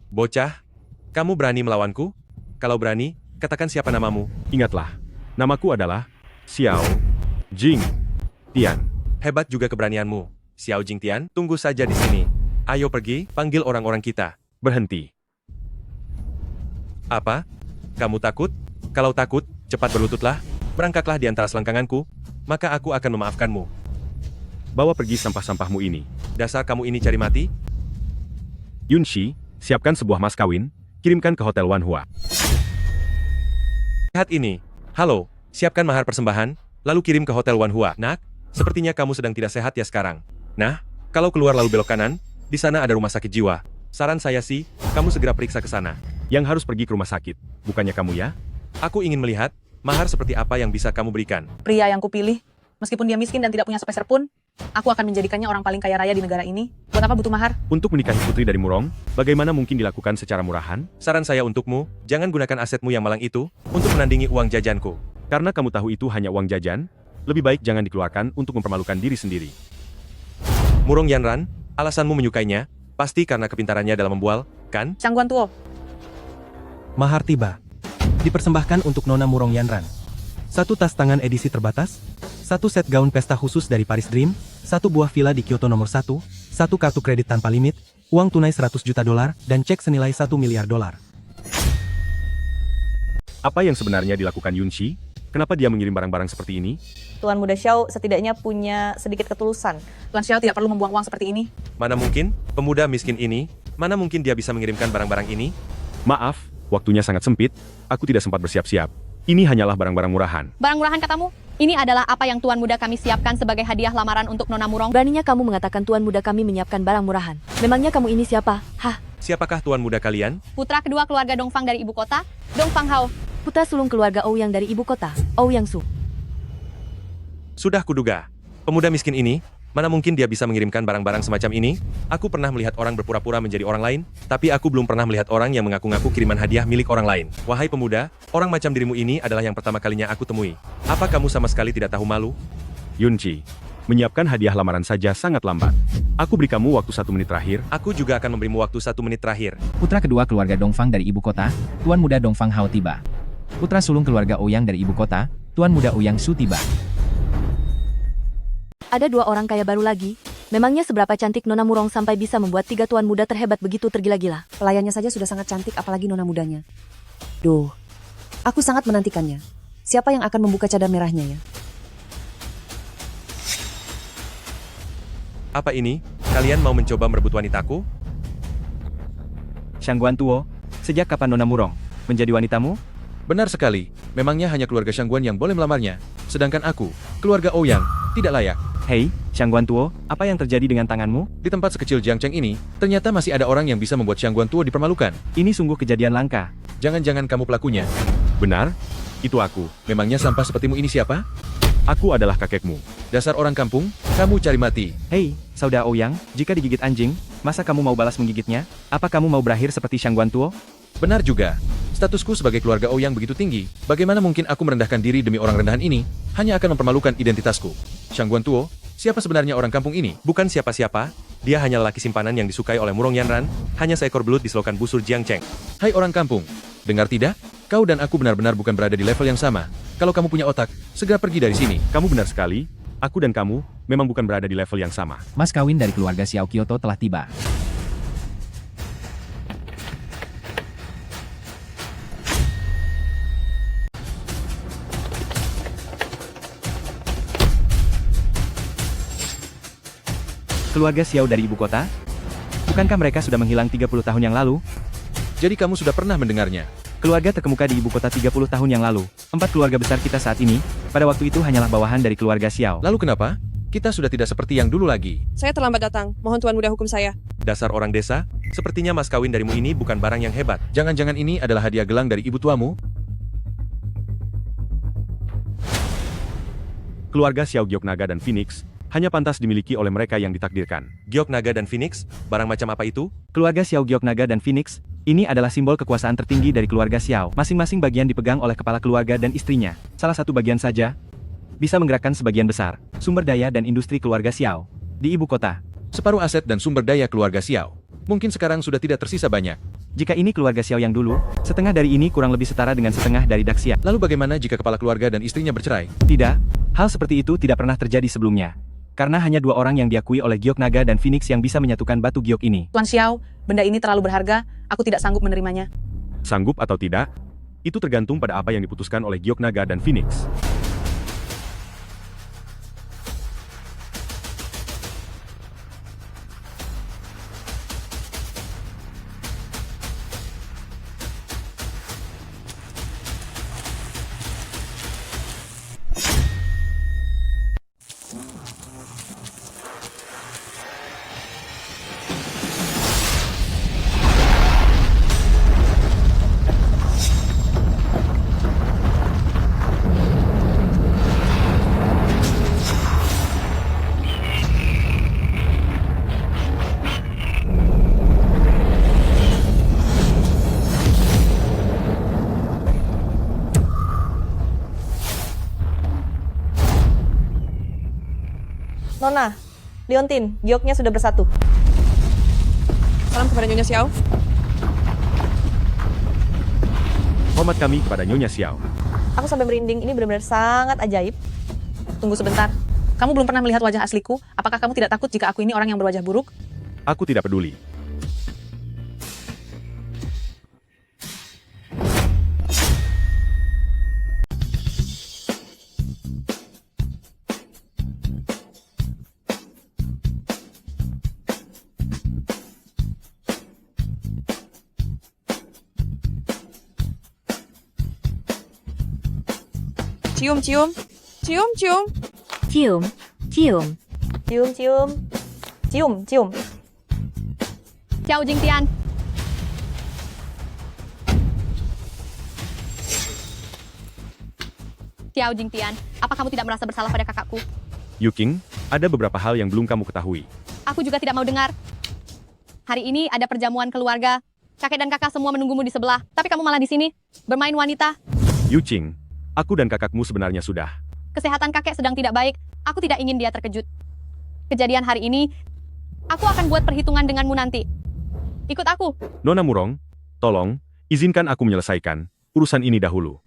Bocah, kamu berani melawanku? Kalau berani, katakan siapa namamu. Ingatlah, namaku adalah Xiao Jingtian. Hebat juga keberanianmu. Xiao Jingtian, tunggu saja di sini. Ayo pergi, panggil orang-orang kita. Berhenti. Apa? Kamu takut? Kalau takut, cepat berlututlah. Berangkatlah di antara selangkanganku, maka aku akan memaafkanmu. Bawa pergi sampah-sampahmu ini. Dasar kamu ini cari mati? Yunshi, siapkan sebuah mas kawin, kirimkan ke Hotel Wanhua. Lihat ini. Halo, siapkan mahar persembahan, lalu kirim ke Hotel Wanhua. Nak, sepertinya kamu sedang tidak sehat ya sekarang. Nah, kalau keluar lalu belok kanan, di sana ada rumah sakit jiwa. Saran saya sih, kamu segera periksa ke sana. Yang harus pergi ke rumah sakit, bukannya kamu ya? Aku ingin melihat, Mahar seperti apa yang bisa kamu berikan? Pria yang kupilih, meskipun dia miskin dan tidak punya sepeser pun, aku akan menjadikannya orang paling kaya raya di negara ini. Buat apa butuh mahar? Untuk menikahi putri dari Murong, bagaimana mungkin dilakukan secara murahan? Saran saya untukmu, jangan gunakan asetmu yang malang itu untuk menandingi uang jajanku. Karena kamu tahu itu hanya uang jajan, lebih baik jangan dikeluarkan untuk mempermalukan diri sendiri. Murong Yanran, alasanmu menyukainya, pasti karena kepintarannya dalam membual, kan? Cangguan Tuo. Mahar tiba. Dipersembahkan untuk Nona Murong Yanran. 1 tas tangan edisi terbatas, 1 set gaun pesta khusus dari Paris Dream, 1 buah villa di Kyoto nomor 1, 1 kartu kredit tanpa limit, uang tunai 100 juta dolar, dan cek senilai 1 miliar dolar. Apa yang sebenarnya dilakukan Yunshi? Kenapa dia mengirim barang-barang seperti ini? Tuan Muda Xiao setidaknya punya sedikit ketulusan. Tuan Xiao tidak perlu membuang uang seperti ini. Mana mungkin, pemuda miskin ini, mana mungkin dia bisa mengirimkan barang-barang ini? Maaf, waktunya sangat sempit, aku tidak sempat bersiap-siap. Ini hanyalah barang-barang murahan. Barang murahan katamu? Ini adalah apa yang Tuan Muda kami siapkan sebagai hadiah lamaran untuk Nona Murong. Beraninya kamu mengatakan Tuan Muda kami menyiapkan barang murahan. Memangnya kamu ini siapa? Hah? Siapakah tuan muda kalian? Putra kedua keluarga Dongfang dari ibu kota, Dongfang Hao. Putra sulung keluarga Ouyang dari ibu kota, Ouyang Su. Sudah kuduga. Pemuda miskin ini, mana mungkin dia bisa mengirimkan barang-barang semacam ini? Aku pernah melihat orang berpura-pura menjadi orang lain, tapi aku belum pernah melihat orang yang mengaku-ngaku kiriman hadiah milik orang lain. Wahai pemuda, orang macam dirimu ini adalah yang pertama kalinya aku temui. Apa kamu sama sekali tidak tahu malu? Yunchi, menyiapkan hadiah lamaran saja sangat lambat. Aku beri kamu waktu 1 menit terakhir. Aku juga akan memberimu waktu 1 menit terakhir. Putra kedua keluarga Dongfang dari ibu kota, Tuan Muda Dongfang Hao tiba. Putra sulung keluarga Ouyang dari ibu kota, Tuan Muda Ouyang Su tiba. Ada 2 orang kaya baru lagi. Memangnya seberapa cantik Nona Murong sampai bisa membuat 3 tuan muda terhebat begitu tergila-gila? Pelayannya saja sudah sangat cantik, apalagi nona mudanya. Duh, aku sangat menantikannya. Siapa yang akan membuka cadar merahnya ya? Apa ini? Kalian mau mencoba merebut wanitaku? Shangguan Tuo, sejak kapan Nona Murong menjadi wanitamu? Benar sekali. Memangnya hanya keluarga Shangguan yang boleh melamarnya. Sedangkan aku, keluarga Ouyang, tidak layak. Hei, Shangguan Tuo, apa yang terjadi dengan tanganmu? Di tempat sekecil Jiangcheng ini, ternyata masih ada orang yang bisa membuat Shangguan Tuo dipermalukan. Ini sungguh kejadian langka. Jangan-jangan kamu pelakunya. Benar? Itu aku. Memangnya sampah sepertimu ini siapa? Aku adalah kakekmu. Dasar orang kampung, kamu cari mati. Hei, saudara Ouyang, jika digigit anjing, masa kamu mau balas menggigitnya? Apa kamu mau berakhir seperti Shangguan Tuo? Benar juga. Statusku sebagai keluarga Ouyang begitu tinggi. Bagaimana mungkin aku merendahkan diri demi orang rendahan ini? Hanya akan mempermalukan identitasku. Shangguan Tuo, siapa sebenarnya orang kampung ini? Bukan siapa-siapa. Dia hanya lelaki simpanan yang disukai oleh Murong Yanran, hanya seekor belut di selokan busur Jiangcheng. Hai orang kampung, dengar tidak? Kau dan aku benar-benar bukan berada di level yang sama. Kalau kamu punya otak, segera pergi dari sini. Kamu benar sekali. Aku dan kamu memang bukan berada di level yang sama. Mas kawin dari keluarga Xiao Kyoto telah tiba. Keluarga Xiao dari ibu kota? Bukankah mereka sudah menghilang 30 tahun yang lalu? Jadi kamu sudah pernah mendengarnya? Keluarga terkemuka di ibu kota 30 tahun yang lalu. 4 keluarga besar kita saat ini, pada waktu itu hanyalah bawahan dari keluarga Xiao. Lalu kenapa? Kita sudah tidak seperti yang dulu lagi. Saya terlambat datang. Mohon Tuan Muda hukum saya. Dasar orang desa, sepertinya mas kawin darimu ini bukan barang yang hebat. Jangan-jangan ini adalah hadiah gelang dari ibu tuamu? Keluarga Xiao Gyoknaga dan Phoenix hanya pantas dimiliki oleh mereka yang ditakdirkan. Gyoknaga dan Phoenix, barang macam apa itu? Keluarga Xiao Gyoknaga dan Phoenix, ini adalah simbol kekuasaan tertinggi dari keluarga Xiao. Masing-masing bagian dipegang oleh kepala keluarga dan istrinya. Salah satu bagian saja bisa menggerakkan sebagian besar sumber daya dan industri keluarga Xiao di ibu kota. Separuh aset dan sumber daya keluarga Xiao. Mungkin sekarang sudah tidak tersisa banyak. Jika ini keluarga Xiao yang dulu, setengah dari ini kurang lebih setara dengan setengah dari Daxia. Lalu bagaimana jika kepala keluarga dan istrinya bercerai? Tidak, hal seperti itu tidak pernah terjadi sebelumnya. Karena hanya 2 orang yang diakui oleh Gyoknaga dan Phoenix yang bisa menyatukan batu giok ini. Tuan Xiao, benda ini terlalu berharga, aku tidak sanggup menerimanya. Sanggup atau tidak? Itu tergantung pada apa yang diputuskan oleh Gyoknaga dan Phoenix. Nona, Leontin, gioknya sudah bersatu. Salam kepada Nyonya Xiao. Hormat kami kepada Nyonya Xiao. Aku sampai merinding, ini benar-benar sangat ajaib. Tunggu sebentar. Kamu belum pernah melihat wajah asliku. Apakah kamu tidak takut jika aku ini orang yang berwajah buruk? Aku tidak peduli. Cium, cium. Cium, cium. Cium, cium. Cium, cium. Cium, cium. Xiao Jingtian. Xiao Jingtian, apa kamu tidak merasa bersalah pada kakakku? Yuking, ada beberapa hal yang belum kamu ketahui. Aku juga tidak mau dengar. Hari ini ada perjamuan keluarga. Kakek dan kakak semua menunggumu di sebelah, tapi kamu malah di sini, bermain wanita. Yuching, aku dan kakakmu sebenarnya sudah. Kesehatan kakek sedang tidak baik. Aku tidak ingin dia terkejut. Kejadian hari ini, aku akan buat perhitungan denganmu nanti. Ikut aku. Nona Murong, tolong, izinkan aku menyelesaikan urusan ini dahulu.